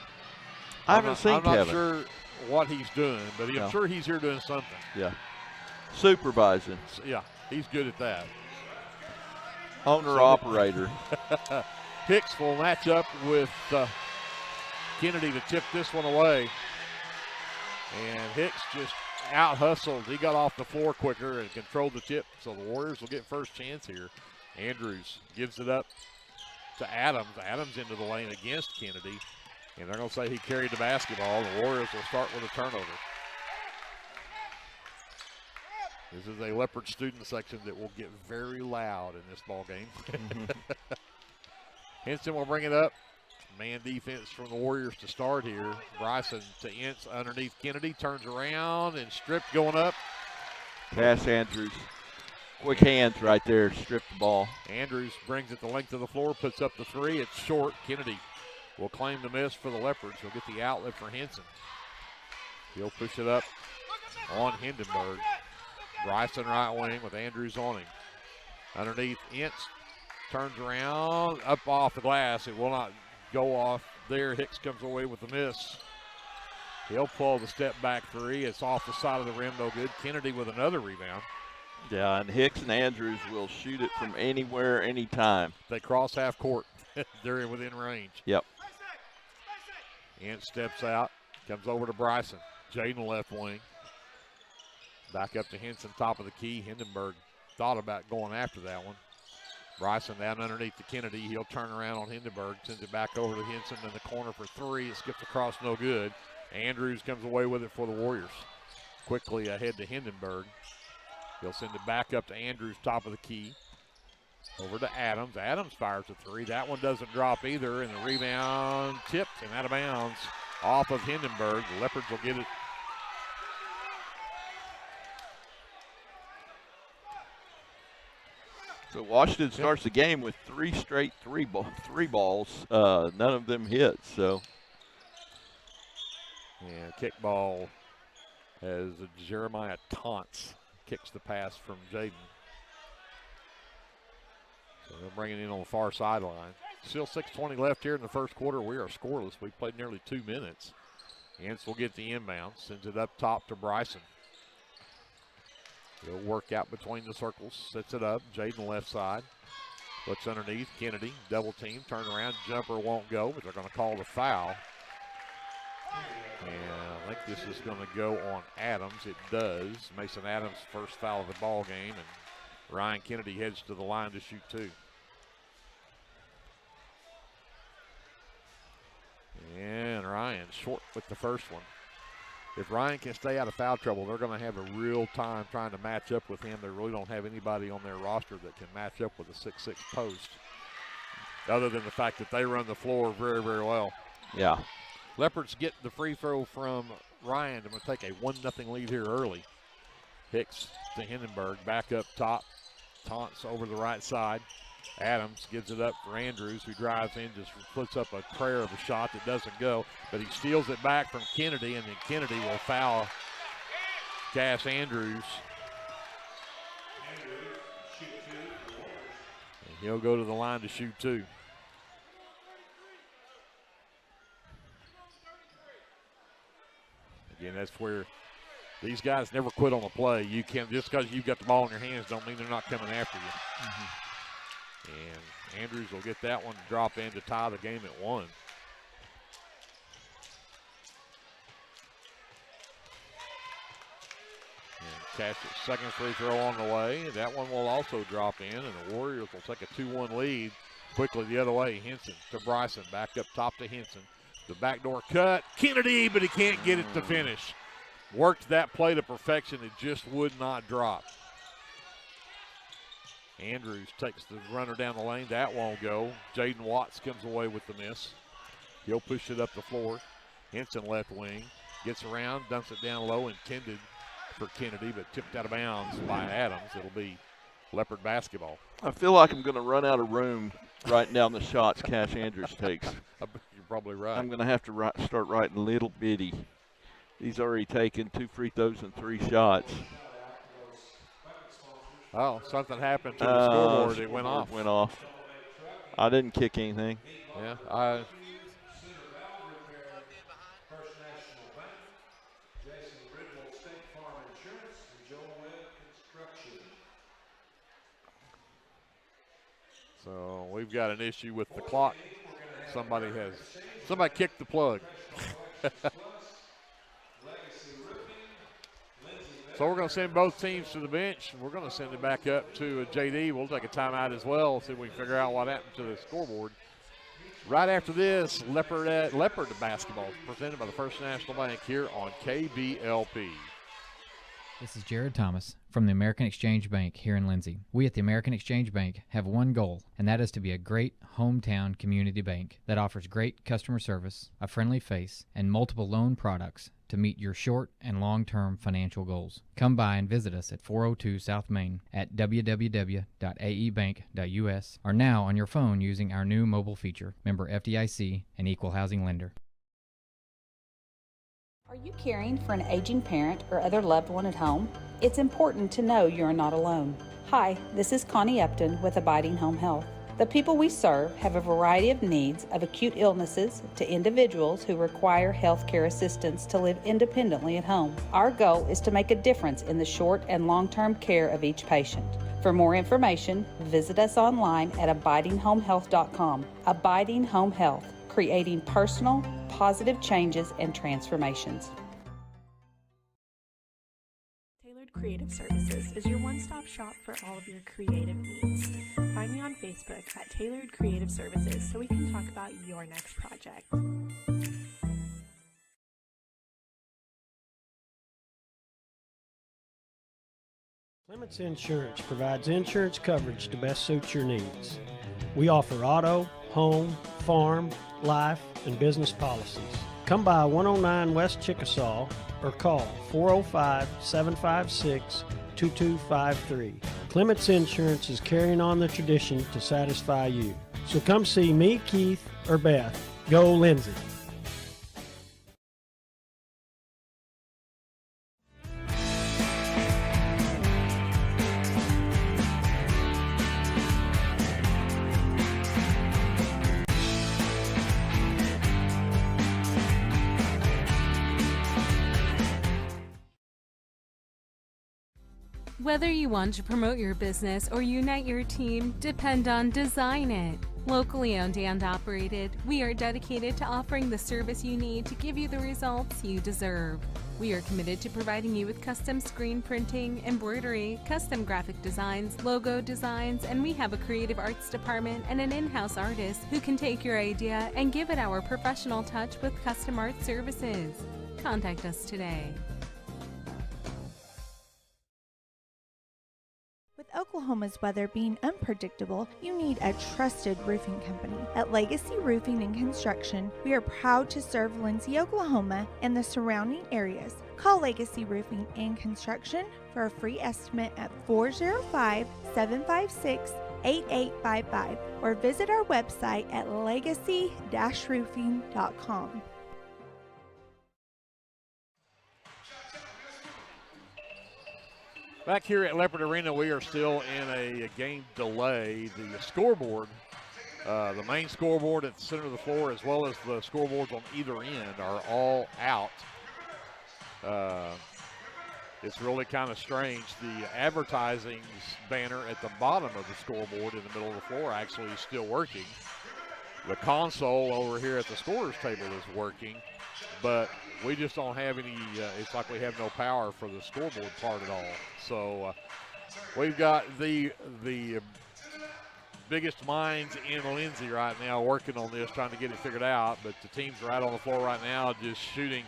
I haven't seen Kevin. I'm not sure what he's doing, but I'm sure he's here doing something. Yeah. Supervising. Yeah, he's good at that. Owner-operator. Hicks will match up with Kennedy to tip this one away. And Hicks just out-hustled. He got off the floor quicker and controlled the tip, so the Warriors will get first chance here. Andrews gives it up to Adams. Adams into the lane against Kennedy. And they're going to say he carried the basketball. The Warriors will start with a turnover. This is a Leopard student section that will get very loud in this ball game. Henson will bring it up. Man defense from the Warriors to start here. Bryson to Ince underneath Kennedy. Turns around and stripped going up. Pass Andrews. Quick hands right there. Strip the ball. Andrews brings it the length of the floor. Puts up the three. It's short. Kennedy will claim the miss for the Leopards. He'll get the outlet for Henson. He'll push it up on Hindenburg. Bryson right wing with Andrews on him. Underneath Ince. Turns around, up off the glass. It will not go off there. Hicks comes away with the miss. He'll pull the step back three. It's off the side of the rim, no good. Kennedy with another rebound. Yeah, and Hicks and Andrews will shoot it from anywhere, anytime. They cross half court. They're within range. Yep. Ince steps out, comes over to Bryson. Jaden left wing. Back up to Henson, top of the key. Hindenburg thought about going after that one. Bryson down underneath to Kennedy. He'll turn around on Hindenburg, sends it back over to Henson in the corner for three. It skips across, no good. Andrews comes away with it for the Warriors. Quickly ahead to Hindenburg. He'll send it back up to Andrews, top of the key. Over to Adams. Adams fires a three. That one doesn't drop either, and the rebound tipped and out of bounds off of Hindenburg. The Leopards will get it. So Washington starts the game with three straight three balls. None of them hit. So, yeah, kickball as Jeremiah Taunts kicks the pass from Jaden. So they're bringing it in on the far sideline. Still 6:20 left here in the first quarter. We are scoreless. We played nearly 2 minutes. Ince will get the inbound. Sends it up top to Bryson. He'll work out between the circles, sets it up. Jaden left side. Looks underneath. Kennedy, double team, turn around. Jumper won't go, but they're going to call the foul. And I think this is going to go on Adams. It does. Mason Adams' first foul of the ball game, and Ryan Kennedy heads to the line to shoot two. And Ryan short with the first one. If Ryan can stay out of foul trouble, they're going to have a real time trying to match up with him. They really don't have anybody on their roster that can match up with a 6'6" post, other than the fact that they run the floor very, very well. Yeah. Leopards get the free throw from Ryan. They're going to take a 1-0 lead here early. Hicks to Hindenburg, back up top. Taunts over the right side. Adams gives it up for Andrews, who drives in, just puts up a prayer of a shot that doesn't go, but he steals it back from Kennedy, and then Kennedy will foul Cass Andrews. And he'll go to the line to shoot two. Again, that's where these guys never quit on the play. You can, just because you've got the ball in your hands don't mean they're not coming after you. And Andrews will get that one to drop in to tie the game at 1. And Cash's second free throw on the way. That one will also drop in, and the Warriors will take a 2-1 lead. Quickly the other way, Henson to Bryson, back up top to Henson. The backdoor cut, Kennedy, but he can't get it to finish. Worked that play to perfection, it just would not drop. Andrews takes the runner down the lane, that won't go. Jaden Watts comes away with the miss. He'll push it up the floor. Henson left wing, gets around, dumps it down low, intended for Kennedy, but tipped out of bounds by Adams. It'll be Leopard basketball. I feel like I'm going to run out of room writing down the shots Cash Andrews takes. You're probably right. I'm going to have to start writing little bitty. He's already taken 2 free throws and 3 shots. Oh, something happened to the scoreboard. It went off. Went off. I didn't kick anything. Yeah, So we've got an issue with the clock. Somebody kicked the plug. So we're going to send both teams to the bench. We're going to send it back up to JD. We'll take a timeout as well, see if we can figure out what happened to the scoreboard. Right after this, Leopard basketball presented by the First National Bank here on KBLP. This is Jared Thomas from the American Exchange Bank here in Lindsay. We at the American Exchange Bank have one goal, and that is to be a great hometown community bank that offers great customer service, a friendly face, and multiple loan products to meet your short and long-term financial goals. Come by and visit us at 402 South Main at www.aebank.us or now on your phone using our new mobile feature. Member FDIC and Equal Housing Lender. Are you caring for an aging parent or other loved one at home? It's important to know you're not alone. Hi, this is Connie Upton with Abiding Home Health. The people we serve have a variety of needs, of acute illnesses to individuals who require health care assistance to live independently at home. Our goal is to make a difference in the short and long-term care of each patient. For more information, visit us online at abidinghomehealth.com. Abiding Home Health, creating personal, positive changes and transformations. Tailored Creative Services is your one-stop shop for all of your creative needs. Find me on Facebook at Tailored Creative Services so we can talk about your next project. Clements Insurance provides insurance coverage to best suit your needs. We offer auto, home, farm, life, and business policies. Come by 109 West Chickasaw or call 405-756-2253. Clements Insurance is carrying on the tradition to satisfy you. So come see me, Keith, or Beth. Go Lindsay. Whether you want to promote your business or unite your team, depend on Design It. Locally owned and operated, we are dedicated to offering the service you need to give you the results you deserve. We are committed to providing you with custom screen printing, embroidery, custom graphic designs, logo designs, and we have a creative arts department and an in-house artist who can take your idea and give it our professional touch with custom art services. Contact us today. With Oklahoma's weather being unpredictable, you need a trusted roofing company. At Legacy Roofing and Construction, we are proud to serve Lindsay, Oklahoma, and the surrounding areas. Call Legacy Roofing and Construction for a free estimate at 405-756-8855 or visit our website at legacy-roofing.com. Back here at Leopard Arena, we are still in a game delay. The scoreboard, the main scoreboard at the center of the floor, as well as the scoreboards on either end, are all out. it's really kind of strange. The advertising banner at the bottom of the scoreboard in the middle of the floor actually is still working. The console over here at the scorer's table is working, but we just don't have any, it's like we have no power for the scoreboard part at all. So we've got the biggest minds in Lindsay right now working on this, trying to get it figured out, but the teams are out on the floor right now just shooting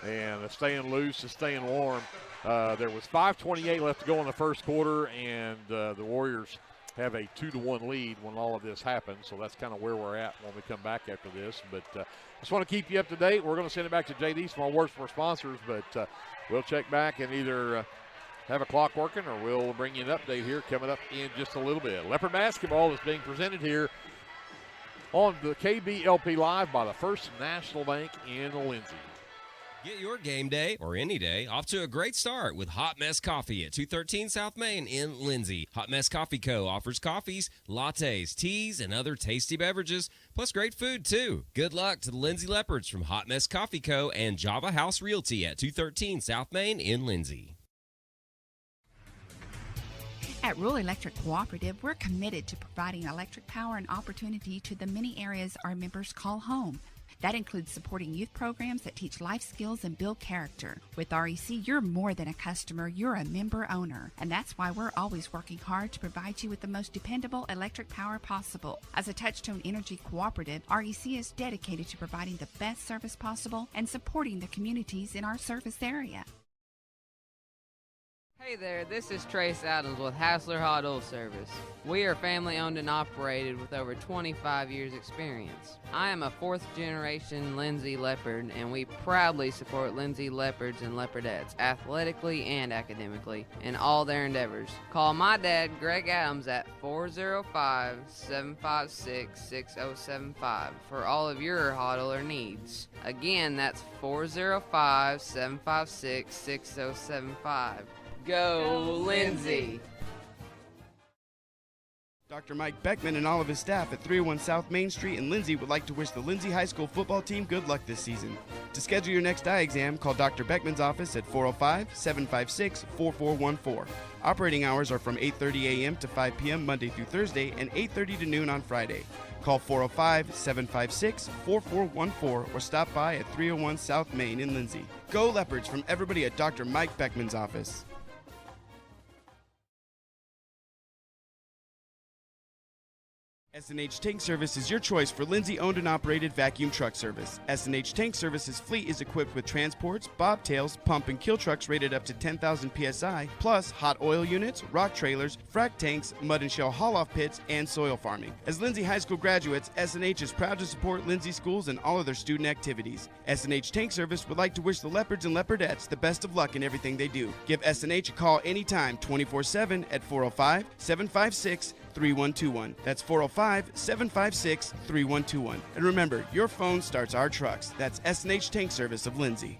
and staying loose and staying warm. There was 5:28 left to go in the first quarter, and the Warriors have a 2-1 lead when all of this happened, so that's kind of where we're at when we come back after this. But just want to keep you up to date. We're going to send it back to JD, some more words for our sponsors, but we'll check back and either have a clock working or we'll bring you an update here coming up in just a little bit. Leopard basketball is being presented here on the KBLP Live by the First National Bank in Lindsay. Get your game day, or any day, off to a great start with Hot Mess Coffee at 213 South Main in Lindsay. Hot Mess Coffee Co. offers coffees, lattes, teas, and other tasty beverages, plus great food, too. Good luck to the Lindsay Leopards from Hot Mess Coffee Co. and Java House Realty at 213 South Main in Lindsay. At Rural Electric Cooperative, we're committed to providing electric power and opportunity to the many areas our members call home. That includes supporting youth programs that teach life skills and build character. With REC, you're more than a customer, you're a member owner. And that's why we're always working hard to provide you with the most dependable electric power possible. As a Touchstone Energy cooperative, REC is dedicated to providing the best service possible and supporting the communities in our service area. Hey there, this is Trace Adams with Hassler Hot Oil Service. We are family owned and operated with over 25 years experience. I am a fourth generation Lindsay Leopard, and we proudly support Lindsay Leopards and Leopardettes athletically and academically in all their endeavors. Call my dad, Greg Adams, at 405-756-6075 for all of your hot oiler needs. Again, that's 405-756-6075. Go, Lindsay! Dr. Mike Beckman and all of his staff at 301 South Main Street in Lindsay would like to wish the Lindsay High School football team good luck this season. To schedule your next eye exam, call Dr. Beckman's office at 405-756-4414. Operating hours are from 8:30 a.m. to 5 p.m. Monday through Thursday and 8:30 to noon on Friday. Call 405-756-4414 or stop by at 301 South Main in Lindsay. Go Leopards from everybody at Dr. Mike Beckman's office. S&H Tank Service is your choice for Lindsay owned and operated vacuum truck service. S&H Tank Service's fleet is equipped with transports, bobtails, pump and kill trucks rated up to 10,000 psi, plus hot oil units, rock trailers, frac tanks, mud and shell haul-off pits, and soil farming. As Lindsay High School graduates, S&H is proud to support Lindsay schools and all of their student activities. S&H Tank Service would like to wish the Leopards and Leopardettes the best of luck in everything they do. Give S&H a call anytime, 24/7 at 405-756-3121. That's 405-756-3121. And remember, your phone starts our trucks. That's S&H Tank Service of Lindsay.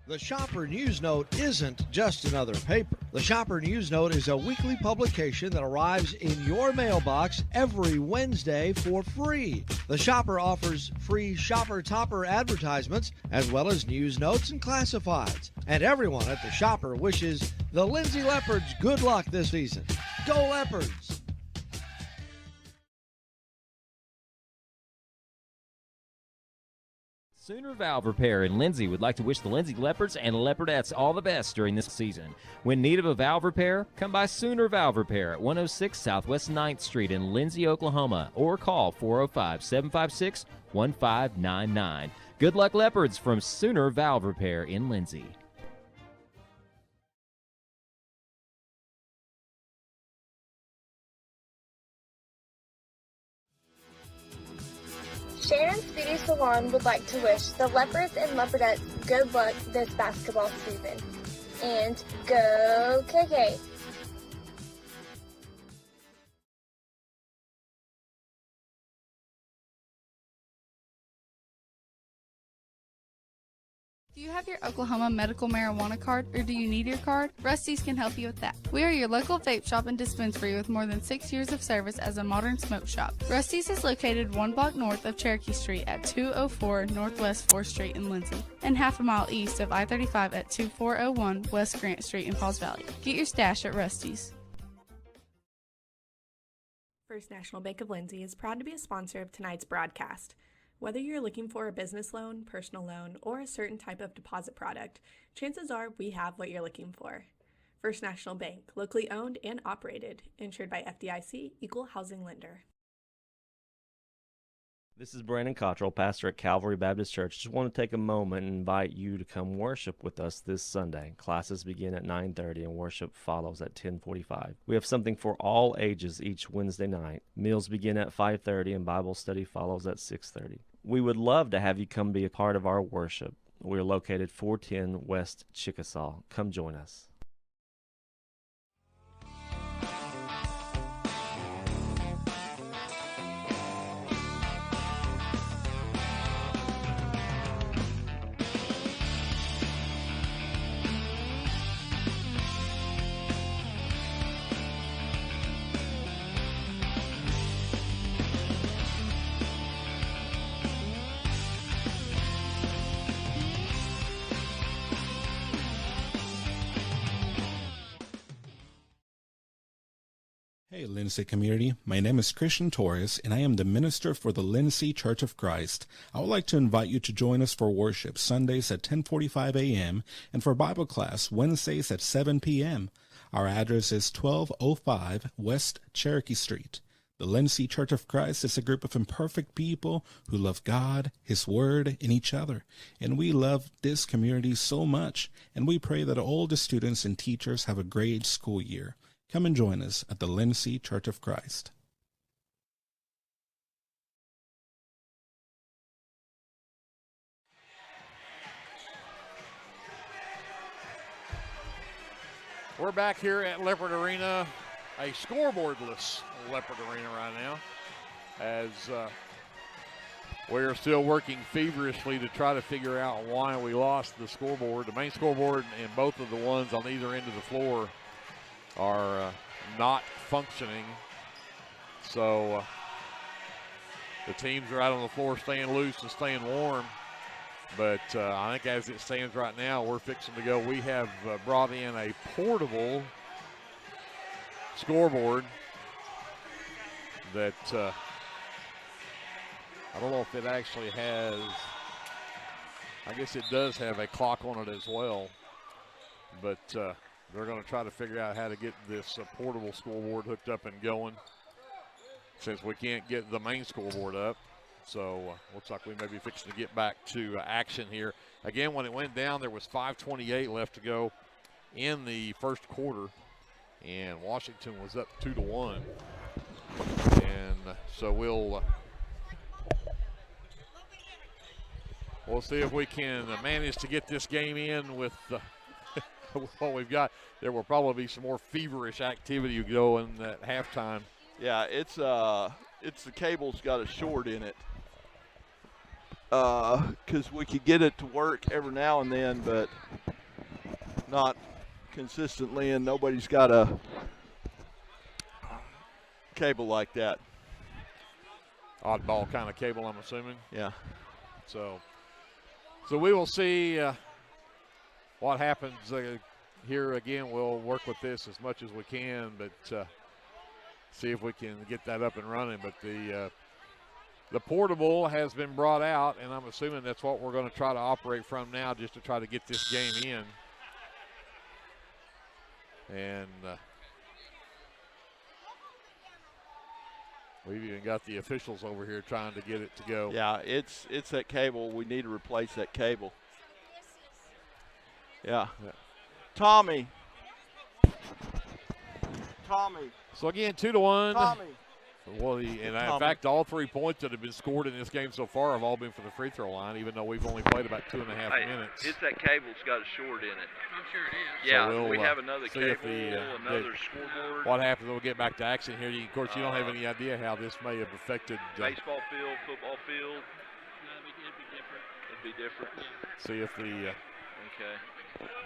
The Shopper News Note isn't just another paper. The Shopper News Note is a weekly publication that arrives in your mailbox every Wednesday for free. The Shopper offers free Shopper Topper advertisements as well as news notes and classifieds. And everyone at the Shopper wishes the Lindsay Leopards good luck this season. Go Leopards! Sooner Valve Repair in Lindsay would like to wish the Lindsay Leopards and Leopardettes all the best during this season. When in need of a valve repair, come by Sooner Valve Repair at 106 Southwest 9th Street in Lindsay, Oklahoma, or call 405-756-1599. Good luck, Leopards, from Sooner Valve Repair in Lindsay. Shannon's Beauty Salon would like to wish the Leopards and Leopardettes good luck this basketball season. And go KK! Do you have your Oklahoma medical marijuana card, or do you need your card? Rusty's can help you with that. We are your local vape shop and dispensary with more than 6 years of service as a modern smoke shop. Rusty's is located 1 block north of Cherokee Street at 204 Northwest 4th Street in Lindsay, and half a mile east of I-35 at 2401 West Grant Street in Pauls Valley. Get your stash at Rusty's. First National Bank of Lindsay is proud to be a sponsor of tonight's broadcast. Whether you're looking for a business loan, personal loan, or a certain type of deposit product, chances are we have what you're looking for. First National Bank, locally owned and operated, insured by FDIC, Equal Housing Lender. This is Brandon Cottrell, pastor at Calvary Baptist Church. Just want to take a moment and invite you to come worship with us this Sunday. Classes begin at 9:30 and worship follows at 10:45. We have something for all ages each Wednesday night. Meals begin at 5:30 and Bible study follows at 6:30. We would love to have you come be a part of our worship. We're located 410 West Chickasaw. Come join us. Hey, Lindsay community. My name is Christian Torres, and I am the minister for the Lindsay Church of Christ. I would like to invite you to join us for worship Sundays at 10:45 a.m. and for Bible class Wednesdays at 7 p.m. Our address is 1205 West Cherokee Street. The Lindsay Church of Christ is a group of imperfect people who love God, His Word, and each other. And we love this community so much, and we pray that all the students and teachers have a great school year. Come and join us at the Lindsay Church of Christ. We're back here at Leopard Arena, a scoreboardless Leopard Arena right now, as we're still working feverishly to try to figure out why we lost the scoreboard. The main scoreboard and both of the ones on either end of the floor are not functioning. So the teams are out on the floor staying loose and staying warm. But I think as it stands right now, we're fixing to go. We have brought in a portable scoreboard that I don't know if it actually has, I guess it does have a clock on it as well. But they're going to try to figure out how to get this portable scoreboard hooked up and going, since we can't get the main scoreboard up. So looks like we may be fixing to get back to action here. Again, when it went down, there was 5:28 left to go in the first quarter, and Washington was up 2-1. And so we'll see if we can manage to get this game in with what we've got. There will probably be some more feverish activity going at halftime. Yeah, it's the cable's got a short in it. Because we could get it to work every now and then, but not consistently, and nobody's got a cable like that. Oddball kind of cable, I'm assuming. Yeah. So we will see what happens here. Again, we'll work with this as much as we can, but see if we can get that up and running. But the portable has been brought out, and I'm assuming that's what we're going to try to operate from now, just to try to get this game in. And we've even got the officials over here trying to get it to go. Yeah, it's that cable. We need to replace that cable. Yeah. Tommy. So again, 2-1. Tommy. Well, in fact, all 3 points that have been scored in this game so far have all been for the free throw line, even though we've only played about 2.5 minutes. It's that cable's got a short in it. I'm sure it is. Yeah, so we have another cable, another scoreboard. What happens when we get back to action here? Of course, you don't have any idea how this may have affected. Baseball field, football field. No, it'd be different. It'd be different. See if the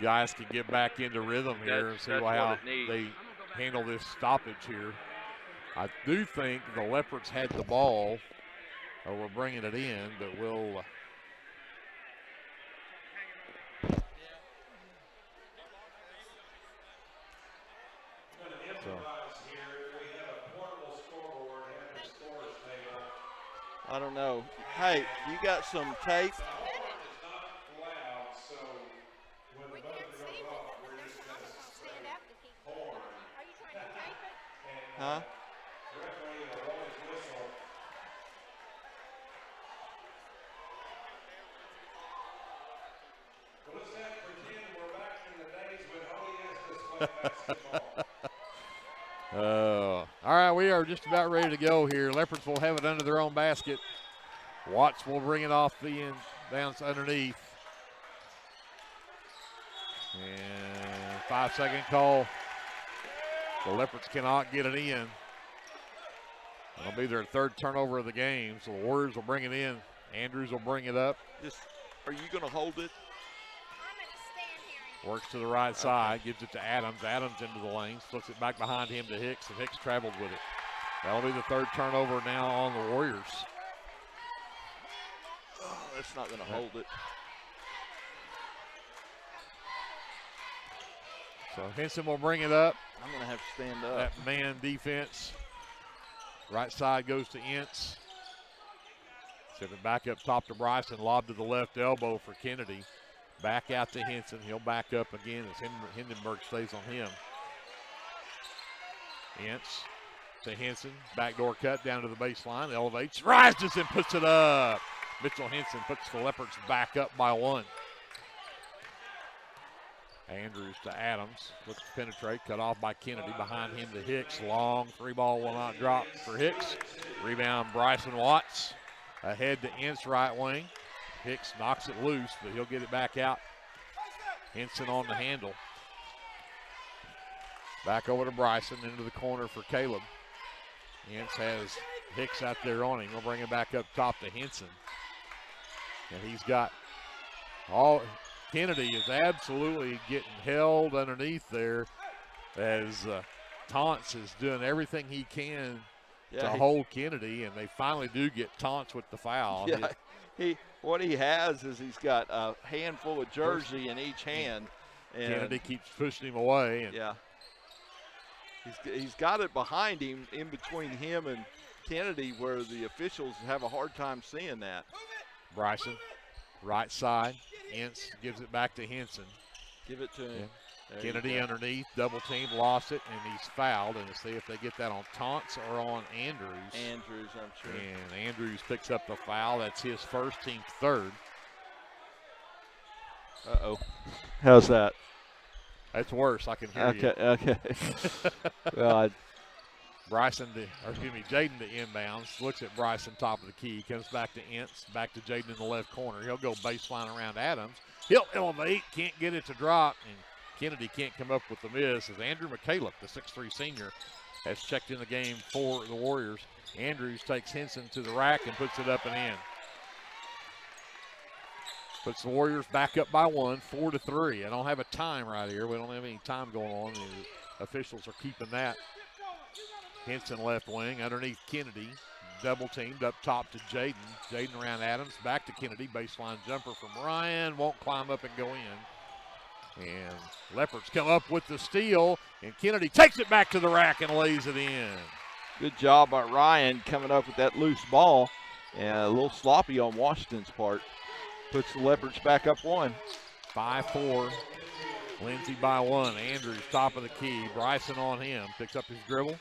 guys can get back into rhythm here and see how they handle this stoppage here. I do think the Leopards had the ball, or we're bringing it in, but we'll. I don't know. Hey, you got some tape? Huh? All right, we are just about ready to go here. Leopards will have it under their own basket. Watts will bring it off the end, bounce underneath. And 5-second call. The Leopards cannot get it in. It'll be their third turnover of the game, so the Warriors will bring it in. Andrews will bring it up. Are you going to hold it? Works to the right side, gives it to Adams. Adams into the lane, flips it back behind him to Hicks, and Hicks traveled with it. That'll be the third turnover now on the Warriors. Oh, that's not going to hold it. So Henson will bring it up. I'm going to have to stand up. That man defense. Right side goes to Ince. Send it back up top to Bryson. Lob to the left elbow for Kennedy. Back out to Henson. He'll back up again as Hindenburg stays on him. Ince to Henson. Backdoor cut down to the baseline. Elevates. Rises and puts it up. Mitchell Henson puts the Leopards back up by 1. Andrews to Adams. Looks to penetrate. Cut off by Kennedy. Behind him to Hicks. Long 3-ball will not drop for Hicks. Rebound Bryson Watts. Ahead to Ince right wing. Hicks knocks it loose, but he'll get it back out. Henson on the handle. Back over to Bryson, into the corner for Caleb. Ince has Hicks out there on him. He'll bring it back up top to Henson. And he's got Kennedy is absolutely getting held underneath there as Taunts is doing everything he can to hold Kennedy, and they finally do get Taunts with the foul. Yeah, what he has is he's got a handful of jersey in each hand. And Kennedy keeps pushing him away. And yeah. He's got it behind him, in between him and Kennedy, where the officials have a hard time seeing that. Bryson, right side. Ince gives it back to Henson. Give it to him. Kennedy underneath, double team, lost it, and he's fouled. And to see if they get that on Taunts or on Andrews. Andrews, I'm sure. And Andrews picks up the foul. That's his first, team third. Uh-oh. How's that? That's worse. I can hear you. Okay. Well, Jaden to inbounds. Looks at Bryson, top of the key. Comes back to Ince. Back to Jaden in the left corner. He'll go baseline around Adams. He'll elevate. Can't get it to drop. And Kennedy can't come up with the miss as Andrew McCaleb, the 6'3 senior, has checked in the game for the Warriors. Andrews takes Henson to the rack and puts it up and in. Puts the Warriors back up by 1, 4-3. I don't have a time right here. We don't have any time going on. The officials are keeping that. Henson left wing underneath Kennedy. Double teamed up top to Jaden. Jaden around Adams. Back to Kennedy. Baseline jumper from Ryan. Won't climb up and go in. And Leopards come up with the steal. And Kennedy takes it back to the rack and lays it in. Good job by Ryan coming up with that loose ball. And a little sloppy on Washington's part. Puts the Leopards back up 1. 5-4. Lindsay by 1. Andrews top of the key. Bryson on him. Picks up his dribble.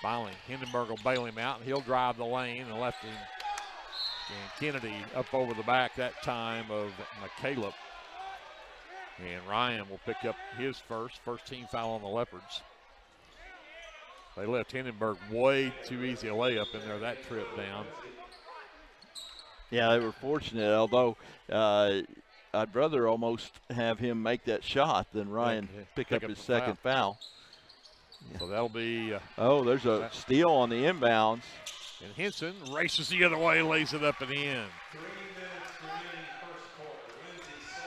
Finally, Hindenburg will bail him out, and he'll drive the lane and left him. And Kennedy up over the back that time of McCaleb. And Ryan will pick up his first team foul on the Leopards. They left Hindenburg way too easy a layup in there that trip down. Yeah, they were fortunate, although I'd rather almost have him make that shot than Ryan pick up his second foul. Yeah. So that'll be. There's a steal on the inbounds. And Henson races the other way, lays it up and in. 3 minutes remaining first quarter. Lindsay 7,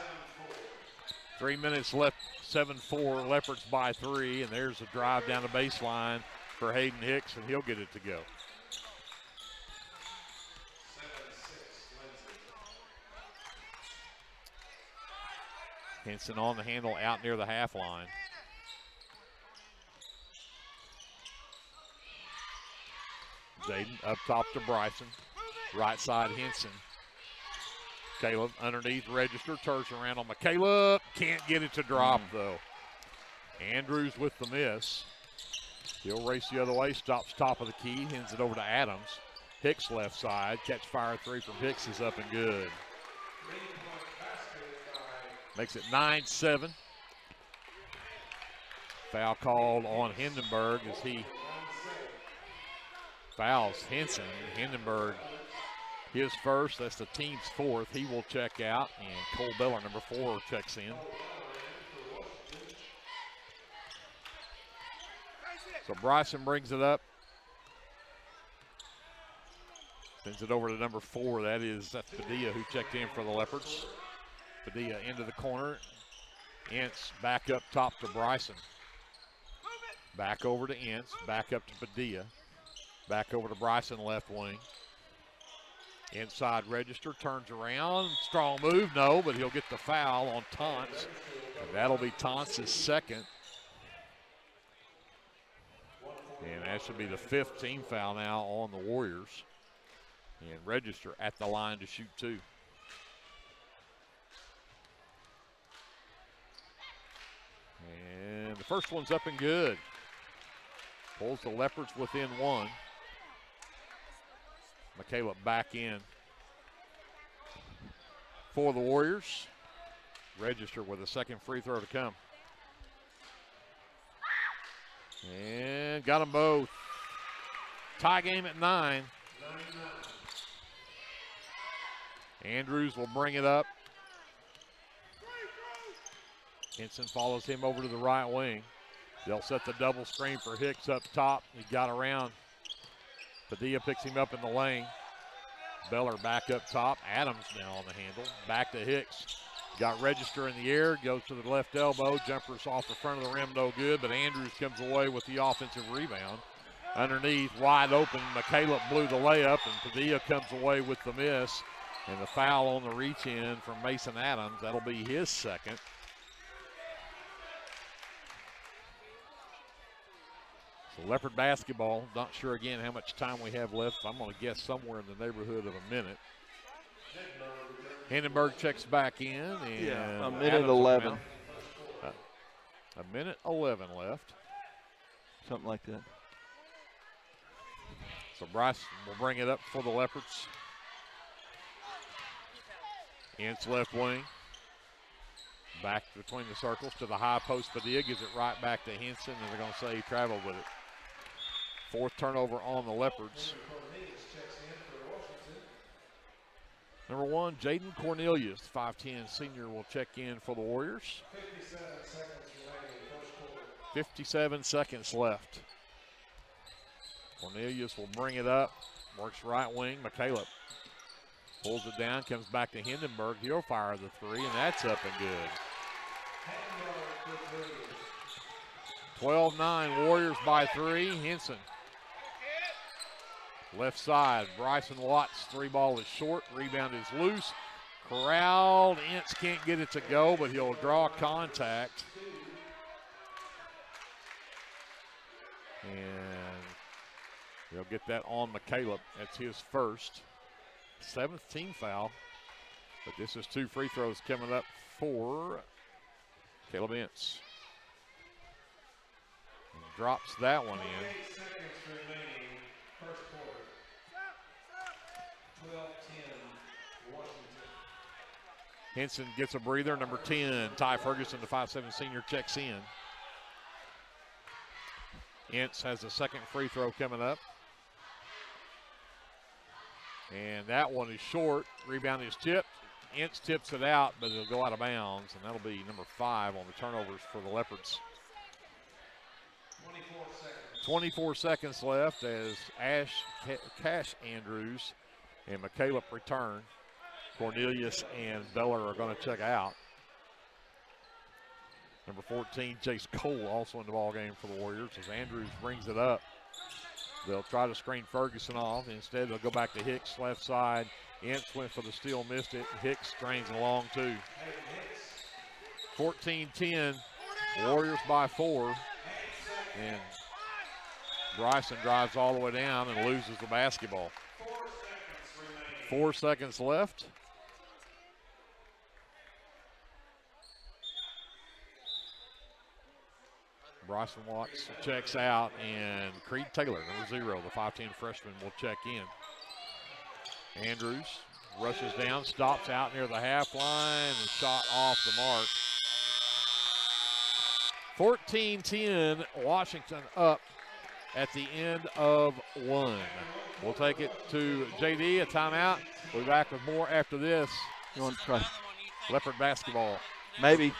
3 minutes left, 7-4, Leopards by 3, and there's a drive down the baseline for Hayden Hicks, and he'll get it to go. Henson on the handle out near the half line. Jaden up top to Bryson. Right side Henson. Caleb underneath register, turns around on McCaleb. Can't get it to drop though. Andrews with the miss. He'll race the other way, stops top of the key, hands it over to Adams. Hicks left side, catch fire three from Hicks is up and good. Makes it 9-7. Foul called on Hindenburg as he fouls Henson. Hindenburg, his first, that's the team's fourth. He will check out, and Cole Beller, number 4, checks in. So Bryson brings it up. Sends it over to number 4. That's Padilla who checked in for the Leopards. Padilla into the corner. Ince back up top to Bryson. Back over to Ince. Back up to Padilla. Back over to Bryson, left wing. Inside register, turns around. Strong move, no, but he'll get the foul on Taunts. And that'll be Taunts' second. And that should be the 5th team foul now on the Warriors. And register at the line to shoot 2. And the first one's up and good. Pulls the Leopards within 1. McCaleb back in for the Warriors. Register with a second free throw to come. And got them both. Tie game at 9. Andrews will bring it up. Henson follows him over to the right wing. They'll set the double screen for Hicks up top. He got around. Padilla picks him up in the lane. Beller back up top. Adams now on the handle. Back to Hicks. Got register in the air. Goes to the left elbow. Jumpers off the front of the rim, no good. But Andrews comes away with the offensive rebound. Underneath, wide open. McCaleb blew the layup, and Padilla comes away with the miss. And the foul on the reach in from Mason Adams. That'll be his second. So Leopard basketball, not sure again how much time we have left. I'm going to guess somewhere in the neighborhood of a minute. Hindenburg checks back in. And a minute 11. A minute 11 left. Something like that. So Bryce will bring it up for the Leopards. Ince left wing. Back between the circles to the high post. Padilla gives it right back to Henson, and they're going to say he traveled with it. 4th turnover on the Leopards. Number 1, Jaden Cornelius, 5'10" senior, will check in for the Warriors. 57 seconds left. Cornelius will bring it up. Works right wing. McCaleb pulls it down, comes back to Hindenburg. He'll fire the 3, and that's up and good. 12-9, Warriors by 3. Henson. Left side, Bryson Watts, 3 ball is short, rebound is loose. Corralled, Ince can't get it to go, but he'll draw contact. And he'll get that on McCaleb. That's his first. 7th team foul, but this is 2 free throws coming up for Caleb Ince. And drops that one in. Henson gets a breather. Number 10, Ty Ferguson, the 5'7" senior, checks in. Ince has a second free throw coming up. And that one is short. Rebound is tipped. Ince tips it out, but it'll go out of bounds, and that'll be number 5 on the turnovers for the Leopards. 24 seconds left as Cash Andrews and McCaleb return. Cornelius and Beller are going to check out. Number 14, Chase Cole, also in the ball game for the Warriors as Andrews brings it up. They'll try to screen Ferguson off. Instead, they'll go back to Hicks, left side. Ince went for the steal, missed it. Hicks strains it along, too. 14-10, Warriors by 4. And Bryson drives all the way down and loses the basketball. 4 seconds left. Bryson Watts checks out, and Creed Taylor, number 0, the 5'10 freshman, will check in. Andrews rushes down, stops out near the half line, and shot off the mark. 14-10, Washington up at the end of 1. We'll take it to JD, a timeout. We'll be back with more after this. You want to try? Leopard basketball. Maybe.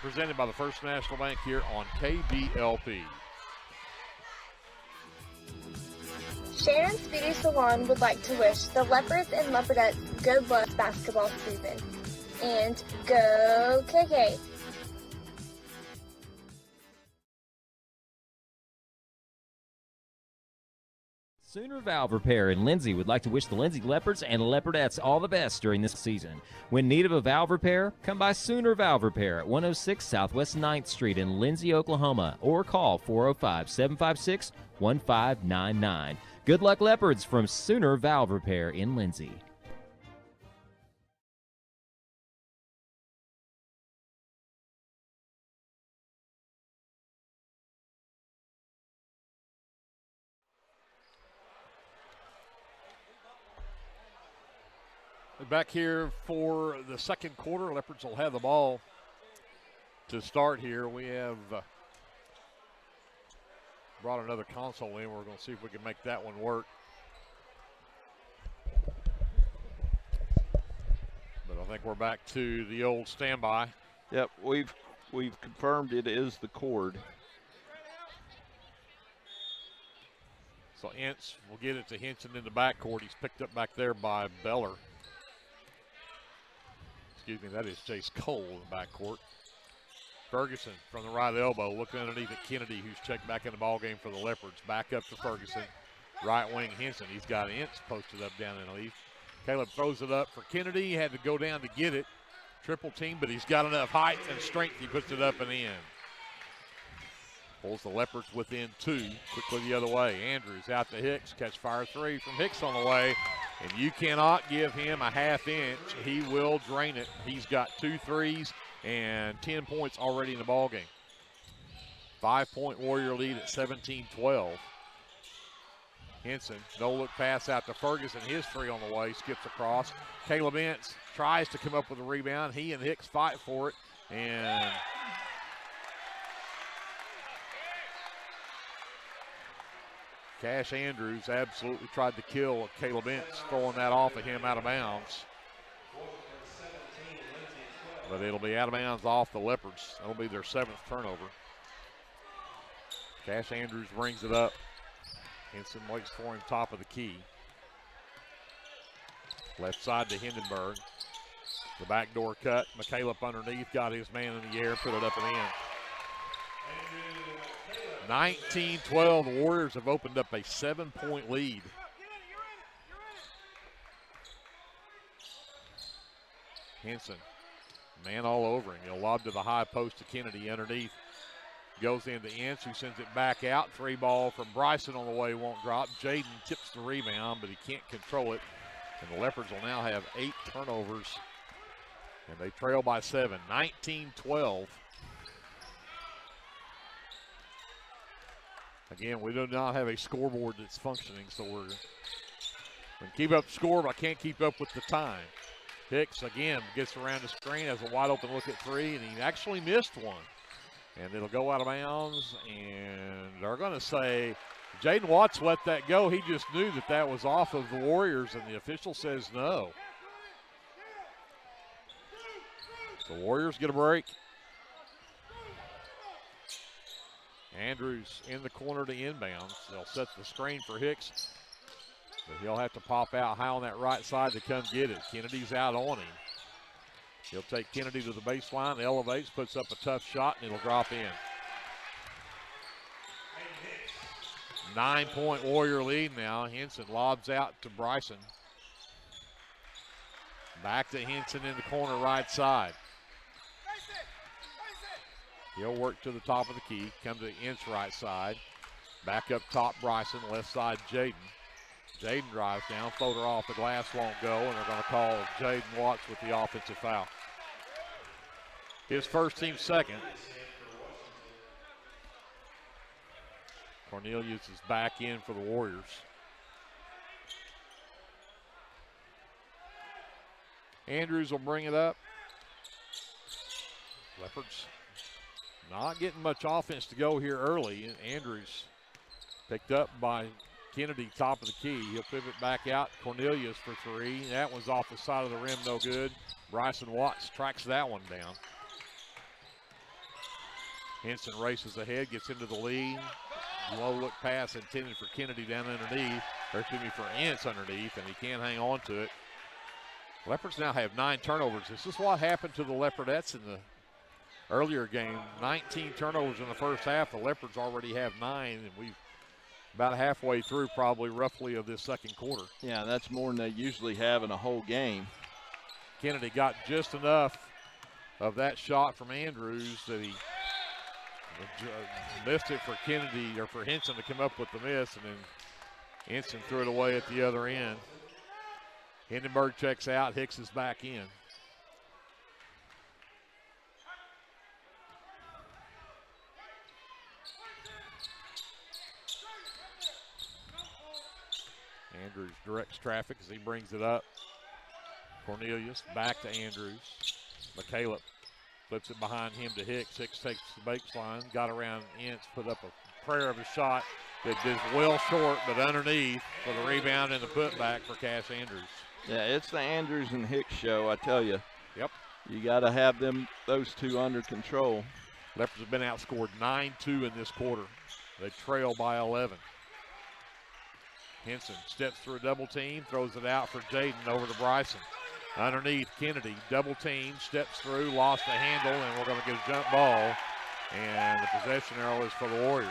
Presented by the First National Bank here on KBLP. Shannon's Beauty Salon would like to wish the Leopards and Leopardettes good luck basketball season. And go KK! Sooner Valve Repair in Lindsay would like to wish the Lindsay Leopards and Leopardettes all the best during this season. When in need of a valve repair, come by Sooner Valve Repair at 106 Southwest 9th Street in Lindsay, Oklahoma, or call 405-756-1599. Good luck, Leopards, from Sooner Valve Repair in Lindsay. Back here for the second quarter. Leopards will have the ball to start here. We have brought another console in. We're going to see if we can make that one work. But I think we're back to the old standby. Yep, we've confirmed it is the cord. So Ince will get it to Henson in the backcourt. He's picked up back there by Beller. Excuse me, that is Chase Cole in the backcourt. Ferguson from the right elbow, looking underneath at Kennedy, who's checked back in the ball game for the Leopards. Back up to Ferguson. Right wing Henson. He's got Ince posted up down in the leaf. Caleb throws it up for Kennedy. He had to go down to get it. Triple team, but he's got enough height and strength. He puts it up and in. Pulls the Leopards within 2. Quickly the other way. Andrews out to Hicks. Catch fire 3 from Hicks on the way. And you cannot give him a half inch. He will drain it. He's got 2 threes and 10 points already in the ball game. 5-point Warrior lead at 17-12. Henson, no-look pass out to Ferguson. His 3 on the way, skips across. Caleb Ince tries to come up with a rebound. He and Hicks fight for it. And Cash Andrews absolutely tried to kill Caleb Ince, throwing that off of him out of bounds. But it'll be out of bounds off the Leopards. That'll be their 7th turnover. Cash Andrews brings it up. Henson waits for him top of the key. Left side to Hindenburg. The backdoor cut. McCaleb underneath, got his man in the air, put it up and in. 19-12, the Warriors have opened up a 7-point lead. Henson, man all over him. He'll lob to the high post to Kennedy underneath. Goes into Ince, who sends it back out. 3 ball from Bryson on the way, won't drop. Jaden tips the rebound, but he can't control it. And the Leopards will now have 8 turnovers. And they trail by 7, 19-12. Again, we do not have a scoreboard that's functioning, so we can keep up the score, but I can't keep up with the time. Hicks, again, gets around the screen, has a wide open look at 3, and he actually missed one. And it'll go out of bounds, and they're going to say Jaden Watts let that go. He just knew that that was off of the Warriors, and the official says no. The Warriors get a break. Andrews in the corner to inbounds. They'll set the screen for Hicks, but he'll have to pop out high on that right side to come get it. Kennedy's out on him. He'll take Kennedy to the baseline, elevates, puts up a tough shot, and it'll drop in. 9-point Warrior lead now. Henson lobs out to Bryson. Back to Henson in the corner right side. He'll work to the top of the key, come to the inch right side. Back up top, Bryson, left side, Jaden. Jaden drives down, floater off the glass, won't go, and they're going to call Jaden Watts with the offensive foul. His first, team second. Cornelius is back in for the Warriors. Andrews will bring it up. Leopards not getting much offense to go here early. Andrews picked up by Kennedy, top of the key. He'll pivot back out. Cornelius for three. That one's off the side of the rim, no good. Bryson Watts tracks that one down. Henson races ahead, gets into the lead. Low look pass intended for Kennedy down underneath, or excuse me, for Ince underneath, and he can't hang on to it. Leopards now have 9 turnovers. This is what happened to the Leopardettes in the earlier game. 19 turnovers in the first half. The Leopards already have 9, and we've about halfway through probably roughly of this second quarter. Yeah, that's more than they usually have in a whole game. Kennedy got just enough of that shot from Andrews that he missed it for Kennedy, or for Henson to come up with the miss, and then Henson threw it away at the other end. Hindenburg checks out, Hicks is back in. Andrews directs traffic as he brings it up. Cornelius back to Andrews. McCaleb flips it behind him to Hicks. Hicks takes the baseline, got around Ince, put up a prayer of a shot that is well short, but underneath for the rebound and the putback for Cash Andrews. Yeah, it's the Andrews and Hicks show, I tell you. Yep. You got to have those two under control. Leopards have been outscored 9-2 in this quarter. They trail by 11. Henson steps through a double team, throws it out for Jaden over to Bryson. Underneath, Kennedy, double team, steps through, lost the handle, and we're going to get a jump ball. And the possession arrow is for the Warriors.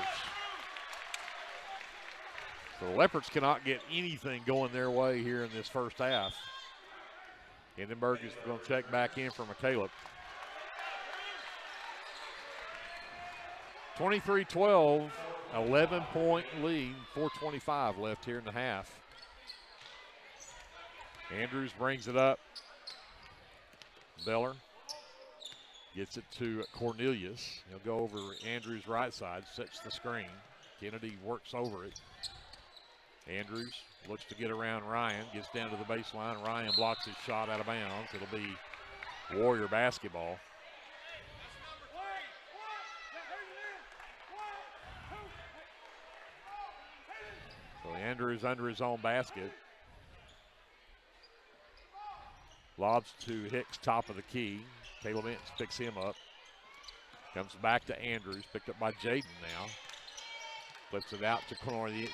So the Leopards cannot get anything going their way here in this first half. Hindenburg is going to check back in for McCaleb. 23-12, 11-point lead, 4:25 left here in the half. Andrews brings it up. Beller gets it to Cornelius. He'll go over Andrews' right side, sets the screen. Kennedy works over it. Andrews looks to get around Ryan, gets down to the baseline. Ryan blocks his shot out of bounds. It'll be Warrior basketball. So Andrews under his own basket. Lobs to Hicks, top of the key. Caleb Ince picks him up. Comes back to Andrews, picked up by Jaden now. Flips it out to Cornelius.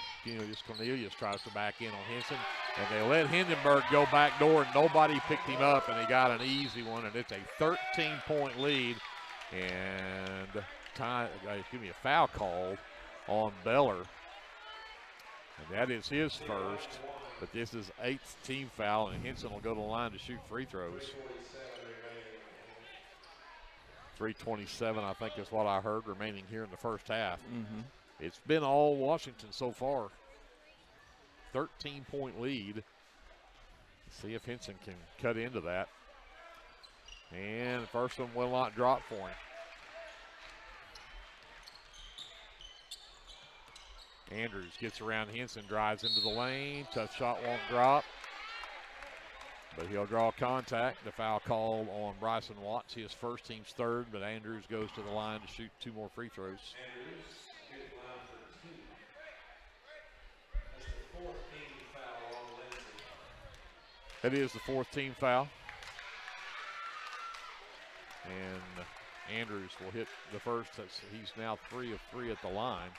Cornelius tries to back in on Henson. And they let Hindenburg go back door, and nobody picked him up, and he got an easy one, and it's a 13-point lead. And a foul called on Beller. And that is his first, but this is 8th team foul, and Henson will go to the line to shoot free throws. 3:27, I think, is what I heard remaining here in the first half. Mm-hmm. It's been all Washington so far. 13-point lead. See if Henson can cut into that. And the first one will not drop for him. Andrews gets around Henson, drives into the lane. Tough shot, won't drop. But he'll draw contact. The foul call on Bryson Watts. His first, team's third, but Andrews goes to the line to shoot 2 more free throws. Andrews hit the line for 2. That's the 4th team foul on Lindsay. That is the 4th team foul. And Andrews will hit the first. He's now 3 of 3 at the line.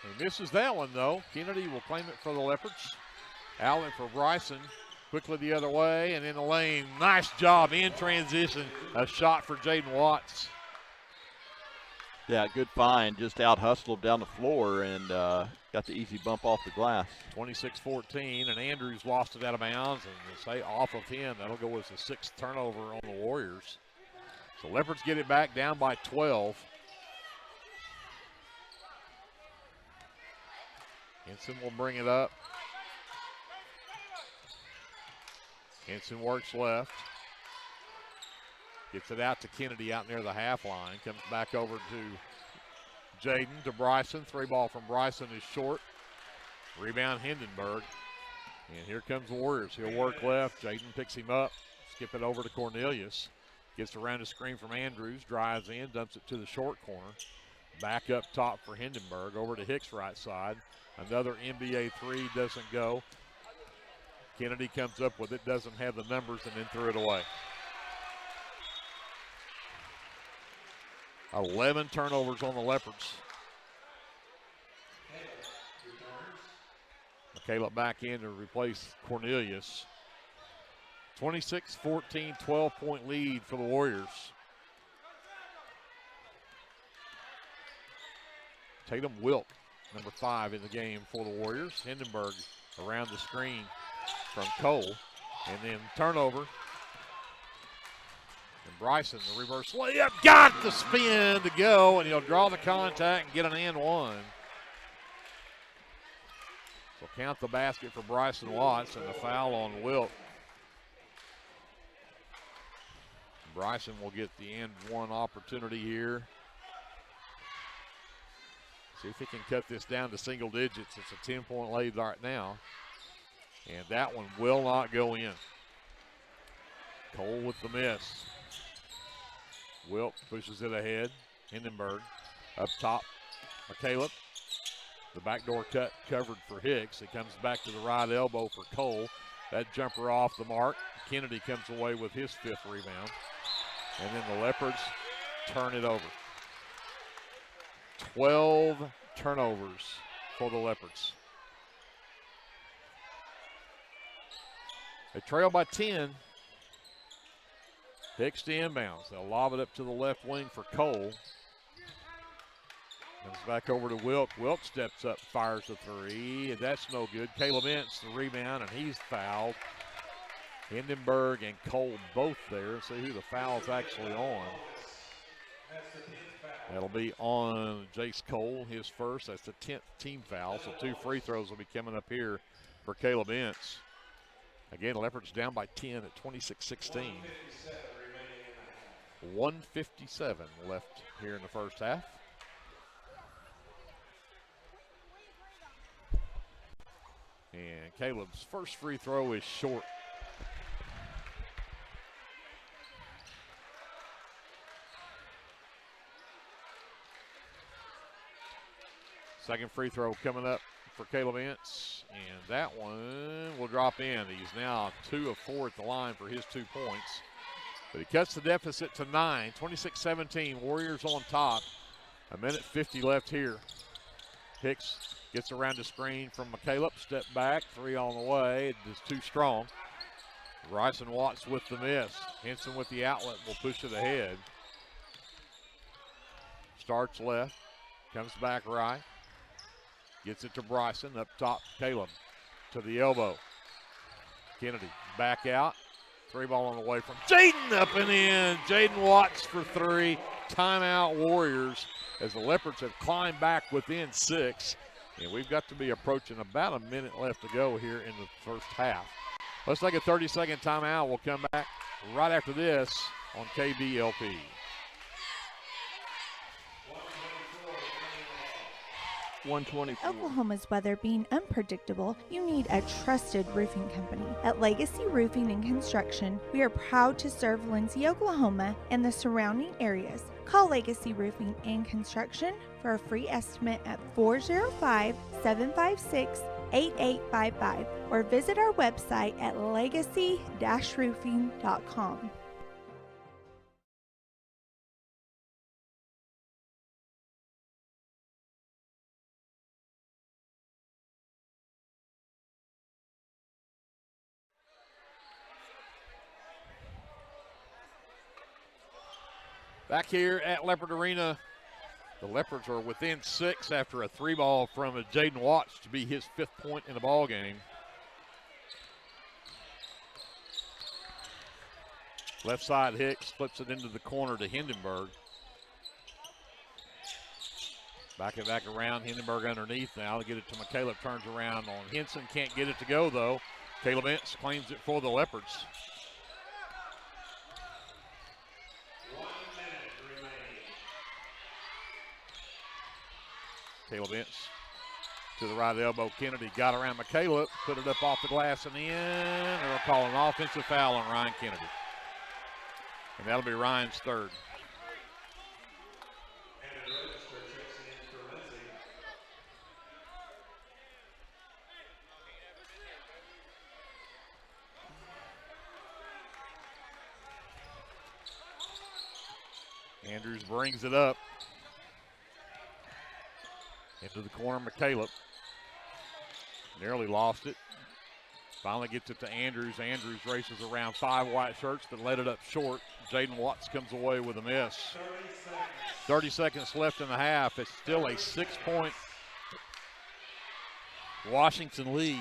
He misses that one, though. Kennedy will claim it for the Leopards. Outlet for Bryson. Quickly the other way, and in the lane. Nice job in transition. A shot for Jaden Watts. Yeah, good find. Just out-hustled down the floor and got the easy bump off the glass. 26-14, and Andrews lost it out of bounds, and they say off of him. That'll go as the 6th turnover on the Warriors. So Leopards get it back down by 12. Henson will bring it up. Henson works left. Gets it out to Kennedy out near the half line. Comes back over to Jaden, to Bryson. 3-ball from Bryson is short. Rebound Hindenburg. And here comes the Warriors. He'll work left. Jaden picks him up. Skip it over to Cornelius. Gets around a screen from Andrews. Drives in. Dumps it to the short corner. Back up top for Hindenburg. Over to Hicks right side. Another NBA 3 doesn't go. Kennedy comes up with it. Doesn't have the numbers and then threw it away. 11 turnovers on the Leopards. Caleb back in to replace Cornelius. 26-14, 12-point lead for the Warriors. Tatum Wilk, number 5 in the game for the Warriors. Hindenburg around the screen from Cole. And then turnover. And Bryson, the reverse layup, got the spin to go, and he'll draw the contact and get an and one. So count the basket for Bryson Watts and the foul on Wilt. Bryson will get the and one opportunity here. See if he can cut this down to single digits. It's a 10-point lead right now. And that one will not go in. Cole with the miss. Wilt pushes it ahead. Hindenburg up top. McCaleb. The backdoor cut covered for Hicks. It comes back to the right elbow for Cole. That jumper off the mark. Kennedy comes away with his 5th rebound. And then the Leopards turn it over. 12 turnovers for the Leopards. They trail by 10. Hicks to inbounds. They'll lob it up to the left wing for Cole. Comes back over to Wilk. Wilk steps up, fires a 3, and that's no good. Caleb Ince, the rebound, and he's fouled. Hindenburg and Cole both there. See who the foul's actually on. That'll be on Jace Cole, his first. That's the 10th team foul, so 2 free throws will be coming up here for Caleb Ince. Again, Leopards down by 10 at 26-16. 1:57 left here in the first half. And Caleb's first free throw is short. Second free throw coming up for Caleb Ince, and that one will drop in. He's now 2 of 4 at the line for his 2 points. But he cuts the deficit to 9, 26-17, Warriors on top. 1:50 left here. Hicks gets around the screen from McCaleb, step back, 3 on the way, it is too strong. Bryson Watts with the miss. Henson with the outlet will push it ahead. Starts left, comes back right. Gets it to Bryson, up top, Caleb to the elbow. Kennedy back out. 3-ball on the way from Jaden, up and in. Jaden Watts for 3. Timeout Warriors as the Leopards have climbed back within 6. And we've got to be approaching about a minute left to go here in the first half. Let's take a 30-second timeout. We'll come back right after this on KBLP. Oklahoma's weather being unpredictable, you need a trusted roofing company. At Legacy Roofing and Construction, we are proud to serve Lindsay, Oklahoma and the surrounding areas. Call Legacy Roofing and Construction for a free estimate at 405-756-8855 or visit our website at legacy-roofing.com. Back here at Leopard Arena, the Leopards are within 6 after a 3-ball from Jaden Watts to be his 5th point in the ball game. Left side, Hicks flips it into the corner to Hindenburg. Back it back around, Hindenburg underneath now to get it to McCaleb, turns around on Henson, can't get it to go though. Caleb Ince claims it for the Leopards. Caleb Ince to the right elbow, Kennedy got around McCaleb, put it up off the glass and in. They'll call an offensive foul on Ryan Kennedy. And that'll be Ryan's 3rd. Andrews brings it up. Into the corner, McCaleb. Nearly lost it. Finally gets it to Andrews. Andrews races around 5 white shirts, but let it up short. Jaden Watts comes away with a miss. 30 seconds left in the half. It's still a 6-point Washington lead.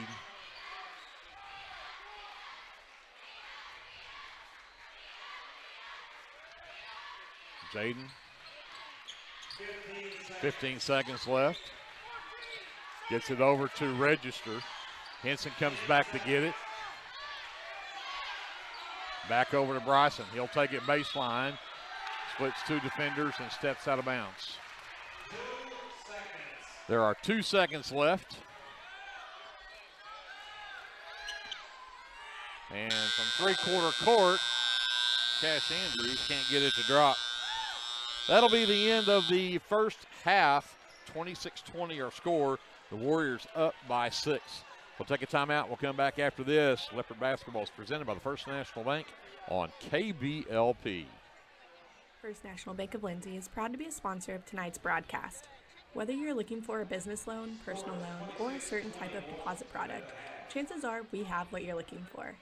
Jaden. 15 seconds left. Gets it over to Register. Henson comes back to get it. Back over to Bryson. He'll take it baseline. Splits 2 defenders and steps out of bounds. There are 2 seconds left. And from 3/4 court, Cash Andrews can't get it to drop. That'll be the end of the first half. 26-20 our score. The Warriors up by 6. We'll take a timeout. We'll come back after this. Leopard basketball is presented by the First National Bank on KBLP. First National Bank of Lindsay is proud to be a sponsor of tonight's broadcast. Whether you're looking for a business loan, personal loan, or a certain type of deposit product, chances are we have what you're looking for.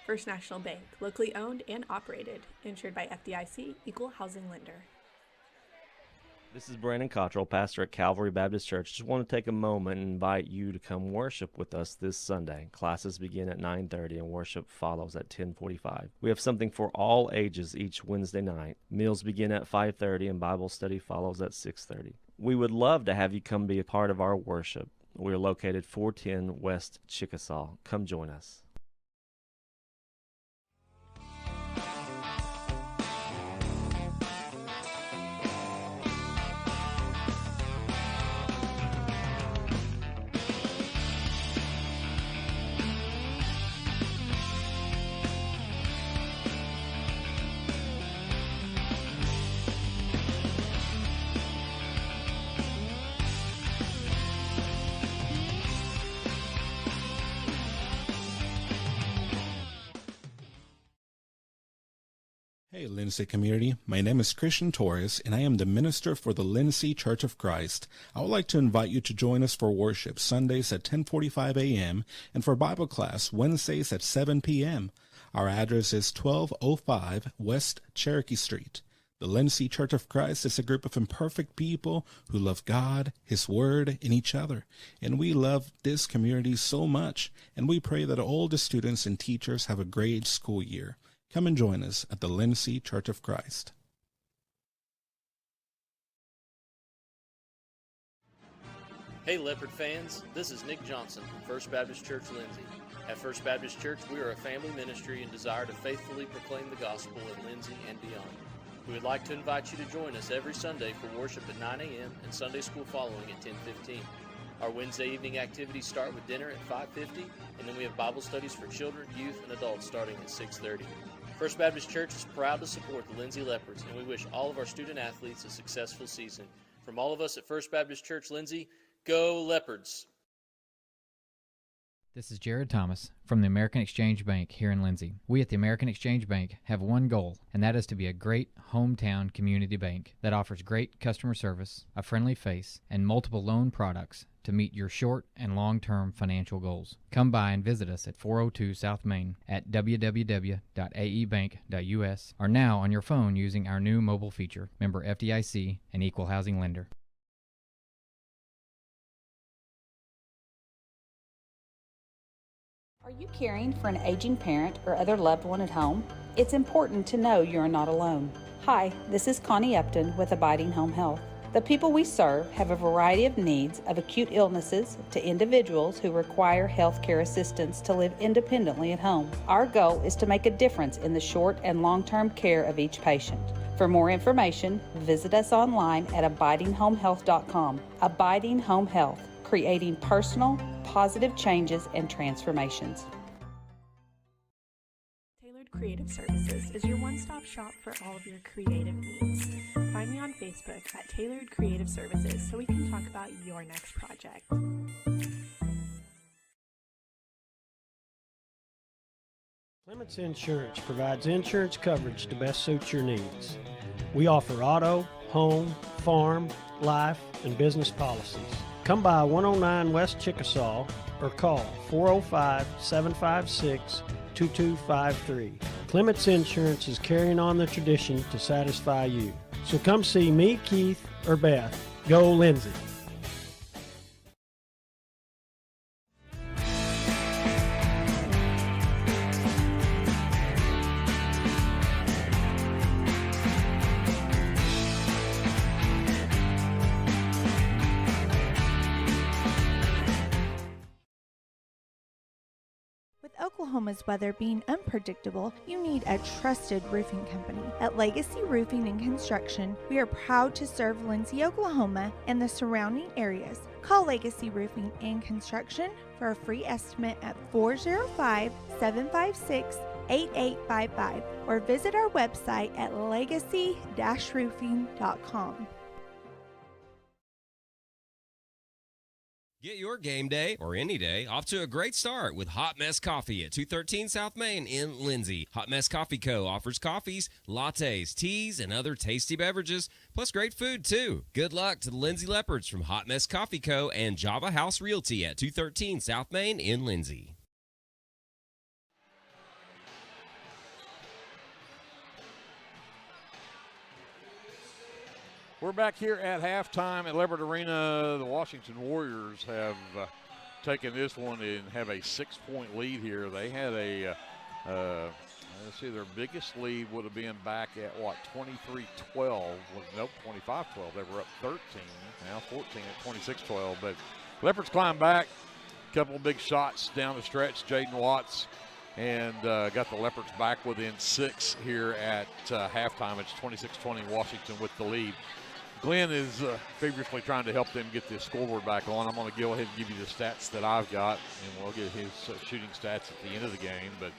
First National Bank, locally owned and operated, insured by FDIC, Equal Housing Lender. This is Brandon Cottrell, pastor at Calvary Baptist Church. Just want to take a moment and invite you to come worship with us this Sunday. Classes begin at 9:30 and worship follows at 10:45. We have something for all ages each Wednesday night. Meals begin at 5:30 and Bible study follows at 6:30. We would love to have you come be a part of our worship. We are located 410 West Chickasaw. Come join us. Hey, Lindsay community. My name is Christian Torres, and I am the minister for the Lindsay Church of Christ. I would like to invite you to join us for worship Sundays at 10:45 a.m. and for Bible class Wednesdays at 7 p.m. Our address is 1205 West Cherokee Street. The Lindsay Church of Christ is a group of imperfect people who love God, His Word, and each other. And we love this community so much, and we pray that all the students and teachers have a great school year. Come and join us at the Lindsay Church of Christ. Hey Leopard fans, this is Nick Johnson from First Baptist Church Lindsay. At First Baptist Church, we are a family ministry and desire to faithfully proclaim the gospel in Lindsay and beyond. We would like to invite you to join us every Sunday for worship at 9 a.m. and Sunday school following at 10:15. Our Wednesday evening activities start with dinner at 5:50, and then we have Bible studies for children, youth, and adults starting at 6:30. First Baptist Church is proud to support the Lindsay Leopards, and we wish all of our student athletes a successful season. From all of us at First Baptist Church Lindsay, go Leopards! This is Jared Thomas from the American Exchange Bank here in Lindsay. We at the American Exchange Bank have one goal, and that is to be a great hometown community bank that offers great customer service, a friendly face, and multiple loan products to meet your short and long-term financial goals. Come by and visit us at 402 South Main at www.aebank.us or now on your phone using our new mobile feature. Member FDIC, an equal housing lender. Are you caring for an aging parent or other loved one at home? It's important to know you are not alone. Hi, this is Connie Upton with Abiding Home Health. The people we serve have a variety of needs, of acute illnesses to individuals who require health care assistance to live independently at home. Our goal is to make a difference in the short and long-term care of each patient. For more information, visit us online at abidinghomehealth.com. Abiding Home Health, creating personal, positive changes and transformations. Tailored Creative Services is your one-stop shop for all of your creative needs. Find me on Facebook at Tailored Creative Services so we can talk about your next project. Clements Insurance provides insurance coverage to best suit your needs. We offer auto, home, farm, life, and business policies. Come by 109 West Chickasaw or call 405-756-2253. Clements Insurance is carrying on the tradition to satisfy you. So come see me, Keith, or Beth. Go Lindsay. With Oklahoma's weather being unpredictable, you need a trusted roofing company. At Legacy Roofing and Construction, we are proud to serve Lindsay, Oklahoma, and the surrounding areas. Call Legacy Roofing and Construction for a free estimate at 405-756-8855 or visit our website at legacy-roofing.com. Get your game day, or any day, off to a great start with Hot Mess Coffee at 213 South Main in Lindsay. Hot Mess Coffee Co. offers coffees, lattes, teas, and other tasty beverages, plus great food, too. Good luck to the Lindsay Leopards from Hot Mess Coffee Co. and Java House Realty at 213 South Main in Lindsay. We're back here at halftime at Leopard Arena. The Washington Warriors have taken this one and have a 6-point lead here. They had a, let's see, their biggest lead would have been back at, what, 23-12. Nope, 25-12. They were up 13, now 14 at 26-12. But Leopards climb back. A couple of big shots down the stretch. Jaden Watts and got the Leopards back within 6 here at halftime. It's 26-20 Washington with the lead. Glenn is feverishly trying to help them get this scoreboard back on. I'm going to go ahead and give you the stats that I've got, and we'll get his shooting stats at the end of the game. But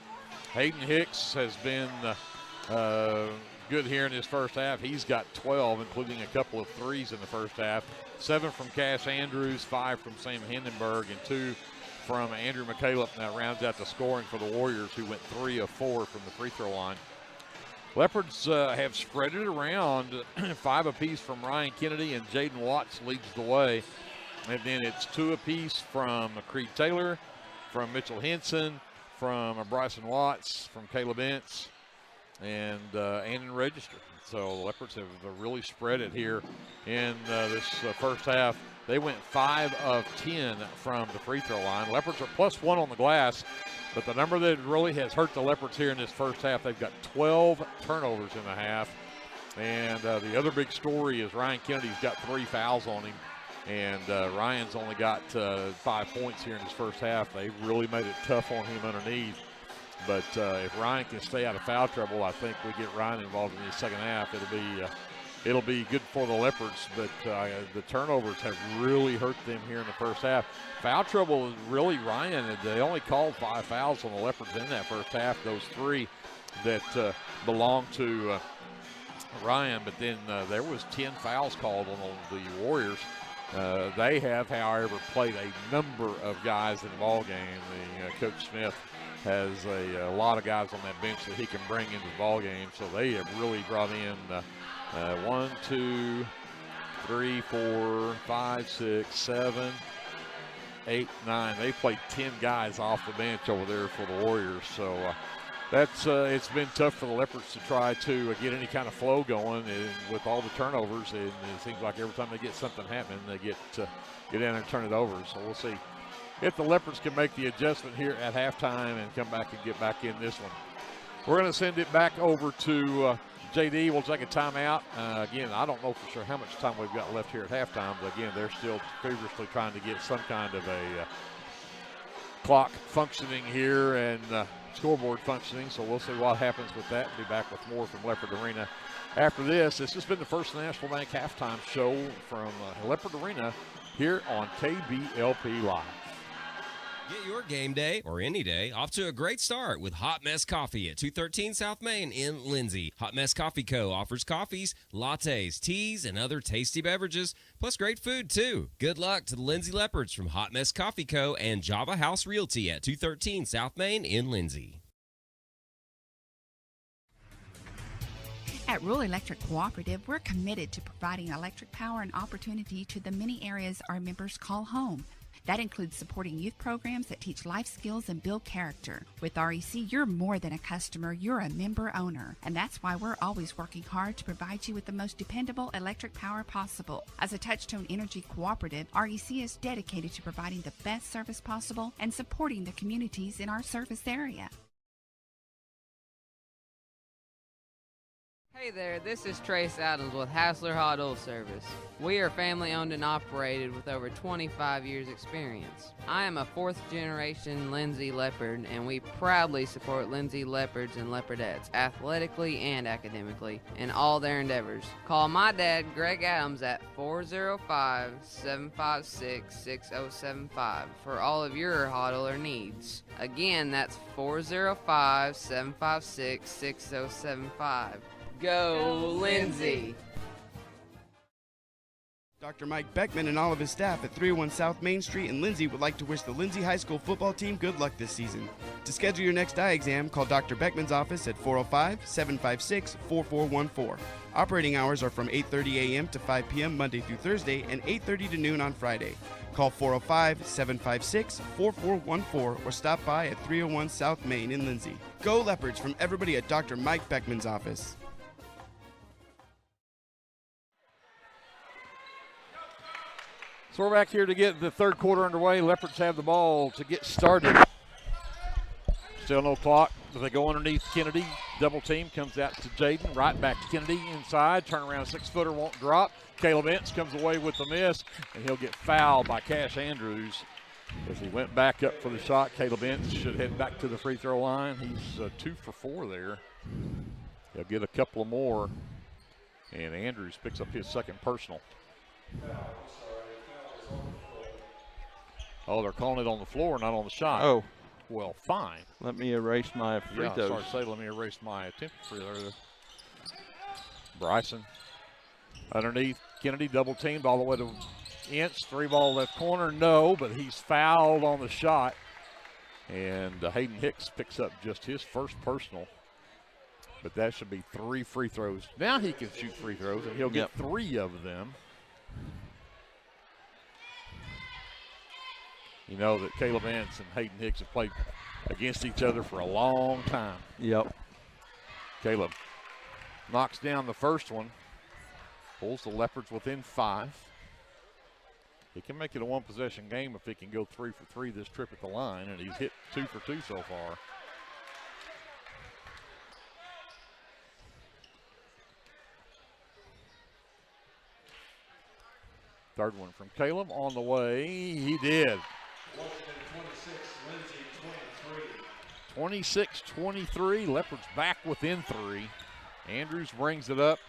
Hayden Hicks has been good here in his first half. He's got 12, including a couple of threes in the first half. 7 from Cash Andrews, 5 from Sam Hindenburg, and 2 from Andrew McCaleb. And that rounds out the scoring for the Warriors, who went 3 of 4 from the free throw line. Leopards have spread it around, 5 apiece from Ryan Kennedy, and Jaden Watts leads the way. And then it's 2 apiece from Creed Taylor, from Mitchell Henson, from Bryson Watts, from Caleb Ince, and in Register. So the Leopards have really spread it here in this first half. They went 5 of 10 from the free throw line. Leopards are +1 on the glass. But the number that really has hurt the Leopards here in this first half, they've got 12 turnovers in the half. And the other big story is Ryan Kennedy's got 3 fouls on him. And Ryan's only got 5 points here in his first half. They really made it tough on him underneath. But if Ryan can stay out of foul trouble, I think we get Ryan involved in the second half. It'll be good for the Leopards, but the turnovers have really hurt them here in the first half. Foul trouble is really Ryan. They only called 5 fouls on the Leopards in that first half, those 3 that belong to Ryan. But then there was 10 fouls called on the Warriors. They have, however, played a number of guys in the ball game. Coach Smith has a lot of guys on that bench that he can bring into the ball game. So they have really brought in 1, 2, 3, 4, 5, 6, 7, 8, 9. They played 10 guys off the bench over there for the Warriors. So that's it's been tough for the Leopards to try to get any kind of flow going. And with all the turnovers, and it seems like every time they get something happening, they get down there and turn it over. So we'll see if the Leopards can make the adjustment here at halftime and come back and get back in this one. We're going to send it back over to JD. We'll take a timeout. Again, I don't know for sure how much time we've got left here at halftime, but again, they're still feverishly trying to get some kind of a clock functioning here and scoreboard functioning, so we'll see what happens with that. Be back with more from Leopard Arena after this. This has been the First National Bank halftime show from Leopard Arena here on KBLP Live. Get your game day, or any day, off to a great start with Hot Mess Coffee at 213 South Main in Lindsay. Hot Mess Coffee Co. offers coffees, lattes, teas, and other tasty beverages, plus great food, too. Good luck to the Lindsay Leopards from Hot Mess Coffee Co. and Java House Realty at 213 South Main in Lindsay. At Rural Electric Cooperative, we're committed to providing electric power and opportunity to the many areas our members call home. That includes supporting youth programs that teach life skills and build character. With REC, you're more than a customer, you're a member owner. And that's why we're always working hard to provide you with the most dependable electric power possible. As a Touchstone Energy cooperative, REC is dedicated to providing the best service possible and supporting the communities in our service area. Hey there, this is Trace Adams with Hassler Hot Oil Service. We are family owned and operated with over 25 years experience. I am a 4th generation Lindsay Leopard, and we proudly support Lindsay Leopards and Leopardettes athletically and academically in all their endeavors. Call my dad, Greg Adams, at 405-756-6075 for all of your hot oiler needs. Again, that's 405-756-6075. Go, Lindsay! Dr. Mike Beckman and all of his staff at 301 South Main Street in Lindsay would like to wish the Lindsay High School football team good luck this season. To schedule your next eye exam, call Dr. Beckman's office at 405-756-4414. Operating hours are from 8:30 a.m. to 5 p.m. Monday through Thursday and 8:30 to noon on Friday. Call 405-756-4414 or stop by at 301 South Main in Lindsay. Go Leopards from everybody at Dr. Mike Beckman's office. So we're back here to get the third quarter underway. Leopards have the ball to get started. Still no clock. They go underneath Kennedy. Double team comes out to Jaden. Right back to Kennedy inside. Turnaround 6-footer won't drop. Caleb Ince comes away with the miss, and he'll get fouled by Cash Andrews as he went back up for the shot. Caleb Ince should head back to the free throw line. He's 2 for 4 there. He'll get a couple of more, and Andrews picks up his second personal. Oh, they're calling it on the floor, not on the shot. Oh. Well, fine. Let me erase my free throws. Sorry to say, let me erase my attempt free throw. Bryson underneath Kennedy, double teamed all the way to Ince. 3-ball left corner, no, but he's fouled on the shot. And Hayden Hicks picks up just his first personal. But that should be 3 free throws. Now he can shoot free throws, and he'll get 3 of them. You know that Caleb Ince and Hayden Hicks have played against each other for a long time. Yep. Caleb knocks down the first one, pulls the Leopards within 5. He can make it a one-possession game if he can go 3 for 3 this trip at the line, and he's hit 2 for 2 so far. Third one from Caleb on the way. He did. 26-23. Leopards back within 3. Andrews brings it up.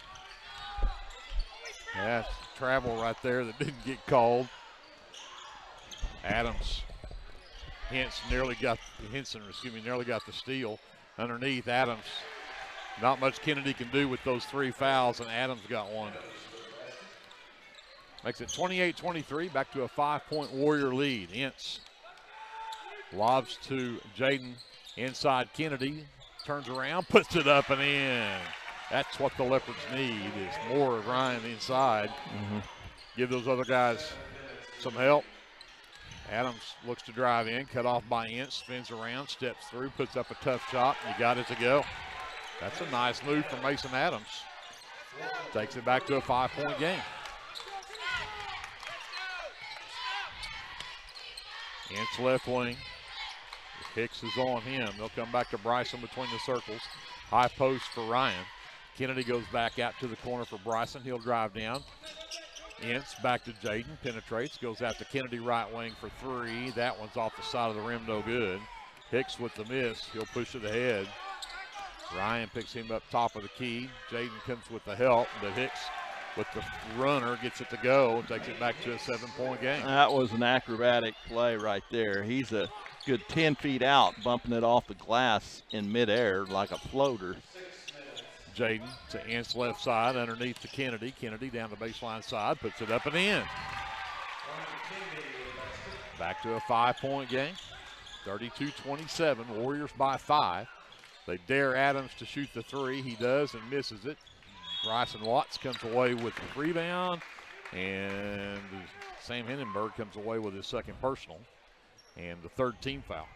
That's travel right there that didn't get called. Adams. Henson nearly got the steal. Underneath Adams. Not much Kennedy can do with those 3 fouls, and Adams got one. Makes it 28-23, back to a 5-point Warrior lead. Ince lobs to Jaden inside Kennedy, turns around, puts it up and in. That's what the Leopards need, is more of Ryan inside. Give those other guys some help. Adams looks to drive in, cut off by Ince, spins around, steps through, puts up a tough shot, and you got it to go. That's a nice move from Mason Adams. Takes it back to a 5-point game. Ince left wing. Hicks is on him. They'll come back to Bryson between the circles. High post for Ryan. Kennedy goes back out to the corner for Bryson. He'll drive down. Ince back to Jaden. Penetrates. Goes out to Kennedy right wing for three. That one's off the side of the rim. No good. Hicks with the miss. He'll push it ahead. Ryan picks him up top of the key. Jaden comes with the help, but Hicks with the runner gets it to go and takes it back to a 7-point game. That was an acrobatic play right there. He's a good 10 feet out, bumping it off the glass in midair like a floater. Jaden to Ince left side, underneath to Kennedy. Kennedy down the baseline side, puts it up and in. Back to a 5-point game. 32-27, Warriors by 5. They dare Adams to shoot the three. He does and misses it. Bryson Watts comes away with the rebound, and Sam Hindenburg comes away with his second personal and the third team foul.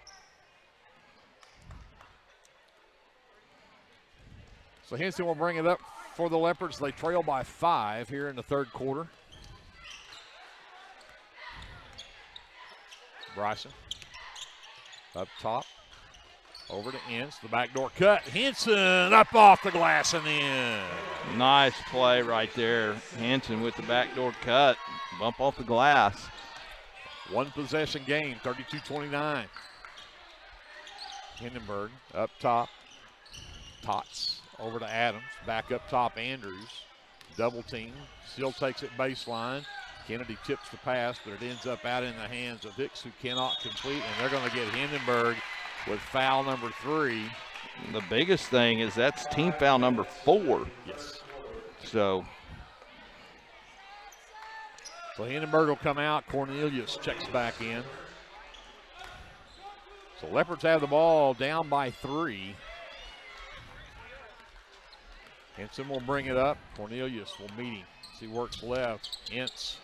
So Henson will bring it up for the Leopards. They trail by 5 here in the third quarter. Bryson up top. Over to Ince, the backdoor cut. Henson up off the glass and in. Nice play right there. Henson with the backdoor cut. Bump off the glass. One possession game, 32-29. Hindenburg up top. Tots over to Adams. Back up top, Andrews. Double team. Still takes it baseline. Kennedy tips the pass, but it ends up out in the hands of Hicks, who cannot complete, and they're going to get Hindenburg with foul number 3. The biggest thing is that's team foul number 4. Yes. So Hindenburg will come out. Cornelius checks back in. So Leopards have the ball down by 3. Henson will bring it up. Cornelius will meet him. He works left. Ince.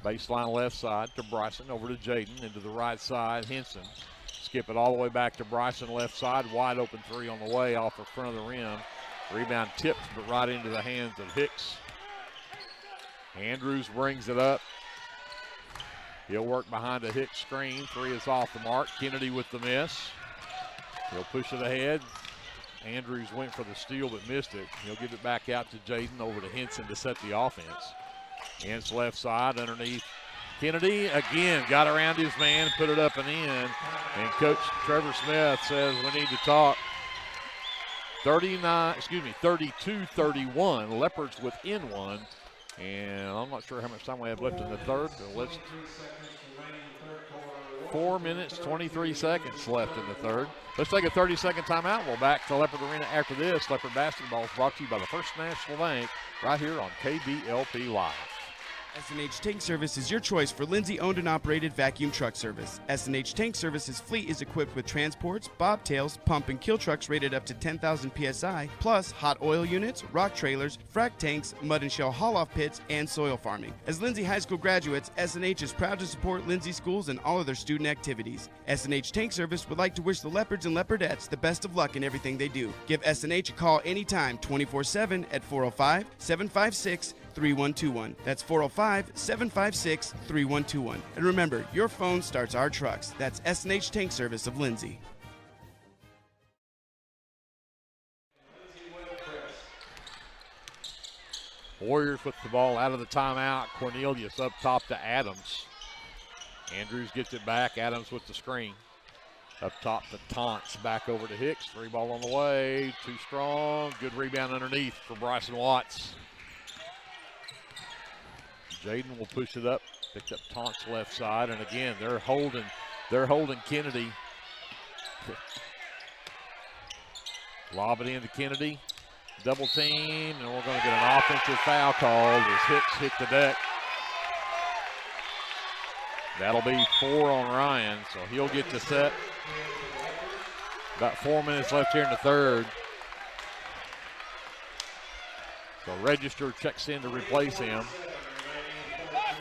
Baseline left side to Bryson. Over to Jaden. Into the right side. Henson. Skip it all the way back to Bryson left side. Wide open 3 on the way off the front of the rim. Rebound tipped, but right into the hands of Hicks. Andrews brings it up. He'll work behind a Hicks screen. 3 is off the mark. Kennedy with the miss. He'll push it ahead. Andrews went for the steal but missed it. He'll give it back out to Jaden, over to Henson to set the offense. Ince left side underneath. Kennedy again got around his man, put it up and in. And Coach Trevor Smith says we need to talk. 32-31. Leopards within 1. And I'm not sure how much time we have left in the third. But let's 4 minutes, 23 seconds left in the third. Let's take a 30-second timeout. We'll back to Leopard Arena after this. Leopard basketball is brought to you by the First National Bank right here on KBLP Live. S&H Tank Service is your choice for Lindsay owned and operated vacuum truck service. S&H Tank Service's fleet is equipped with transports, bobtails, pump and kill trucks rated up to 10,000 PSI, plus hot oil units, rock trailers, frac tanks, mud and shell haul-off pits, and soil farming. As Lindsay High School graduates, S&H is proud to support Lindsay schools and all of their student activities. S&H Tank Service would like to wish the Leopards and Leopardettes the best of luck in everything they do. Give S&H a call anytime, 24/7 at 405-756-3121. That's 405-756-3121. And remember, your phone starts our trucks. That's S&H Tank Service of Lindsay. Warriors with the ball out of the timeout. Cornelius up top to Adams. Andrews gets it back. Adams with the screen. Up top to Taunts. Back over to Hicks. 3 ball on the way. Too strong. Good rebound underneath for Bryson Watts. Jaden will push it up. Picked up Taunts left side. And again, they're holding Kennedy. Lob it into Kennedy. Double team, and we're going to get an offensive foul called as Hicks hit the deck. That'll be 4 on Ryan, so he'll get the set. About 4 minutes left here in the third. So Register checks in to replace him.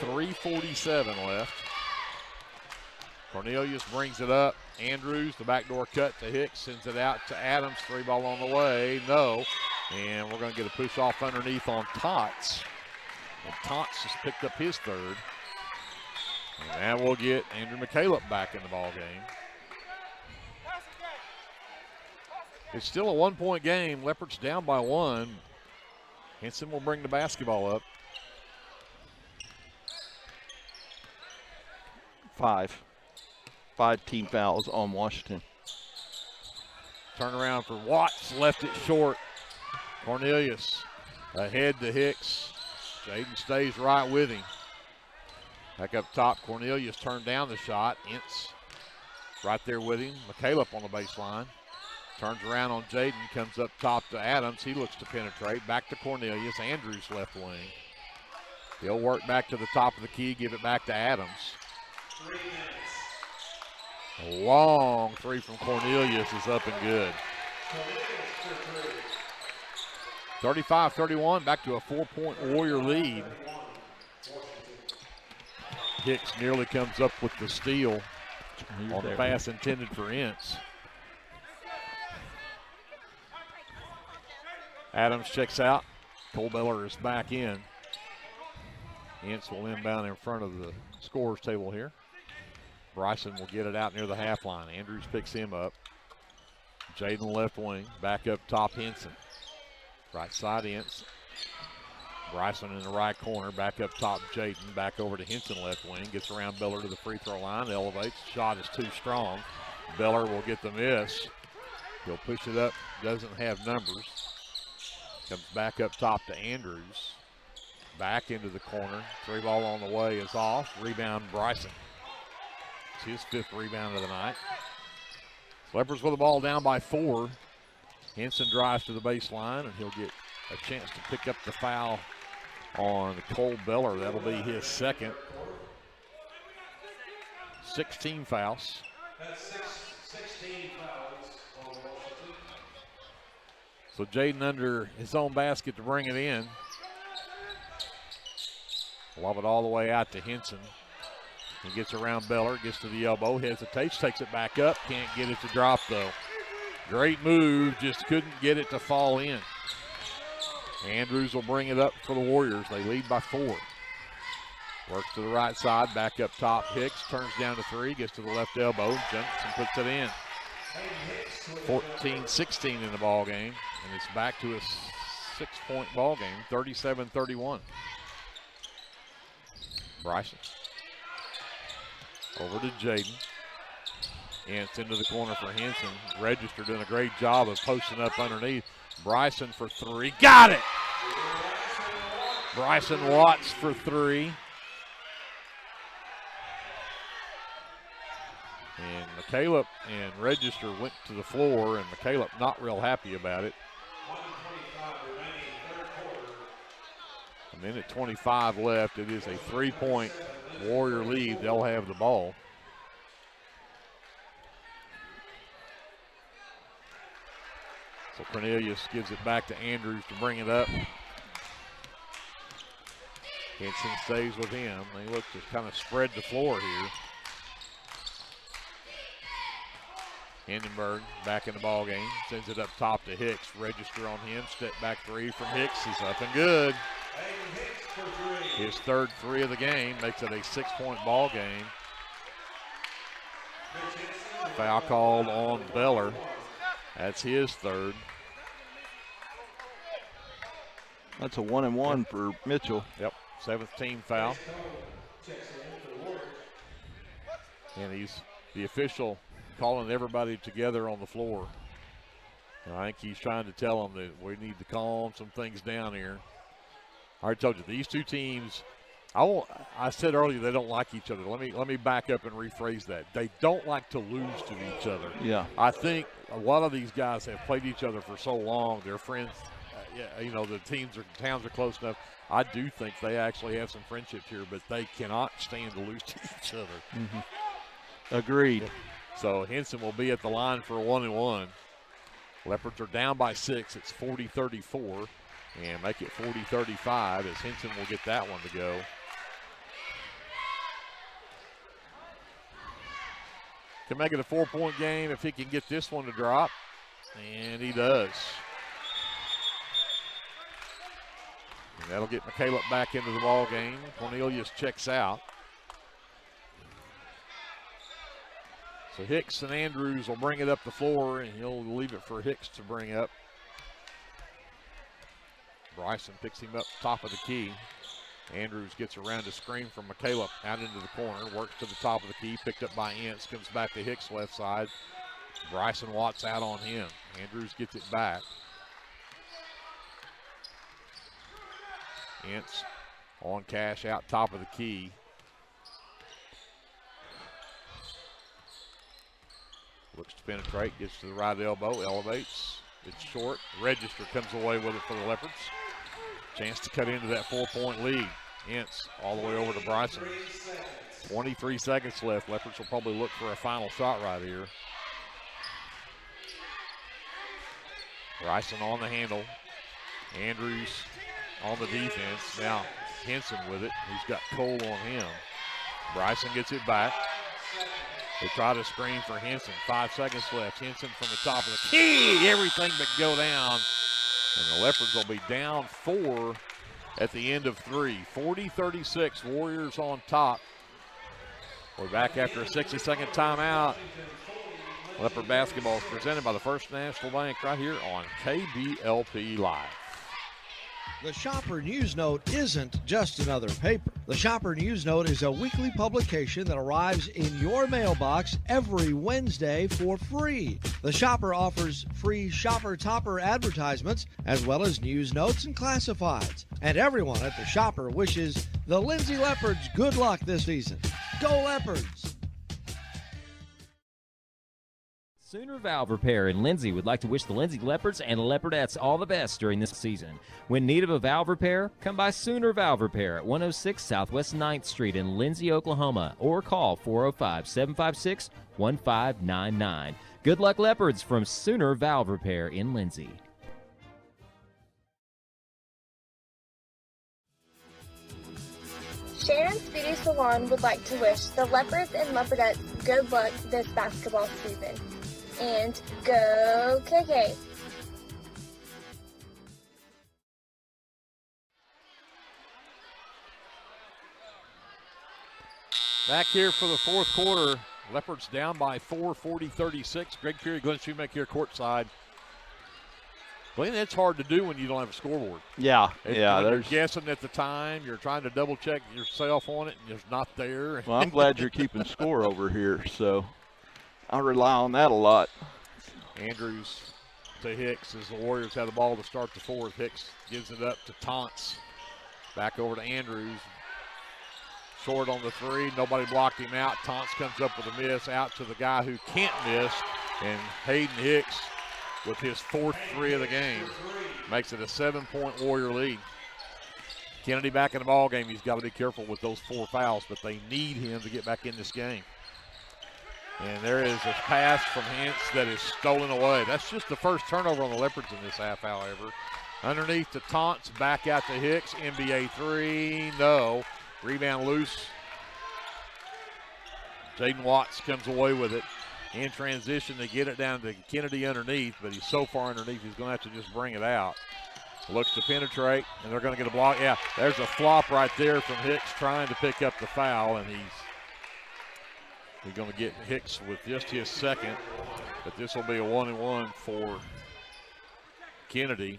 3:47 left. Cornelius brings it up. Andrews, the backdoor cut to Hicks, sends it out to Adams. 3 ball on the way. No. And we're going to get a push off underneath on Tots. And Tots has picked up his third. And now we'll get Andrew McCaleb back in the ball game. It's still a 1-point game. Leopards down by 1. Henson will bring the basketball up. 5 team fouls on Washington. Turnaround for Watts, left it short. Cornelius ahead to Hicks. Jaden stays right with him. Back up top, Cornelius turned down the shot. Ince right there with him. McCaleb on the baseline. Turns around on Jaden, comes up top to Adams. He looks to penetrate. Back to Cornelius. Andrews left wing. He'll work back to the top of the key, give it back to Adams. A long 3 from Cornelius is up and good. 35-31, back to a 4-point Warrior lead. Hicks nearly comes up with the steal on the pass intended for Ince. Adams checks out. Cole Beller is back in. Ince will inbound in front of the scorers table here. Bryson will get it out near the half line. Andrews picks him up. Jaden left wing. Back up top, Henson. Right side, Ince. Bryson in the right corner. Back up top, Jaden. Back over to Henson left wing. Gets around Beller to the free throw line. Elevates. Shot is too strong. Beller will get the miss. He'll push it up. Doesn't have numbers. Comes back up top to Andrews. Back into the corner. 3 ball on the way is off. Rebound, Bryson. It's his 5th rebound of the night. Leopards with the ball down by 4. Henson drives to the baseline, and he'll get a chance to pick up the foul on Cole Beller. That'll be his 2nd. 16 fouls. That's 16 fouls on Washington. So Jaden under his own basket to bring it in. Lob it all the way out to Henson. He gets around Beller, gets to the elbow, hesitates, takes it back up. Can't get it to drop, though. Great move, just couldn't get it to fall in. Andrews will bring it up for the Warriors. They lead by 4. Works to the right side, back up top. Hicks turns down to 3, gets to the left elbow, jumps and puts it in. 14-16 in the ball game, and it's back to a 6-point ball game, 37-31. Bryson. Over to Jaden. Ince into the corner for Henson. Register doing a great job of posting up underneath. Bryson for 3. Got it! Bryson Watts for 3. And McCaleb and Register went to the floor, and McCaleb not real happy about it. 1:25 left. It is a 3-point Warrior lead. They'll have the ball. So Cornelius gives it back to Andrews to bring it up. Henson stays with him. They look to kind of spread the floor here. Hindenburg back in the ball game. Sends it up top to Hicks. Register on him. Step back 3 from Hicks. He's up and good. His 3rd 3 of the game makes it a 6-point ball game. Foul called on Beller. That's his 3rd. That's a 1-and-1 for Mitchell. Yep, 7th team foul. And he's the official calling everybody together on the floor. And I think he's trying to tell them that we need to calm some things down here. I already told you, these two teams, I said earlier they don't like each other. Let me back up and rephrase that. They don't like to lose to each other. Yeah. I think a lot of these guys have played each other for so long. They're friends. the towns are close enough. I do think they actually have some friendships here, but they cannot stand to lose to each other. Mm-hmm. Agreed. So Henson will be at the line for a 1-1. Leopards are down by 6. It's 40-34, and make it 40-35 as Henson will get that one to go. Can make it a 4-point game if he can get this one to drop, and he does. And that'll get McCaleb back into the ball game. Cornelius checks out. So Hicks and Andrews will bring it up the floor, and he'll leave it for Hicks to bring up. Bryson picks him up top of the key. Andrews gets around a screen from McCaleb out into the corner, works to the top of the key, picked up by Ince, comes back to Hicks left side. Bryson Watts out on him. Andrews gets it back. Ince on Cash out top of the key. Looks to penetrate, gets to the right elbow, elevates. It's short. Register comes away with it for the Leopards. Chance to cut into that 4-point lead. Ince all the way over to Bryson. 23 seconds left. Leopards will probably look for a final shot right here. Bryson on the handle. Andrews on the defense. Now Henson with it. He's got Cole on him. Bryson gets it back. They try to screen for Henson. 5 seconds left. Henson from the top of the key. Everything but go down. And the Leopards will be down 4 at the end of 3. 40-36. Warriors on top. We're back after a 60-second timeout. Leopard basketball is presented by the First National Bank right here on KBLP Live. The Shopper News Note isn't just another paper. The Shopper News Note is a weekly publication that arrives in your mailbox every Wednesday for free. The Shopper offers free Shopper Topper advertisements as well as news notes and classifieds. And everyone at the Shopper wishes the Lindsay Leopards good luck this season. Go Leopards! Sooner Valve Repair in Lindsay would like to wish the Lindsay Leopards and Leopardettes all the best during this season. When in need of a valve repair, come by Sooner Valve Repair at 106 Southwest 9th Street in Lindsay, Oklahoma, or call 405-756-1599. Good luck, Leopards, from Sooner Valve Repair in Lindsay. Sharon's Beauty Salon would like to wish the Leopards and Leopardettes good luck this basketball season. And go KK! Back here for the fourth quarter. Leopards down by 4, 40-36. Greg Peary, Glenn Shoemaker here courtside. Glenn, it's hard to do when you don't have a scoreboard. Yeah, You're guessing at the time. You're trying to double check yourself on it, and it's not there. Well, I'm glad you're keeping score over here, so I rely on that a lot. Andrews to Hicks as the Warriors have the ball to start the fourth. Hicks gives it up to Taunts. Back over to Andrews. Short on the three. Nobody blocked him out. Taunts comes up with a miss out to the guy who can't miss. And Hayden Hicks with his fourth three of the game makes it a 7-point Warrior lead. Kennedy back in the ball game. He's got to be careful with those 4 fouls, but they need him to get back in this game. And there is a pass from Hintz that is stolen away. That's just the first turnover on the Leopards in this half, however. Underneath to Taunts, back out to Hicks. NBA three, no. Rebound loose. Jaden Watts comes away with it. In transition to get it down to Kennedy underneath, but he's so far underneath he's going to have to just bring it out. Looks to penetrate, and they're going to get a block. Yeah, there's a flop right there from Hicks trying to pick up the foul, and he's going to get Hicks with just his second, but this will be a 1-and-1 for Kennedy.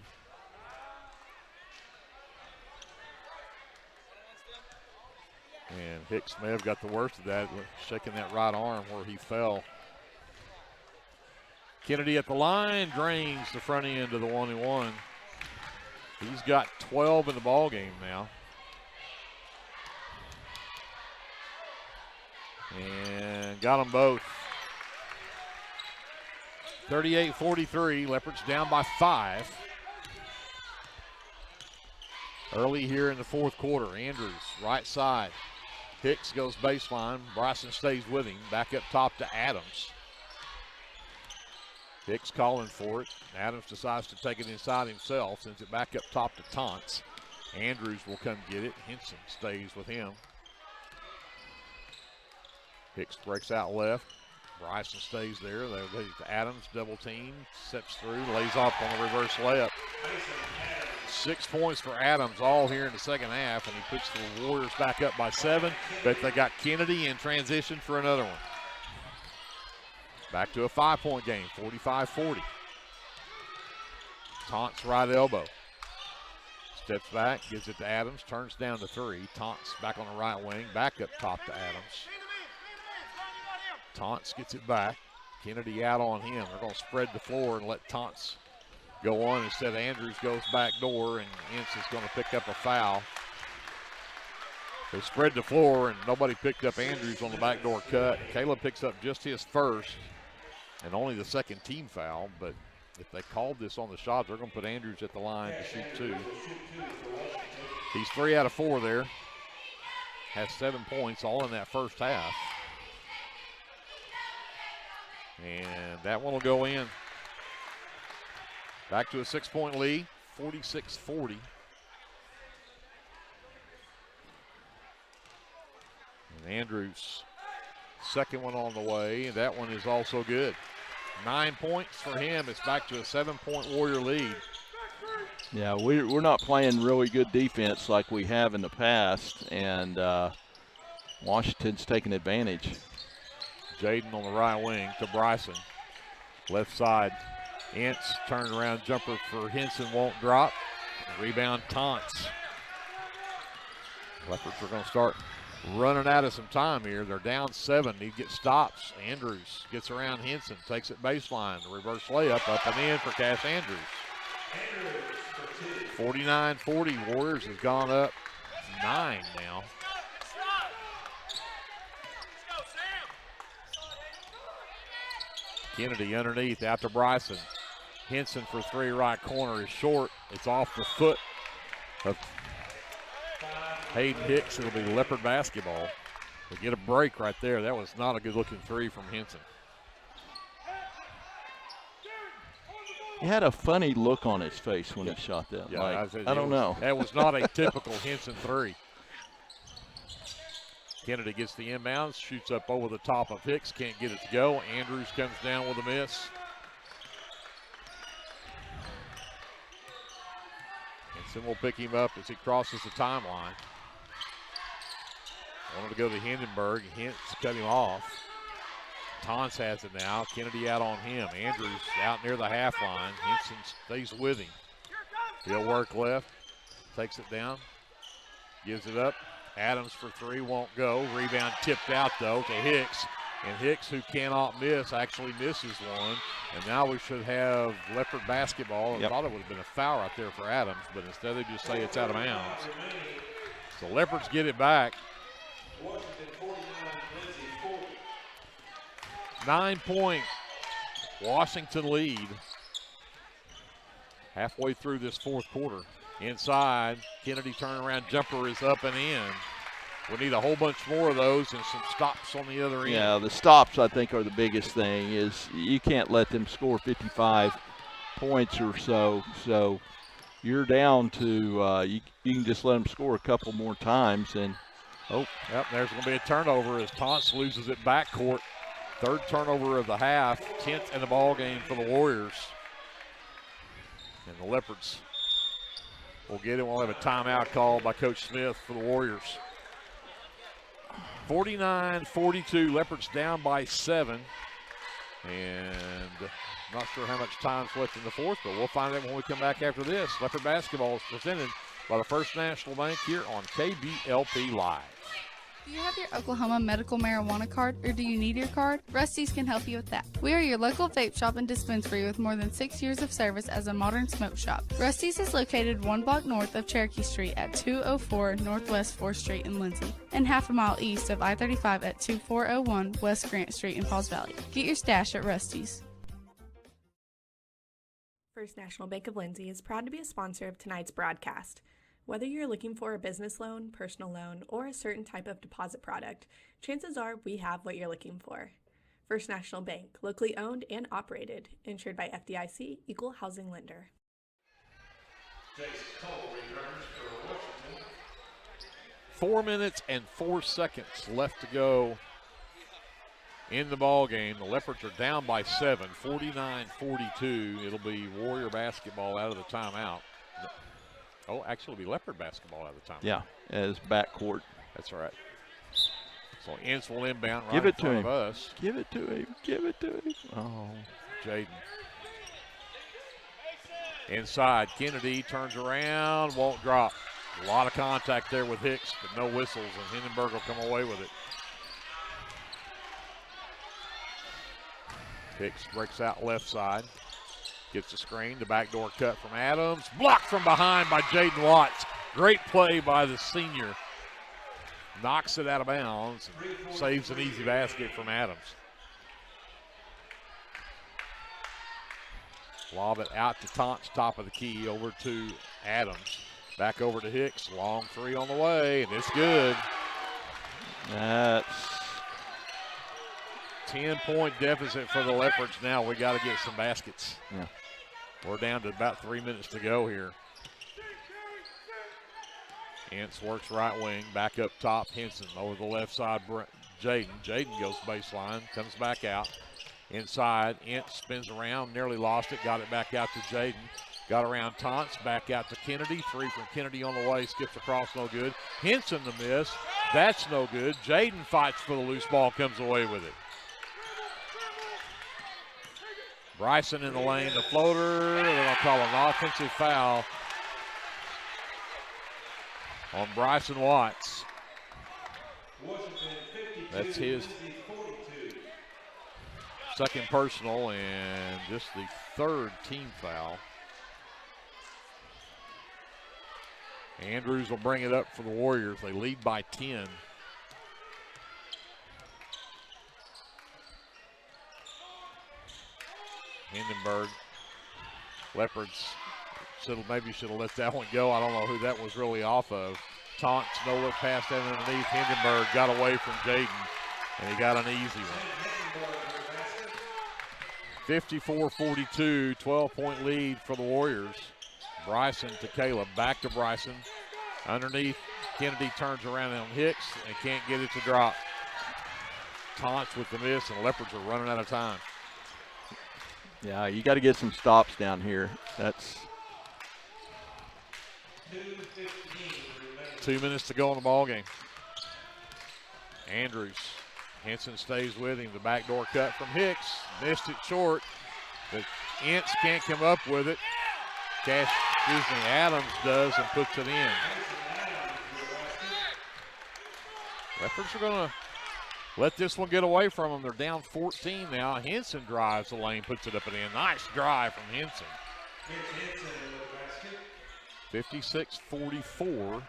And Hicks may have got the worst of that, shaking that right arm where he fell. Kennedy at the line, drains the front end of the 1-and-1. He's got 12 in the ball game now. And got them both. 38-43, Leopards down by 5. Early here in the fourth quarter, Andrews, right side. Hicks goes baseline. Bryson stays with him. Back up top to Adams. Hicks calling for it. Adams decides to take it inside himself. Sends it back up top to Taunts. Andrews will come get it. Henson stays with him. Hicks breaks out left. Bryson stays there. Adams double team. Steps through. Lays off on the reverse layup. 6 points for Adams all here in the second half, and he puts the Warriors back up by 7. But they got Kennedy in transition for another one. Back to a 5-point game, 45-40. Taunts right elbow. Steps back, gives it to Adams, turns down to 3. Taunts back on the right wing, back up top to Adams. Taunts gets it back. Kennedy out on him. They're going to spread the floor and let Taunts go on. Instead, Andrews goes back door, and Ince is going to pick up a foul. They spread the floor, and nobody picked up Andrews on the backdoor cut. Caleb picks up just his first and only the second team foul, but if they called this on the shot, they're going to put Andrews at the line to shoot 2. He's 3 out of 4 there. Has 7 points, all in that first half. And that one will go in. Back to a 6-point lead, 46-40. And Andrews, second one on the way, and that one is also good. 9 points for him. It's back to a 7-point Warrior lead. Yeah, we're not playing really good defense like we have in the past, and Washington's taking advantage. Jaden on the right wing to Bryson. Left side, Ince, turned around jumper for Henson, won't drop. Rebound, Taunts. Leopards are going to start running out of some time here. They're down 7. Need to get stops. Andrews gets around Henson, takes it baseline. The reverse layup up and in for Cash Andrews. 49-40. Warriors has gone up 9 now. Kennedy underneath out to Bryson. Henson for 3, right corner is short. It's off the foot of Hayden Hicks. It'll be Leopard basketball. They get a break right there. That was not a good looking 3 from Henson. He had a funny look on his face when he shot that. Yeah, like, I don't know. That was not a typical Henson 3. Kennedy gets the inbounds, shoots up over the top of Hicks, can't get it to go. Andrews comes down with a miss. Henson will pick him up as he crosses the timeline. Wanted to go to Hindenburg. Hintz cut him off. Taunts has it now. Kennedy out on him. Andrews out near the half line. Henson stays with him. He'll work left. Takes it down. Gives it up. Adams for 3, won't go. Rebound tipped out, though, to Hicks. And Hicks, who cannot miss, actually misses one. And now we should have Leopard basketball. I thought it would have been a foul right there for Adams, but instead they just say it's out of bounds. So Leopards get it back. 9-point Washington lead. Halfway through this fourth quarter. Inside, Kennedy turnaround jumper is up and in. We need a whole bunch more of those and some stops on the other end. Yeah, the stops I think are the biggest thing. Is you can't let them score 55 points or so. So you're down to you can just let them score a couple more times. And there's going to be a turnover as Taunts loses it backcourt. 3rd turnover of the half, 10th in the ball game for the Warriors. And the Leopards will get it. We'll have a timeout called by Coach Smith for the Warriors. 49-42, Leopards down by 7. And not sure how much time's left in the fourth, but we'll find out when we come back after this. Leopard basketball is presented by the First National Bank here on KBLP Live. Do you have your Oklahoma medical marijuana card, or do you need your card? Rusty's can help you with that. We are your local vape shop and dispensary with more than 6 years of service as a modern smoke shop. Rusty's is located 1 block north of Cherokee Street at 204 Northwest 4th Street in Lindsay, and half a mile east of I-35 at 2401 West Grant Street in Pauls Valley. Get your stash at Rusty's. First National Bank of Lindsay is proud to be a sponsor of tonight's broadcast. Whether you're looking for a business loan, personal loan, or a certain type of deposit product, chances are we have what you're looking for. First National Bank, locally owned and operated, insured by FDIC, Equal Housing Lender. 4 minutes and 4 seconds left to go in the ball game. The Leopards are down by 7, 49-42. It'll be Warrior basketball out of the timeout. Oh, actually, it'll be Leopard basketball out of the timeout. Yeah, as backcourt. That's right. So Ince will inbound right Give it in front to of him. us. Give it to him. Give it to him. Oh. Jaden. Inside, Kennedy turns around, won't drop. A lot of contact there with Hicks, but no whistles, and Hindenburg will come away with it. Hicks breaks out left side. Gets the screen, the backdoor cut from Adams. Blocked from behind by Jaden Watts. Great play by the senior. Knocks it out of bounds and saves an easy basket from Adams. Lob it out to Taunt's top of the key, over to Adams. Back over to Hicks, long three on the way, and it's good. That's 10-point deficit for the Leopards now. We got to get some baskets. Yeah. We're down to about 3 minutes to go here. Ince works right wing, back up top, Henson over the left side, Jaden. Jaden goes baseline, comes back out. Inside, Ince spins around, nearly lost it, got it back out to Jaden. Got around Taunts, back out to Kennedy. Three from Kennedy on the way, skips across, no good. Henson the miss, that's no good. Jaden fights for the loose ball, comes away with it. Bryson in the lane, the floater, they're going to call an offensive foul on Bryson Watts. That's his second personal and just the third team foul. Andrews will bring it up for the Warriors. They lead by 10. Hindenburg. Leopards maybe should have let that one go. I don't know who that was really off of. Taunts, no look past that underneath. Hindenburg got away from Jaden, and he got an easy one. 54-42, 12-point lead for the Warriors. Bryson to Caleb, back to Bryson. Underneath, Kennedy turns around on Hicks and can't get it to drop. Taunts with the miss, and Leopards are running out of time. Yeah, you got to get some stops down here. That's 2 minutes to go in the ball game. Andrews. Henson stays with him. The backdoor cut from Hicks. Missed it short, but Ince can't come up with it. Adams does and puts it in. Leopards are going to let this one get away from them. They're down 14 now. Henson drives the lane, puts it up and in. Nice drive from Henson. 56-44.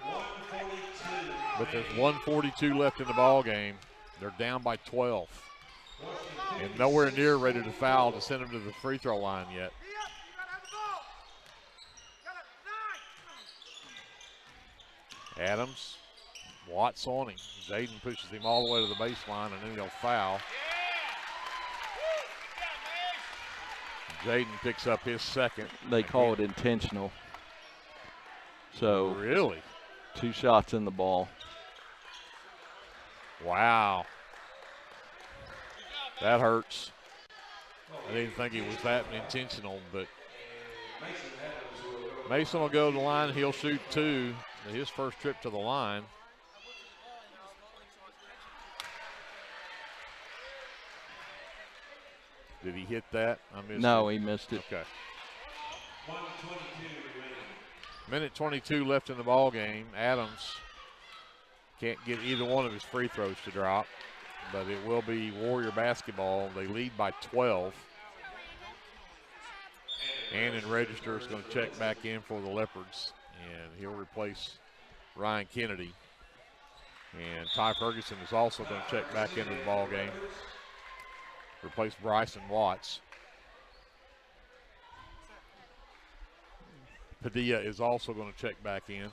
But there's 1:42 left in the ball game. They're down by 12. And nowhere near ready to foul to send them to the free throw line yet. Adams, Watts on him. Jaden pushes him all the way to the baseline, and then he'll foul. Jaden picks up his second. They call it intentional. So really, 2 shots in the ball. Wow. That hurts. I didn't think it was that intentional, but Mason will go to the line. He'll shoot 2. His first trip to the line. Did he hit that? I missed No, it. he missed it. Okay. Minute 22 left in the ball game. Adams can't get either one of his free throws to drop, but it will be Warrior basketball. They lead by 12. Annan Register is going to check back in for the Leopards, and he'll replace Ryan Kennedy. And Ty Ferguson is also going to check back into the ball game, replace Bryson Watts. Padilla is also going to check back in.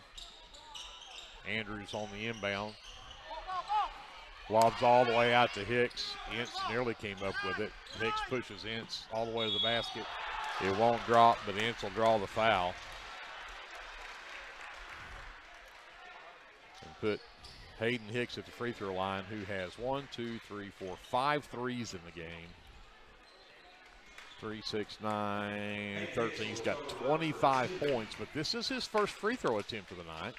Andrews on the inbound. Lobs all the way out to Hicks. Ince nearly came up with it. Hicks pushes Ince all the way to the basket. It won't drop, but Ince will draw the foul. And put Hayden Hicks at the free throw line, who has 5 threes in the game. 3, 6, 9, 13. He's got 25 points, but this is his first free throw attempt of the night.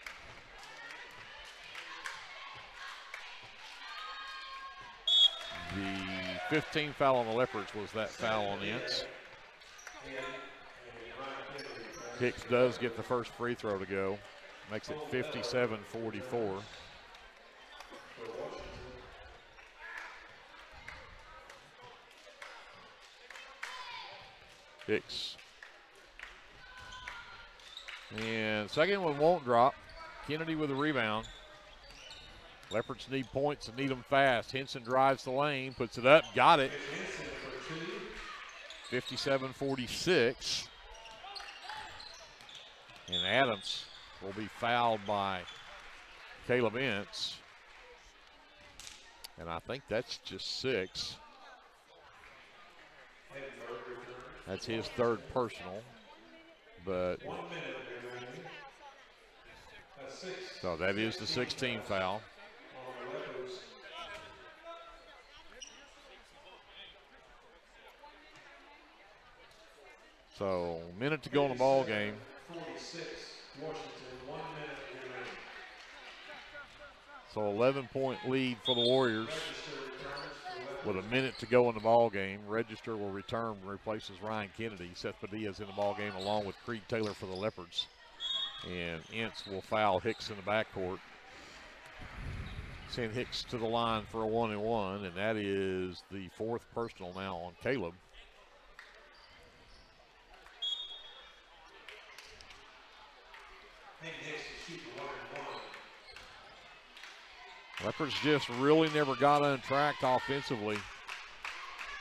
The 15th foul on the Leopards was that foul on Ince. Hicks does get the first free throw to go. Makes it 57-44. Hicks. And second one won't drop. Kennedy with a rebound. Leopards need points and need them fast. Henson drives the lane, puts it up, got it. 57-46. And Adams will be fouled by Caleb Ince. And I think that's just 6. That's his third personal. But so that is the 16th foul. So, minute to go in the ball game. 46, Washington, 1 minute remaining. So 11-point lead for the Warriors with a minute to go in the ball game. Register will return and replaces Ryan Kennedy. Seth Padilla's in the ball game along with Creed Taylor for the Leopards. And Ince will foul Hicks in the backcourt. Send Hicks to the line for a 1-and-1, and that is the 4th personal now on Caleb. Leopards just really never got untracked offensively.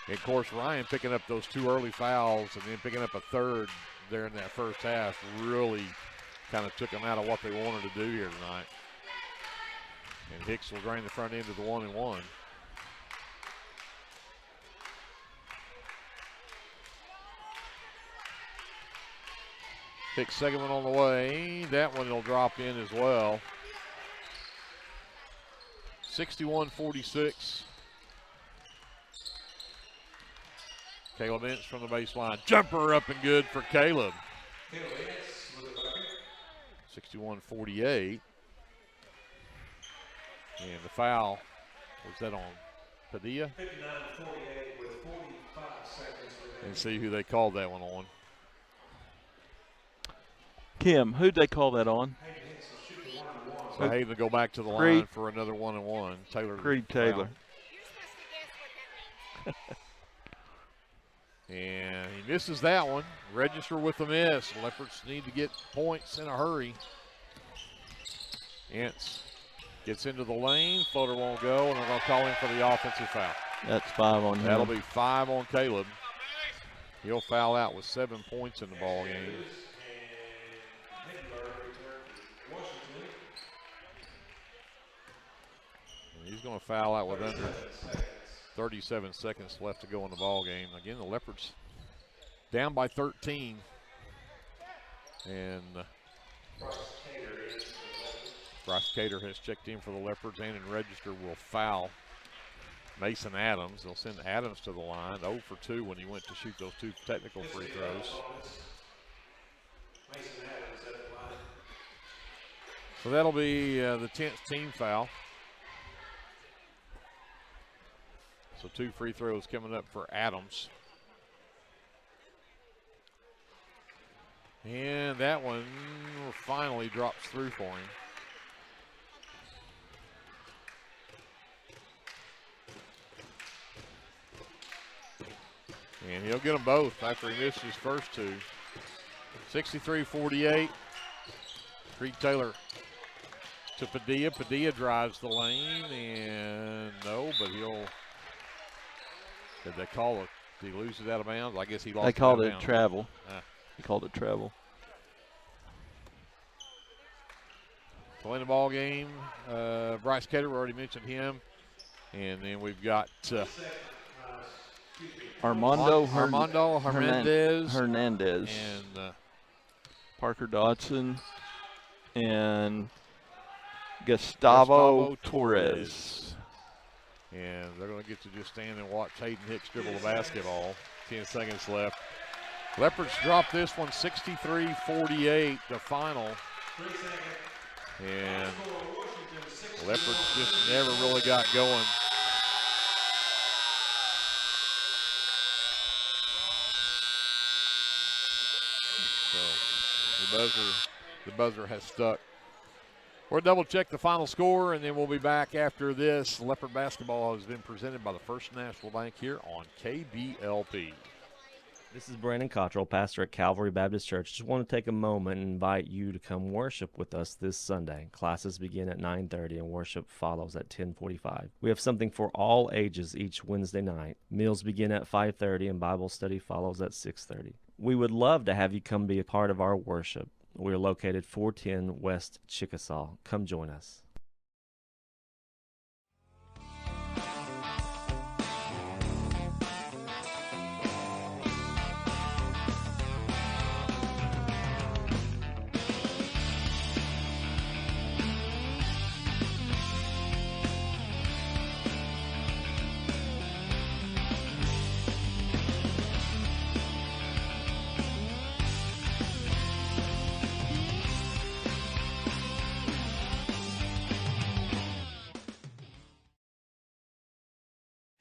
And of course, Ryan picking up those 2 early fouls and then picking up a third there in that first half really kind of took them out of what they wanted to do here tonight. And Hicks will drain the front end of the 1-and-1. Hicks second one on the way. That one will drop in as well. 61-46. Caleb Ince from the baseline. Jumper up and good for Caleb. 61-48. And the foul, was that on Padilla? 59-48 with 45 seconds remaining. And see who they called that one on. Kim, who'd they call that on? So Hayden will go back to the line for another 1-and-1. Taylor. Creed Taylor. And he misses that one. Register with the miss. Leopards need to get points in a hurry. Ince gets into the lane. Floater won't go, and they're going to call him for the offensive foul. That's 5 on him. That'll be 5 on Caleb. He'll foul out with 7 points in the ball game. He's going to foul out with under 37 seconds left to go in the ball game. Again, the Leopards down by 13. And Bryce Cater has checked in for the Leopards, and in register will foul Mason Adams. They'll send Adams to the line, 0 for 2 when he went to shoot those 2 technical free throws. So that'll be the 10th team foul. So 2 free throws coming up for Adams. And that one finally drops through for him. And he'll get them both after he missed his first 2. 63-48. Creed Taylor to Padilla. Padilla drives the lane, and no, but he'll. Did they call it? Did he lose it out of bounds? I guess he lost it. They called it it out of travel. bounds. He called it travel. playing the ball game. Bryce Ketter, we already mentioned him. And then we've got Armando Hernandez. And Parker Dodson. And Gustavo Torres. And they're going to get to just stand and watch Hayden Hicks dribble the basketball. 10 seconds left. Leopards drop this one 63-48, the final. And the Leopards just never really got going. So the buzzer has stuck. We'll double check the final score, and then we'll be back after this. Leopard basketball has been presented by the First National Bank here on KBLP. This is Brandon Cottrell, pastor at Calvary Baptist Church. Just want to take a moment and invite you to come worship with us this Sunday. Classes begin at 9:30 and worship follows at 10:45. We have something for all ages each Wednesday night. Meals begin at 5:30 and Bible study follows at 6:30. We would love to have you come be a part of our worship. We are located 410 West Chickasaw. Come join us.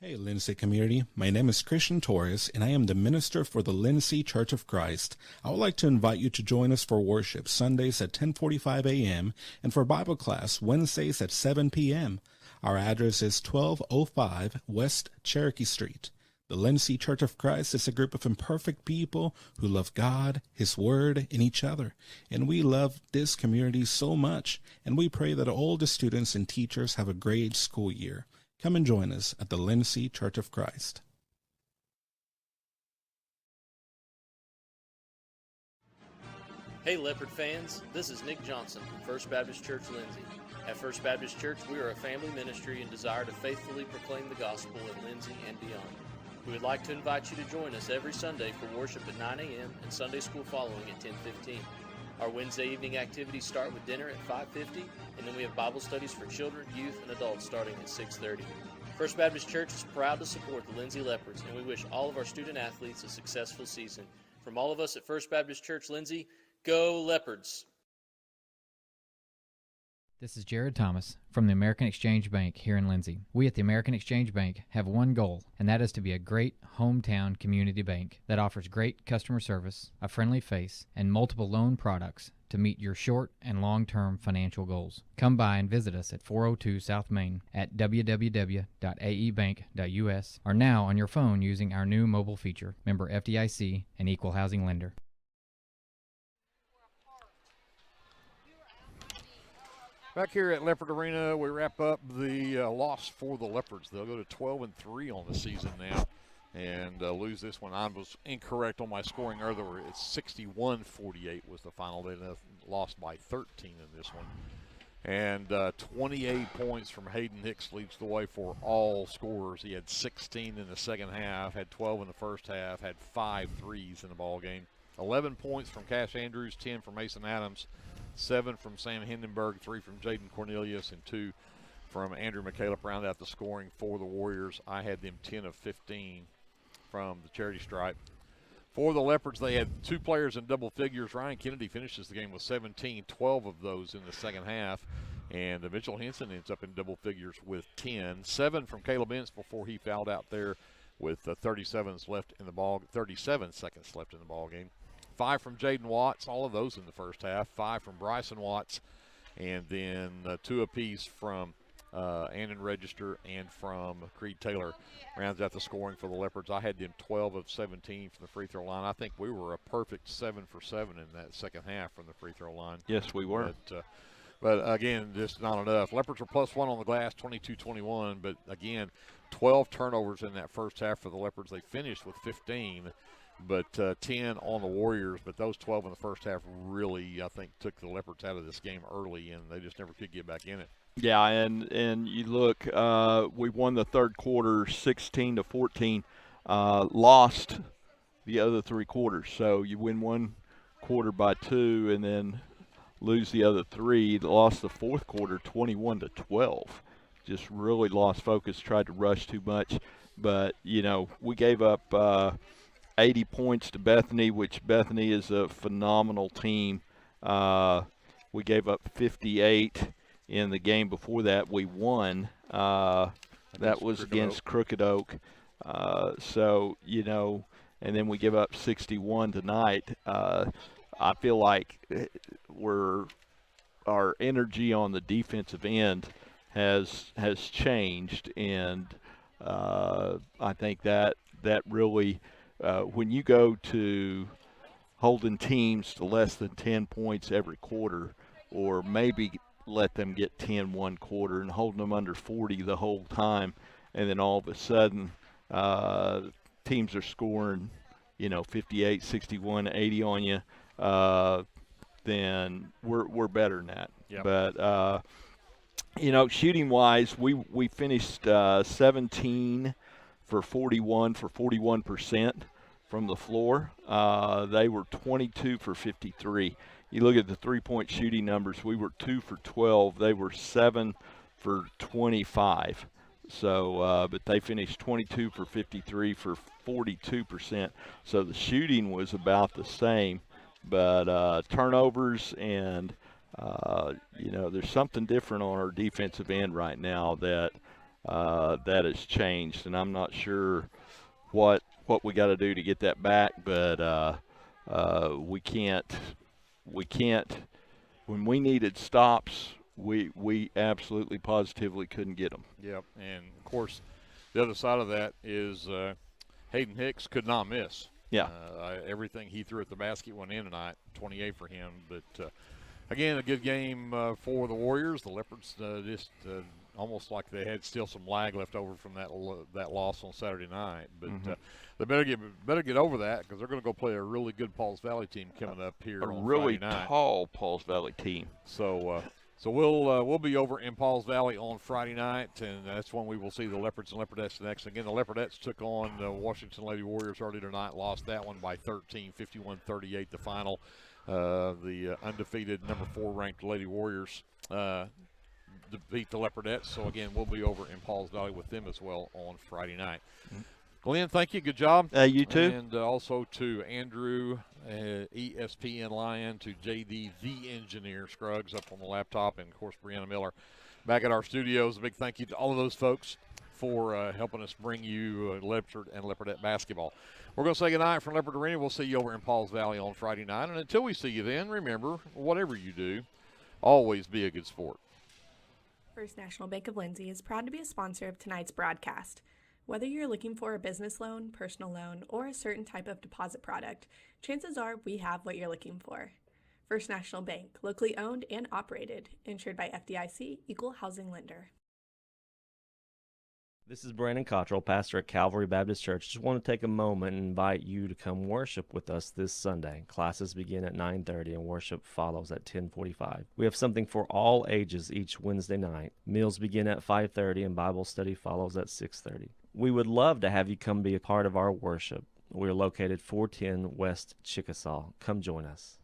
Hey, Lindsay community. My name is Christian Torres, and I am the minister for the Lindsay Church of Christ. I would like to invite you to join us for worship Sundays at 10:45 a.m. and for Bible class Wednesdays at 7 p.m. Our address is 1205 West Cherokee Street. The Lindsay Church of Christ is a group of imperfect people who love God, His Word, and each other. And we love this community so much, and we pray that all the students and teachers have a great school year. Come and join us at the Lindsay Church of Christ. Hey Leopard fans, this is Nick Johnson from First Baptist Church Lindsay. At First Baptist Church, we are a family ministry and desire to faithfully proclaim the gospel in Lindsay and beyond. We would like to invite you to join us every Sunday for worship at 9 a.m. and Sunday school following at 10:15. Our Wednesday evening activities start with dinner at 5:50, and then we have Bible studies for children, youth, and adults starting at 6:30. First Baptist Church is proud to support the Lindsay Leopards, and we wish all of our student athletes a successful season. From all of us at First Baptist Church Lindsay, go Leopards! This is Jared Thomas from the American Exchange Bank here in Lindsay. We at the American Exchange Bank have one goal, and that is to be a great hometown community bank that offers great customer service, a friendly face, and multiple loan products to meet your short and long-term financial goals. Come by and visit us at 402 South Main at www.aebank.us or now on your phone using our new mobile feature, member FDIC and equal housing lender. Back here at Leopard Arena, we wrap up the loss for the Leopards. They'll go to 12-3 on the season now and lose this one. I was incorrect on my scoring earlier. It's 61-48 was the final. They lost by 13 in this one. And 28 points from Hayden Hicks leads the way for all scorers. He had 16 in the second half, had 12 in the first half, had 5 threes in the ball game. 11 points from Cash Andrews, 10 from Mason Adams, 7 from Sam Hindenburg, 3 from Jaden Cornelius, and 2 from Andrew McCaleb. Round out the scoring for the Warriors. I had them 10 of 15 from the charity stripe. For the Leopards, they had 2 players in double figures. Ryan Kennedy finishes the game with 17, 12 of those in the second half. And Mitchell Henson ends up in double figures with 10. 7 from Caleb Ince before he fouled out there with 37 seconds left in the ball game. 5 from Jaden Watts, all of those in the first half. 5 from Bryson Watts, and then 2 apiece from Andon Register and from Creed Taylor. Rounds out the scoring for the Leopards. I had them 12 of 17 from the free throw line. I think we were a perfect 7 for 7 in that second half from the free throw line. Yes, we were. But again, just not enough. Leopards were +1 on the glass, 22-21. But again, 12 turnovers in that first half for the Leopards. They finished with 15. but 10 on the Warriors. But those 12 in the first half really, I think, took the Leopards out of this game early, and they just never could get back in it. Yeah, and you look, we won the third quarter 16-14, lost the other three quarters. So you win one quarter by 2 and then lose the other 3. Lost the fourth quarter 21-12. Just really lost focus, tried to rush too much. But, you know, we gave up 80 points to Bethany, which Bethany is a phenomenal team. We gave up 58 in the game before that. We won. That was against Crooked Oak. So, you know, and then we give up 61 tonight. I feel like our energy on the defensive end has changed, and I think that really, when you go to holding teams to less than 10 points every quarter, or maybe let them get 10 one quarter and holding them under 40 the whole time, and then all of a sudden teams are scoring, you know, 58, 61, 80 on you, then we're better than that. Yep. But you know, shooting wise, we finished 17 for 41 for 41% from the floor. They were 22 for 53. You look at the three-point shooting numbers, we were 2 for 12. They were 7 for 25. So, but they finished 22 for 53 for 42%. So the shooting was about the same, but turnovers and you know, there's something different on our defensive end right now that has changed, and I'm not sure what we got to do to get that back, but we can't. When we needed stops, we absolutely positively couldn't get them. Yep, and of course, the other side of that is Hayden Hicks could not miss. Yeah. Everything he threw at the basket went in tonight, 28 for him. But again, a good game for the Warriors. The Leopards just almost like they had still some lag left over from that loss on Saturday night. But they better get over that, because they're going to go play a really good Pauls Valley team coming up here on really Friday night. Tall Pauls Valley team. So we'll be over in Pauls Valley on Friday night, and that's when we will see the Leopards and Leopardettes next. Again, the Leopardettes took on the Washington Lady Warriors earlier tonight, lost that one by 13, 51-38 the final. The undefeated number 4 ranked Lady Warriors beat the Leopardettes. So again, we'll be over in Pauls Valley with them as well on Friday night. Glenn, thank you. Good job. You too. And also to Andrew, ESPN Lion, to JD, the engineer, Scruggs up on the laptop, and, of course, Brianna Miller back at our studios. A big thank you to all of those folks for helping us bring you Leopard and Leopardette basketball. We're going to say goodnight from Leopard Arena. We'll see you over in Pauls Valley on Friday night. And until we see you then, remember, whatever you do, always be a good sport. First National Bank of Lindsay is proud to be a sponsor of tonight's broadcast. Whether you're looking for a business loan, personal loan, or a certain type of deposit product, chances are we have what you're looking for. First National Bank, locally owned and operated, insured by FDIC, Equal Housing Lender. This is Brandon Cottrell, pastor at Calvary Baptist Church. Just want to take a moment and invite you to come worship with us this Sunday. Classes begin at 9:30 and worship follows at 10:45. We have something for all ages each Wednesday night. Meals begin at 5:30 and Bible study follows at 6:30. We would love to have you come be a part of our worship. We are located 410 West Chickasaw. Come join us.